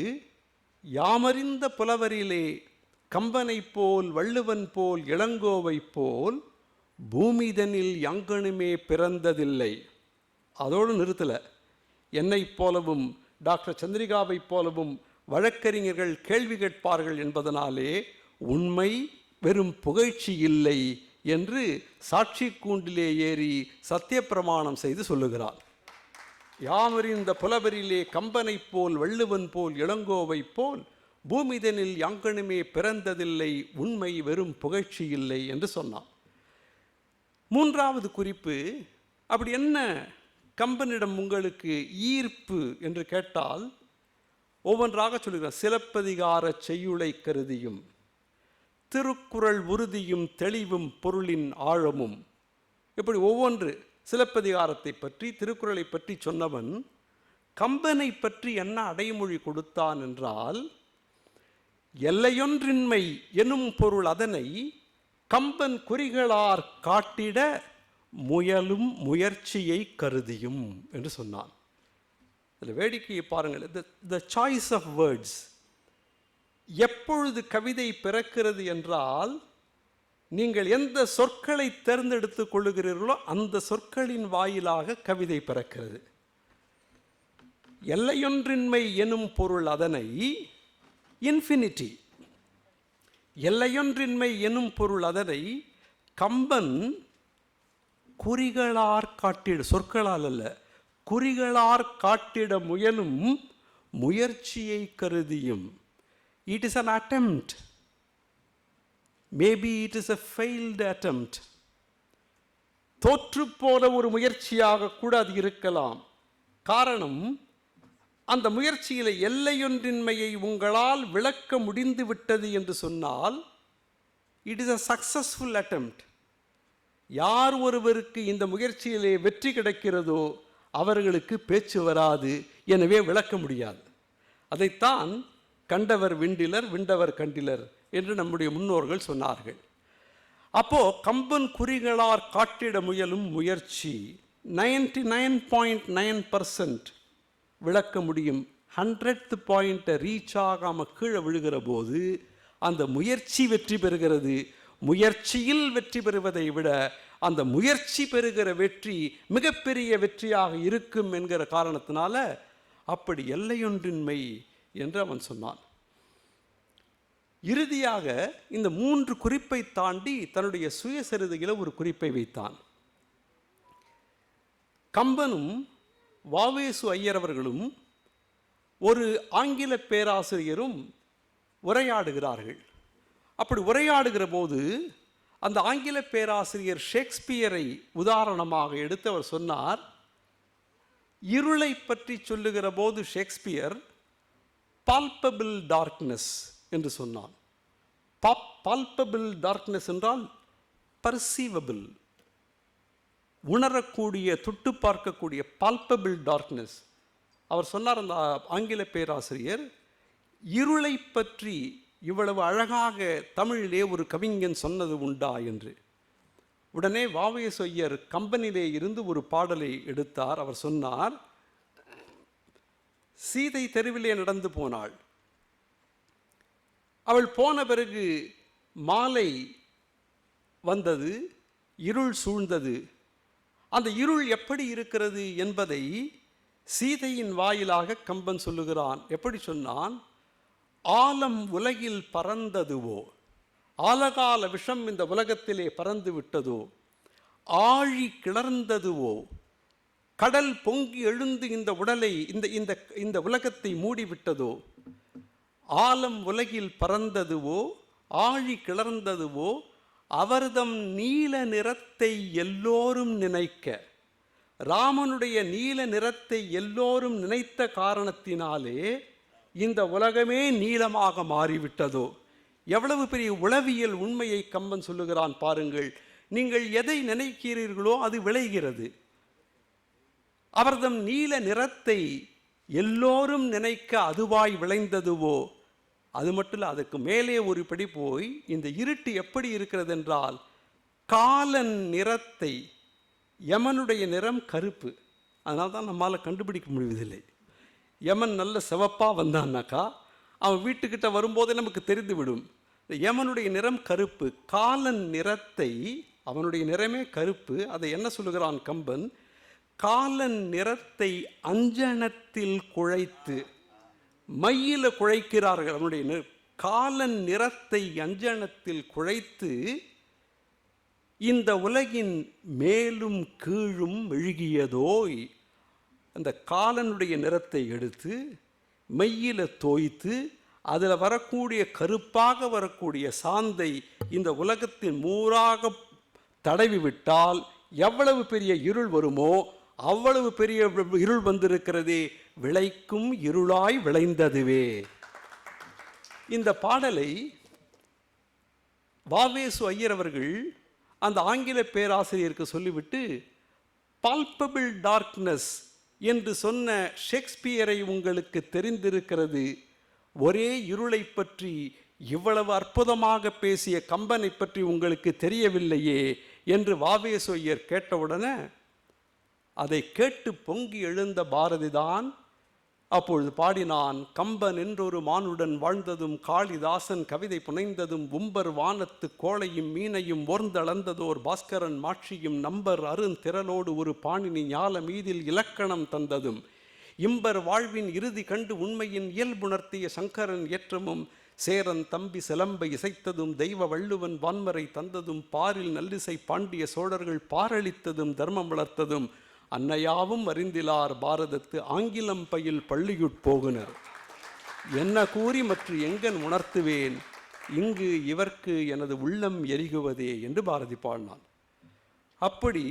யாமறிந்த புலவரிலே கம்பனை போல் வள்ளுவன் போல் இளங்கோவை போல் பூமிதனில் யங்கனுமே பிறந்ததில்லை. அதோடு நிறுத்தலை. என்னைப் போலவும் டாக்டர் சந்திரிகாவைப் போலவும் வழக்கறிஞர்கள் கேள்வி கேட்பார்கள் என்பதனாலே உண்மை வெறும் புகழ்ச்சி இல்லை என்று சாட்சி கூண்டிலே ஏறி சத்தியப்பிரமாணம் செய்து சொல்லுகிறார். யாமறிந்த புலவரிலே கம்பனை போல் வள்ளுவன் போல் இளங்கோவை போல் பூமிதனில் யாங்கனுமே பிறந்ததில்லை, உண்மை வெறும் புகழ்ச்சி இல்லை என்று சொன்னான். மூன்றாவது குறிப்பு, அப்படி என்ன கம்பனிடம் உங்களுக்கு ஈர்ப்பு என்று கேட்டால் ஒவ்வொன்றாக சொல்லுகிறார். சிலப்பதிகார செய்யுளை கருதியும், திருக்குறள் உறுதியும் தெளிவும் பொருளின் ஆழமும், இப்படி ஒவ்வொன்று சிலப்பதிகாரத்தை பற்றி திருக்குறளை பற்றி சொன்னவன் கம்பனை பற்றி என்ன அடைமொழி கொடுத்தான் என்றால், எல்லையொன்றின்மை எனும் பொருள் அதனை கம்பன் குறிகளார் காட்டிட முயலும் முயற்சியை கருதியும் என்று சொன்னான். இதில் வேடிக்கையை பாருங்கள். The choice of words. எப்பொழுது கவிதை பிறக்கிறது என்றால், நீங்கள் எந்த சொற்களை தேர்ந்தெடுத்து கொள்ளுகிறீர்களோ அந்த சொற்களின் வாயிலாக கவிதை பிறக்கிறது. எல்லையொன்றின்மை எனும் பொருள் அதனை, இன்ஃபினிட்டி, எல்லையொன்றின்மை எனும் பொருள் அதனை கம்பன் குறிகளார் காட்டிட, சொற்களால் அல்ல, குறிகளார் காட்டிட முயலும் முயற்சியை கருதியும். It is an attempt. Maybe it is a failed attempt. தோற்று போன ஒரு முயற்சியாக கூட அது இருக்கலாம். காரணம், அந்த முயற்சியில் எல்லையொன்றின்மையை உங்களால் விளக்க முடிந்து விட்டது என்று சொன்னால் it is a successful attempt. யார் ஒருவருக்கு இந்த முயற்சியிலே வெற்றி கிடைக்கிறதோ அவர்களுக்கு பேச்சு வராது, எனவே விளக்க முடியாது. அதைத்தான் கண்டவர் விண்டிலர் விண்டவர் கண்டிலர் என்று நம்முடைய முன்னோர்கள் சொன்னார்கள். அப்போ கம்பன் குறிகளார் காட்டிட முயலும் முயற்சி 99.9% விளக்க முடியும். 100th பாயிண்ட்டை ரீச் ஆகாமல் கீழே விழுகிற போது அந்த முயற்சி வெற்றி பெறுகிறது. முயற்சியில் வெற்றி பெறுவதை விட அந்த முயற்சி பெறுகிற வெற்றி மிகப்பெரிய வெற்றியாக இருக்கும் என்கிற காரணத்தினால அப்படி எல்லையொன்றின்மை என்று அவன் சொன்னான். இறுதியாக இந்த 3 குறிப்பை தாண்டி தன்னுடைய சுயசரிதையில் ஒரு குறிப்பை வைத்தான். கம்பனும் வாவேசு ஐயர் அவர்களும் ஒரு ஆங்கில பேராசிரியரும் உரையாடுகிறார்கள். அப்படி உரையாடுகிற போது அந்த ஆங்கில பேராசிரியர் ஷேக்ஸ்பியரை உதாரணமாக எடுத்து அவர் சொன்னார், இருளை பற்றி சொல்லுகிற போது ஷேக்ஸ்பியர் பால்பபிள் டார்க்னஸ் என்று சொன்னான். பால்பபிள் டார்க்னஸ் என்றால் பர்சீவபிள், உணரக்கூடிய, தொட்டு பார்க்கக்கூடிய பால்பபிள் டார்க்னஸ். அவர் சொன்னார், அந்த ஆங்கில பேராசிரியர், இருளை பற்றி இவ்வளவு அழகாக தமிழிலே ஒரு கவிஞன் சொன்னது உண்டா என்று. உடனே வாவேசு ஐயர் கம்பனிலே இருந்து ஒரு பாடலை எடுத்தார். அவர் சொன்னார், சீதை தெருவிலே நடந்து போனாள். அவள் போன பிறகு மாலை வந்தது, இருள் சூழ்ந்தது. அந்த இருள் எப்படி இருக்கிறது என்பதை சீதையின் வாயிலாக கம்பன் சொல்லுகிறான். எப்படி சொன்னான்? ஆலம் உலகில் பறந்ததுவோ, ஆலகால விஷம் இந்த உலகத்திலே பறந்து விட்டதோ, ஆழி கிளர்ந்ததுவோ, கடல் பொங்கி எழுந்து இந்த உடலை இந்த உலகத்தை மூடிவிட்டதோ, ஆலம் உலகில் பறந்ததுவோ, ஆழி கிளர்ந்ததுவோ, அவர்தம் நீல நிறத்தை எல்லோரும் நினைக்க, ராமனுடைய நீல நிறத்தை எல்லோரும் நினைத்த காரணத்தினாலே இந்த உலகமே நீலமாக மாறிவிட்டதோ. எவ்வளவு பெரிய உளவியல் உண்மையை கம்பன் சொல்லுகிறான் பாருங்கள். நீங்கள் எதை நினைக்கிறீர்களோ அது விளைகிறது. அவர்தம் நீல நிறத்தை எல்லோரும் நினைக்க அதுவாய் விளைந்ததுவோ. அது மட்டும் இல்லை, அதுக்கு மேலே ஒரு படி போய் இந்த இருட்டு எப்படி இருக்கிறது என்றால், காலன் நிறத்தை, யமனுடைய நிறம் கருப்பு, அதனால தான் நம்மால் கண்டுபிடிக்க முடிவதில்லை. யமன் நல்ல சிவப்பாக வந்தான்னாக்கா அவன் வீட்டுக்கிட்ட வரும்போதே நமக்கு தெரிந்து விடும். யமனுடைய நிறம் கருப்பு. காலன் நிறத்தை, அவனுடைய நிறமே கருப்பு. அதை என்ன சொல்லுகிறான் கம்பன்? காலன் நிறத்தை அஞ்சனத்தில் குழைத்து, மையில குழைக்கிறார்கள். அவனுடைய காலன் நிறத்தை அஞ்சனத்தில் குழைத்து இந்த உலகின் மேலும் கீழும் மெழுகியதோய். அந்த காலனுடைய நிறத்தை எடுத்து மையில தோய்த்து அதில் வரக்கூடிய கருப்பாக வரக்கூடிய சாந்தை இந்த உலகத்தின் மூராக தடவி விட்டால் எவ்வளவு பெரிய இருள் வருமோ அவ்வளவு பெரிய இருள் வந்திருக்கிறதே. விளைக்கும் இருளாய் விளைந்ததுவே. இந்த பாடலை வாவேசு ஐயர் அவர்கள் அந்த ஆங்கில பேராசிரியருக்கு சொல்லிவிட்டு, பால்பபிள் டார்க்னஸ் என்று சொன்ன ஷேக்ஸ்பியரை உங்களுக்கு தெரிந்திருக்கிறது, ஒரே இருளை பற்றி இவ்வளவு அற்புதமாக பேசிய கம்பனை பற்றி உங்களுக்கு தெரியவில்லையே என்று வாவேசு ஐயர் கேட்டவுடனே அதை கேட்டு பொங்கி எழுந்த பாரதிதான் அப்பொழுது பாடினான். கம்பன் என்றொரு மானுடன் வாழ்ந்ததும், காளிதாசன் கவிதை புனைந்ததும், உம்பர் வானத்து கோளையும் மீனையும் ஓர்ந்தளந்ததோர் பாஸ்கரன் மாட்சியும், நம்பர் அருந்திரளோடு ஒரு பாணினி ஞால மீதில் இலக்கணம் தந்ததும், இம்பர் வாழ்வின் இறுதி கண்டு உண்மையின் இயல்புணர்த்திய சங்கரன் ஏற்றமும், சேரன் தம்பி சிலம்பை இசைத்ததும், தெய்வ வள்ளுவன் வான்மறை தந்ததும், பாரில் நல்லிசை பாண்டிய சோழர்கள் பாரளித்ததும், தர்மம் வளர்த்ததும், அன்னையாவும் அறிந்திலார் பாரதத்து ஆங்கிலம் பயில் பள்ளியுட்போகுனர், என்ன கூறி மற்ற எங்கன் உணர்த்துவேன், இங்கு இவர்க்கு எனது உள்ளம் எரிகுவதே என்று பாரதி பாடினான். அப்படி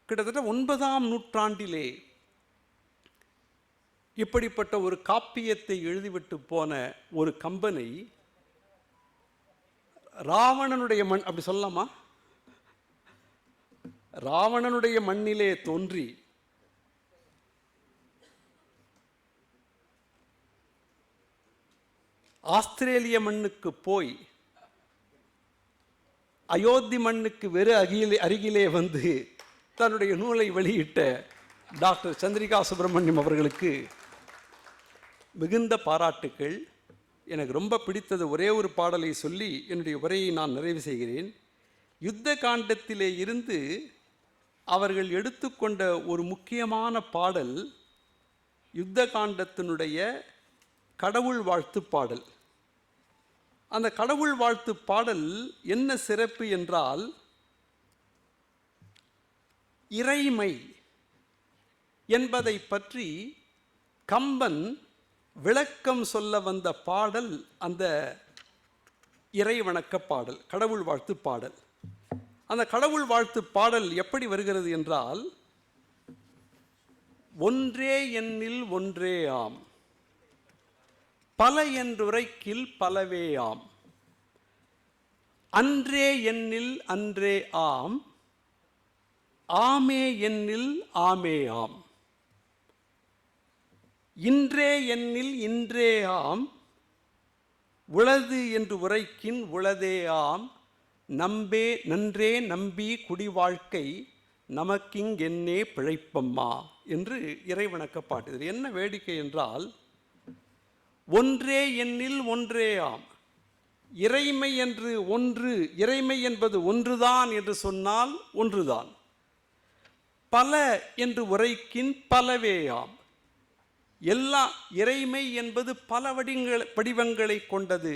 கிட்டத்தட்ட 9ஆம் நூற்றாண்டிலே இப்படிப்பட்ட ஒரு காப்பியத்தை எழுதிவிட்டு போன ஒரு கம்பனை ராவணனுடைய மண், அப்படி சொல்லலாமா, ராவணனுடைய மண்ணிலே தோன்றி ஆஸ்திரேலிய மண்ணுக்கு போய் அயோத்தி மண்ணுக்கு வெறு அருகிலே வந்து தன்னுடைய நூலை வெளியிட்ட டாக்டர் சந்திரிகா சுப்பிரமணியம் அவர்களுக்கு மிகுந்த பாராட்டுக்கள். எனக்கு ரொம்ப பிடித்தது ஒரே ஒரு பாடலை சொல்லி என்னுடைய உரையை நான் நிறைவு செய்கிறேன். யுத்த காண்டத்திலே இருந்து அவர்கள் எடுத்துக்கொண்ட ஒரு முக்கியமான பாடல் யுத்த காண்டத்தினுடைய கடவுள் வாழ்த்து பாடல். அந்த கடவுள் வாழ்த்து பாடல் என்ன சிறப்பு என்றால், இறைமை என்பதை பற்றி கம்பன் விளக்கம் சொல்ல வந்த பாடல் அந்த இறை வணக்க பாடல், கடவுள் வாழ்த்து பாடல். அந்த கடவுள் வாழ்த்து பாடல் எப்படி வருகிறது என்றால், ஒன்றே எண்ணில் ஒன்றே ஆம், பல என்றுரைக்கில் பலவே ஆம், அன்றே எண்ணில் அன்றே ஆம், ஆமே எண்ணில் ஆமே ஆம், இன்றே எண்ணில் இன்றே ஆம், உளது என்று உரைக்கின் உளதே ஆம், நம்பே நன்றே நம்பி குடி வாழ்க்கை நமக்கிங்கென்னே பிழைப்பம்மா என்று இறைவணக்க பாட்டு. இது என்ன வேடிக்கை என்றால், ஒன்றே எண்ணில் ஒன்றே ஆம், இறைமை என்று ஒன்று, இறைமை என்பது ஒன்றுதான் என்று சொன்னால் ஒன்றுதான். பல என்று உரைக்கின் பலவேயாம். எல்லா இறைமை என்பது பல வடிவங்களை கொண்டது.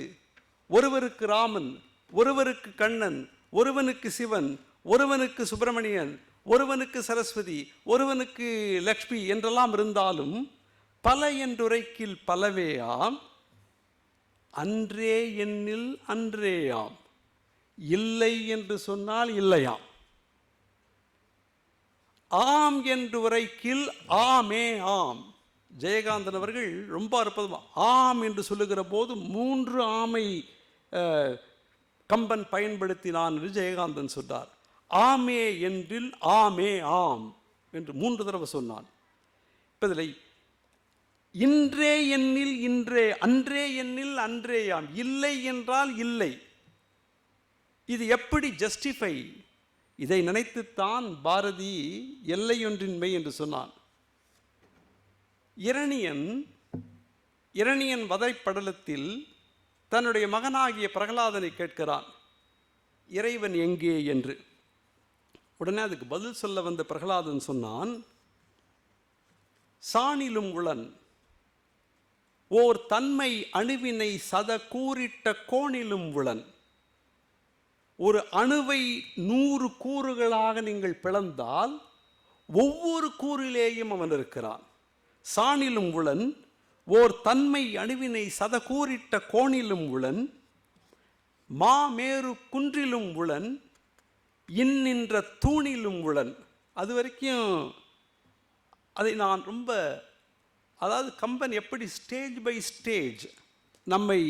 ஒருவருக்கு ராமன், ஒருவருக்கு கண்ணன், ஒருவனுக்கு சிவன், ஒருவனுக்கு சுப்பிரமணியன், ஒருவனுக்கு சரஸ்வதி, ஒருவனுக்கு லக்ஷ்மி என்றெல்லாம் இருந்தாலும் பல என்றுரைக்கில் பலவேயாம். அன்றே எண்ணில் அன்றேயாம். இல்லை என்று சொன்னால் இல்லையாம். ஆம் என்று உரைக்கில் ஆமே ஆம். ஜெயகாந்தன் அவர்கள் ரொம்ப அற்புதமாக ஆம் என்று சொல்லுகிற போது 3 ஆமை கம்பன் பயன்படுத்தினான் என்று ஜெயகாந்தன் சொன்னார். ஆமே என்றில் ஆமே ஆம் என்று 3 தடவை சொன்னான். இப்போ இதில் இன்றே எண்ணில் இன்றே, அன்றே எண்ணில் அன்றேயாம். இல்லை என்றால் இல்லை. இது எப்படி ஜஸ்டிஃபை? இதை நினைத்துத்தான் பாரதி எல்லையொன்றின்மை என்று சொன்னான். இரணியன் வதைப்படலத்தில் தன்னுடைய மகனாகிய பிரகலாதனை கேட்கிறான், இறைவன் எங்கே என்று. உடனே அதுக்கு பதில் சொல்ல வந்த பிரகலாதன் சொன்னான், சாணிலும் உளன் ஓர் தன்மை அணுவினை சத கூறிட்ட கோணிலும் உளன். ஒரு அணுவை 100 கூறுகளாக நீங்கள் பிளந்தால் ஒவ்வொரு கூறிலேயும் அவன் இருக்கிறான். சாணிலும் உளன் ஓர் தன்மை அணுவினை சத கூறிட்ட கோணிலும் உளன். மாமேரு குன்றிலும் உளன், இன்னின்ற தூணிலும் உளன். அது வரைக்கும் அதை நான் ரொம்ப, அதாவது கம்பன் எப்படி ஸ்டேஜ் பை ஸ்டேஜ் நம்மை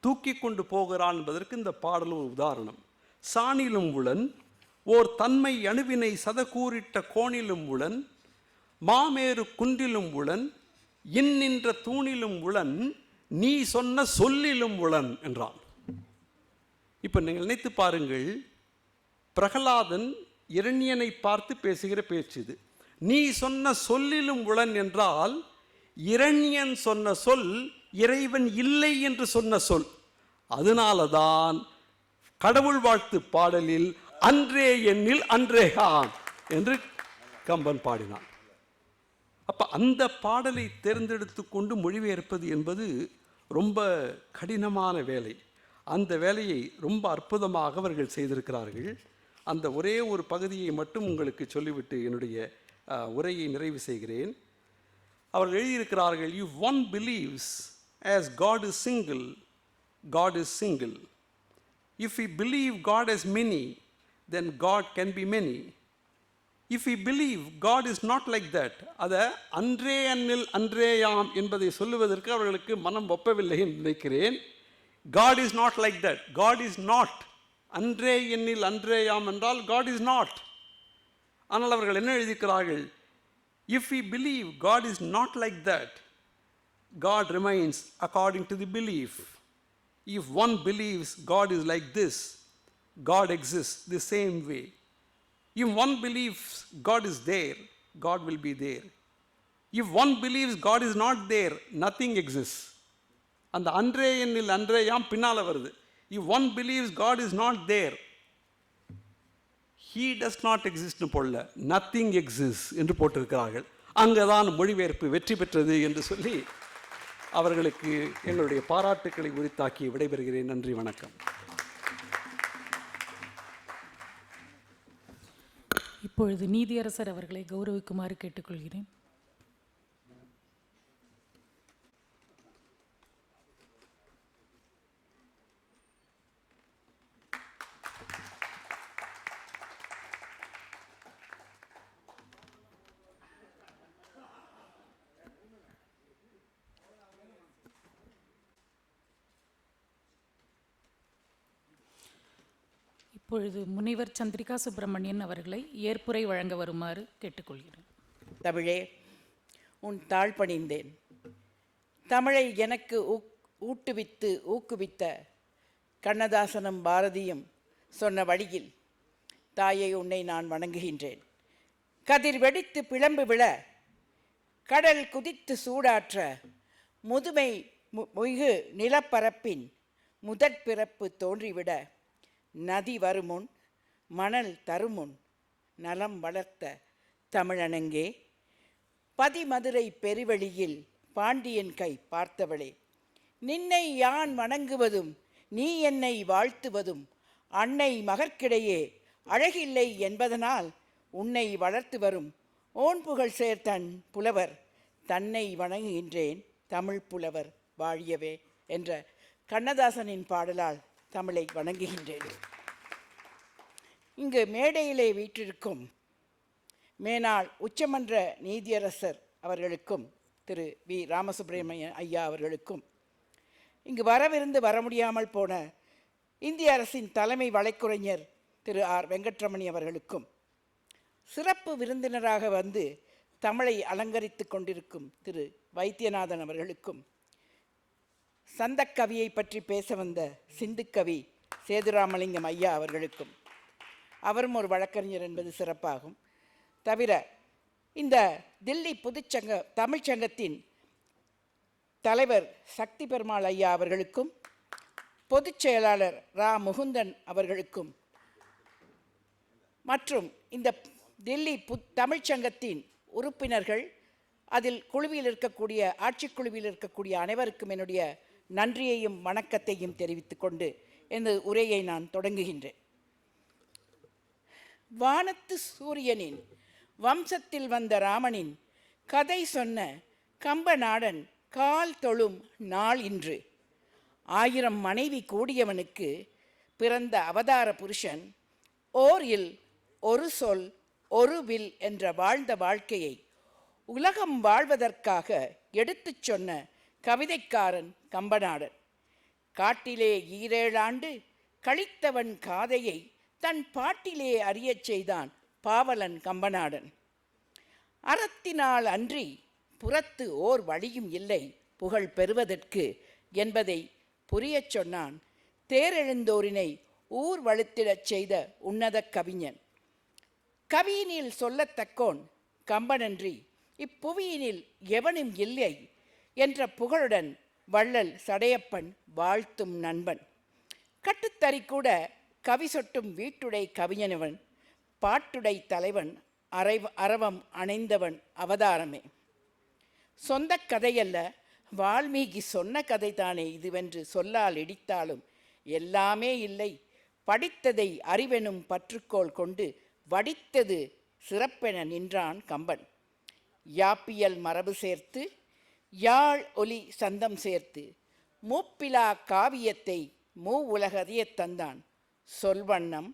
தூக்கி கொண்டு போகிறான் என்பதற்கு இந்த பாடல் ஒரு உதாரணம். சாணிலும் உளன் ஓர் தன்மை அணுவினை சத கூறிட்ட கோணிலும் உளன். மாமேரு குன்றிலும் உளன், இன்னின்ற தூணிலும் உளன், நீ சொன்ன சொல்லிலும் உளன் என்றான். இப்போ நீங்கள் நினைத்து பாருங்கள், பிரகலாதன் இரணியனை பார்த்து பேசுகிற பேச்சு இது. நீ சொன்ன சொல்லிலும் உளன் என்றால் இரணியன் சொன்ன சொல் இறைவன் இல்லை என்று சொன்ன சொல். அதனாலதான் கடவுள் வாழ்த்து பாடலில் அன்றே எண்ணில் அன்றேயாம் என்று கம்பன் பாடினான். அப்ப அந்த பாடலை தேர்ந்தெடுத்து கொண்டு மொழிபெயர்ப்பது என்பது ரொம்ப கடினமான வேலை. அந்த வேலையை ரொம்ப அற்புதமாக அவர்கள் செய்திருக்கிறார்கள். அந்த ஒரே ஒரு பகுதியை மட்டும் உங்களுக்கு சொல்லிவிட்டு என்னுடைய உரையை நிறைவு செய்கிறேன். அவர்கள் எழுதியிருக்கிறார்கள், if one believes as God is single, God is single. If we believe God as many, then God can be many. If we believe God is not like that, அதை அன்றே அன்னில் அன்றேயாம் என்பதை சொல்லுவதற்கு அவர்களுக்கு மனம் ஒப்பவில்லை என்று நினைக்கிறேன். God is not like that. God is not. அன்றே எண்ணில் அன்றேயாம் என்றால் God is not. ஆனால் அவர்கள் என்ன எழுதியிருக்கிறார்கள்? If we believe God is not like that, God remains according to the belief. If one believes God is like this, God exists the same way. If one believes God is there, God will be there. If one believes God is not there, nothing exists. அந்த அன்றே எண்ணில் அன்றேயாம் பின்னால் வருது. If one believes God is not there, he does not exist போடல, nothing exists என்று போட்டிருக்கிறார்கள். அங்கதான் மொழிபெயர்ப்பு வெற்றி பெற்றது என்று சொல்லி அவர்களுக்கு எங்களுடைய பாராட்டுக்களை உரித்தாக்கி விடைபெறுகிறேன். நன்றி, வணக்கம். இப்பொழுது நீதியரசர் அவர்களை கௌரவிக்குமாறு கேட்டுக்கொள்கிறேன். இப்பொழுது முனைவர் சந்திரிகா சுப்பிரமணியன் அவர்களை ஏற்புரை வழங்க வருமாறு கேட்டுக்கொள்கிறேன். தமிழே, உன் தாழ் பணிந்தேன். தமிழை எனக்கு ஊட்டுவித்து ஊக்குவித்த கண்ணதாசனும் பாரதியும் சொன்ன வழியில் தாயை உன்னை நான் வணங்குகின்றேன். கதிர் வெடித்து பிளம்பு விழ, கடல் குதித்து சூடாற்ற, முதுமை மிகு நிலப்பரப்பின் முதற் பிறப்பு தோன்றிவிட, நதி வருமுன் மணல் தருமுன் நலம் வளர்த்த தமிழனங்கே, பதிமதுரை பெருவெளியில் பாண்டியன் கை பார்த்தவளே, நின்னை யான் வணங்குவதும் நீ என்னை வாழ்த்துவதும் அன்னை மகற்கிடையே அழகில்லை என்பதனால் உன்னை வளர்த்து வரும் ஓன் புகழ் சேர்த்தன் புலவர் தன்னை வணங்குகின்றேன் தமிழ் புலவர் வாழியவே என்ற கண்ணதாசனின் பாடலால் தமிழை வணங்குகின்றேன். இங்கு மேடையிலே வீற்றிருக்கும் மேனாள் உச்சமன்ற நீதியரசர் அவர்களுக்கும் திரு வி ராமசுப்ரமணியன் ஐயா அவர்களுக்கும், இங்கு வரவிருந்து வர முடியாமல் போன இந்திய அரசின் தலைமை வழக்குரைஞர் திரு ஆர் வெங்கட்ரமணி அவர்களுக்கும், சிறப்பு விருந்தினராக வந்து தமிழை அலங்கரித்து கொண்டிருக்கும் திரு வைத்தியநாதன் அவர்களுக்கும், சந்தக்கவியை பற்றி பேச வந்த சிந்துக்கவி சேதுராமலிங்கம் ஐயா அவர்களுக்கும், அவரும் ஒரு வழக்கறிஞர் என்பது சிறப்பாகும். தவிர இந்த தில்லி தமிழ்ச்சங்கத்தின் தலைவர் சக்தி பெருமாள் ஐயா அவர்களுக்கும், பொதுச் செயலாளர் ரா முகுந்தன் அவர்களுக்கும், மற்றும் இந்த தில்லி தமிழ்ச்சங்கத்தின் உறுப்பினர்கள், அதில் குழுவில் இருக்கக்கூடிய ஆட்சிக்குழுவில் இருக்கக்கூடிய அனைவருக்கும் என்னுடைய நன்றியையும் வணக்கத்தையும் தெரிவித்துக் கொண்டு எனது உரையை நான் தொடங்குகின்றேன். வானத்து சூரியனின் வம்சத்தில் வந்த ராமனின் கதை சொன்ன கம்பநாடன் கால் தொழும் நாள் இன்று. 1000 மனைவி கூடியவனுக்கு பிறந்த அவதார புருஷன் ஓர் இல் ஒரு சொல் ஒரு வில் என்ற வாழ்ந்த வாழ்க்கையை உலகம் வாழ்வதற்காக எடுத்துச் சொன்ன கவிதைக்காரன் கம்பநாடன். காட்டிலே 7 ஆண்டு கழித்தவன் காதையை தன் பாட்டிலே அறியச் செய்தான் பாவலன் கம்பநாடன். அறத்தினால் அன்றி புறத்து ஓர் வழியும் இல்லை புகழ் பெறுவதற்கு என்பதை புரியச் சொன்னான் தேரெழுந்தோரினை ஊர் வலுத்திடச் செய்த உன்னத கவிஞன். கவியினில் சொல்லத்தக்கோன் கம்பனன்றி இப்புவியினில் எவனும் இல்லை என்ற புகழுடன் வள்ளல் சடையப்பன் வாழ்த்தும் நண்பன். கட்டுத்தறி கூட கவி சொட்டும் வீட்டுடை கவிஞனவன், பாட்டுடை தலைவன் அரவம் அணைந்தவன் அவதாரமே. சொந்த கதையல்ல வால்மீகி சொன்ன கதைதானே இதுவென்று சொல்லால் இடித்தாலும் எல்லாமே இல்லை, படித்ததை அறிவெனும் பற்றுக்கோள் கொண்டு வடித்தது சிறப்பென நின்றான் கம்பன். யாப்பியல் மரபு சேர்த்து யாழ் ஒலி சந்தம் சேர்த்து மூப்பிலா காவியத்தை உலகறியத் தந்தான். சொல்வண்ணம்,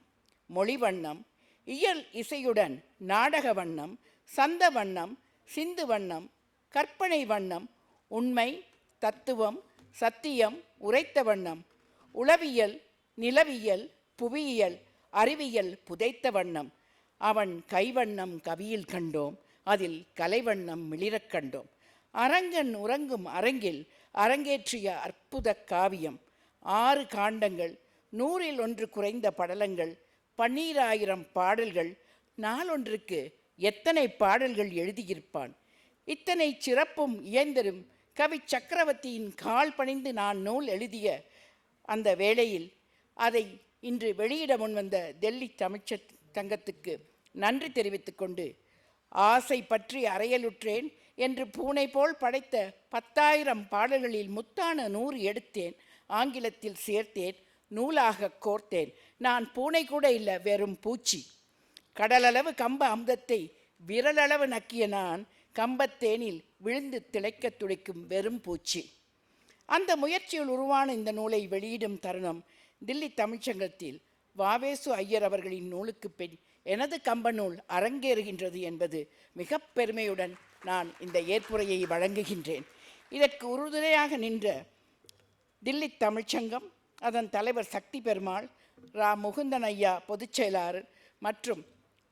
மொழிவண்ணம், இயல் இசையுடன் நாடக வண்ணம், சந்த வண்ணம், சிந்து வண்ணம், கற்பனை வண்ணம், உண்மை தத்துவம் சத்தியம் உரைத்த வண்ணம், உளவியல் நிலவியல் புவியியல் அறிவியல் புதைத்த வண்ணம். அவன் கைவண்ணம் கவியில் கண்டோம், அதில் கலைவண்ணம் மிளிரக் கண்டோம். அரங்கன் உறங்கும் அரங்கில் அரங்கேற்றிய அற்புத காவியம். 6 காண்டங்கள், 100ல் 1 குறைந்த படலங்கள், 12000 பாடல்கள். நாளொன்றுக்கு எத்தனை பாடல்கள் எழுதியிருப்பான். இத்தனை சிறப்பும் இயந்திரும் கவி சக்கரவர்த்தியின் கால் பணிந்து நான் நூல் எழுதிய அந்த வேளையில் அதை இன்று வெளியிட முன்வந்த டெல்லி தமிழ்ச்சங்கத்துக்கு நன்றி தெரிவித்துக் கொண்டு, ஆசை பற்றி அறையலுற்றேன் என்று பூனை போல் படைத்த 10,000 பாடல்களில் முத்தான 100 எடுத்தேன், ஆங்கிலத்தில் சேர்த்தேன், நூலாக கோர்த்தேன். நான் பூனை கூட இல்லை, வெறும் பூச்சி. கடலளவு கம்ப அமுதத்தை விரலளவு நக்கிய நான் கம்பத்தேனில் விழுந்து திளைக்க துடைக்கும் வெறும் பூச்சி. அந்த முயற்சியில் உருவான இந்த நூலை வெளியிடும் தருணம் தில்லி தமிழ்ச்சங்கத்தில் வாவேசு ஐயர் அவர்களின் நூலுக்கு பின் எனது கம்ப நூல் அரங்கேறுகின்றது என்பது மிக பெருமையுடன் நான் இந்த ஏற்புரையை வழங்குகின்றேன். இதற்கு உறுதுணையாக நின்ற தில்லி தமிழ்ச்சங்கம், அதன் தலைவர் சக்தி பெருமாள், ரா முகுந்தன் ஐயா பொதுச் செயலாளர் மற்றும்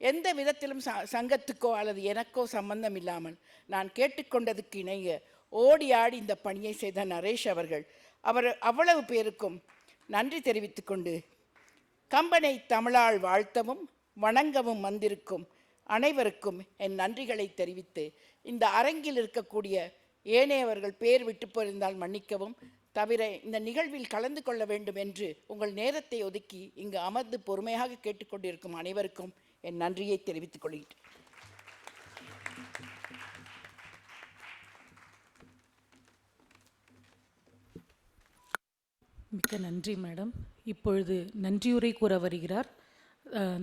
எந்த விதத்திலும் சங்கத்துக்கோ அல்லது எனக்கோ சம்பந்தம் இல்லாமல் நான் கேட்டுக்கொண்டதுக்கு இணைய ஓடி ஆடி இந்த பணியை செய்த நரேஷ் அவர்கள் அவ்வளவு பேருக்கும் நன்றி தெரிவித்துக் கொண்டு, கம்பனை தமிழால் வாழ்த்தவும் வணங்கவும் வந்திருக்கும் அனைவருக்கும் என் நன்றிகளை தெரிவித்து, இந்த அரங்கில் இருக்கக்கூடிய ஏனையவர்கள் பேர் விட்டு போயிருந்தால் மன்னிக்கவும். தவிர இந்த நிகழ்வில் கலந்து கொள்ள வேண்டும் என்று உங்கள் நேரத்தை ஒதுக்கி இங்கு அமர்ந்து பொறுமையாக கேட்டுக்கொண்டிருக்கும் அனைவருக்கும் என் நன்றியை தெரிவித்துக் கொள்கிறேன். மிக்க நன்றி மேடம். இப்பொழுது நன்றியுரை கூற வருகிறார்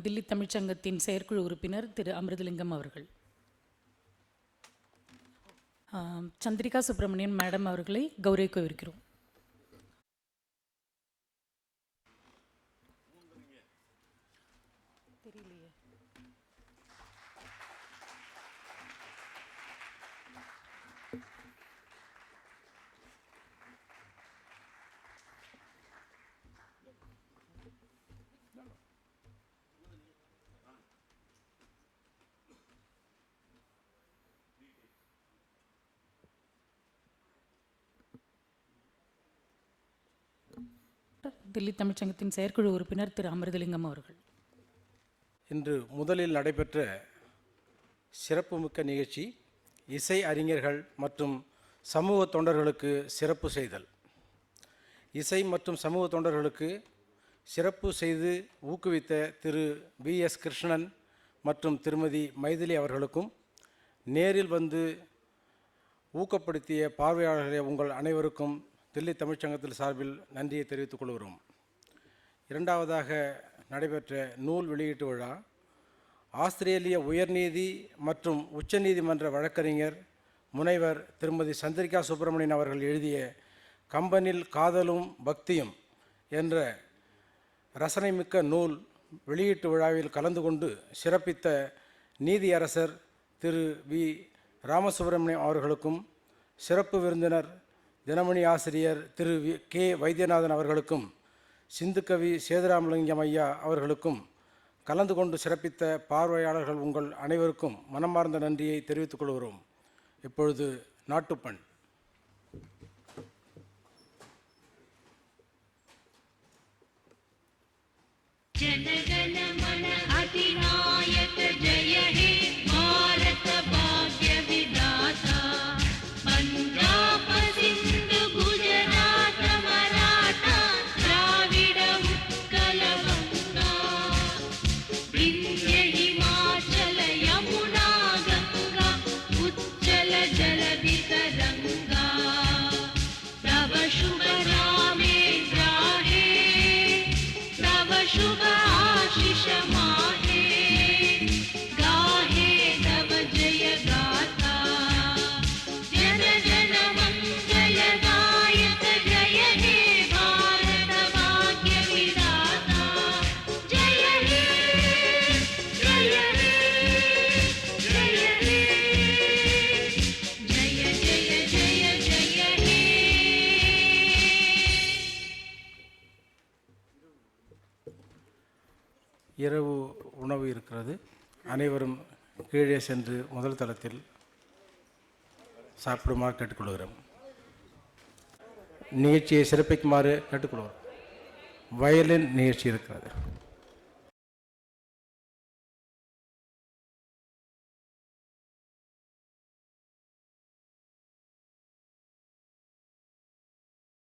தில்லி தமிழ்ச்சங்கத்தின் செயற்குழு உறுப்பினர் திரு அமிர்தலிங்கம் அவர்கள். சந்திரிகா சுப்பிரமணியன் மேடம் அவர்களை கௌரவிக்கவிருக்கிறோம். தில்லி தமிழ்ச்சங்கத்தின் செயற்குழு உறுப்பினர் திரு அமிர்தலிங்கம் அவர்கள். இன்று முதலில் நடைபெற்ற சிறப்புமிக்க நிகழ்ச்சி இசை அறிஞர்கள் மற்றும் சமூக தொண்டர்களுக்கு சிறப்பு செய்தல். இசை மற்றும் சமூக தொண்டர்களுக்கு சிறப்பு செய்து ஊக்குவித்த திரு BS கிருஷ்ணன் மற்றும் திருமதி மைதிலி அவர்களுக்கும், நேரில் வந்து ஊக்கப்படுத்திய பார்வையாளர்களே உங்கள் அனைவருக்கும் தில்லி தமிழ்ச்சங்கத்தில் சார்பில் நன்றியை தெரிவித்துக் கொள்கிறோம். இரண்டாவதாக நடைபெற்ற நூல் வெளியீட்டு விழா ஆஸ்திரேலிய உயர்நீதி மற்றும் உச்சநீதிமன்ற வழக்கறிஞர் முனைவர் திருமதி சந்திரிகா சுப்பிரமணியன் அவர்கள் எழுதிய கம்பனில் காதலும் பக்தியும் என்ற ரசனைமிக்க நூல் வெளியீட்டு விழாவில் கலந்து கொண்டு சிறப்பித்த நீதியரசர் திரு V. ராமசுப்பிரமணியம் அவர்களுக்கும், சிறப்பு விருந்தினர் தினமணி ஆசிரியர் திரு K. வைத்தியநாதன் அவர்களுக்கும், சிந்துக்கவி சேதுராமலிங்கம் ஐயா அவர்களுக்கும், கலந்து கொண்டு சிறப்பித்த பார்வையாளர்கள் உங்கள் அனைவருக்கும் மனமார்ந்த நன்றியை தெரிவித்துக் கொள்கிறோம். இப்பொழுது நாட்டுப்பண். जनगण मन अधिनायक जय हे भारत भाग्य विधाता पंजाब सिंध गुजरात मराठा द्राविड उत्कल गंगा विंध्य हिमाचल यमुना गंगा उच्चल जलधि तरंगा तव शुभ नामे जाहे तव शुभ आशीष माहे गाहे तव जय गाथा जन जन मंगल गायक जय हे भारत भाग्य विधाता जय हे जय हे जय हे जय जय जय जय हे. இரவு உணவு இருக்கிறது. அனைவரும் கீழே சென்று முதல் தளத்தில் சாப்பிடுமாறு கேட்டுக்கொள்கிறோம். நிகழ்ச்சியை சிறப்பிக்குமாறு கேட்டுக்கொள்கிறோம். வயலின் நிகழ்ச்சி இருக்கிறது.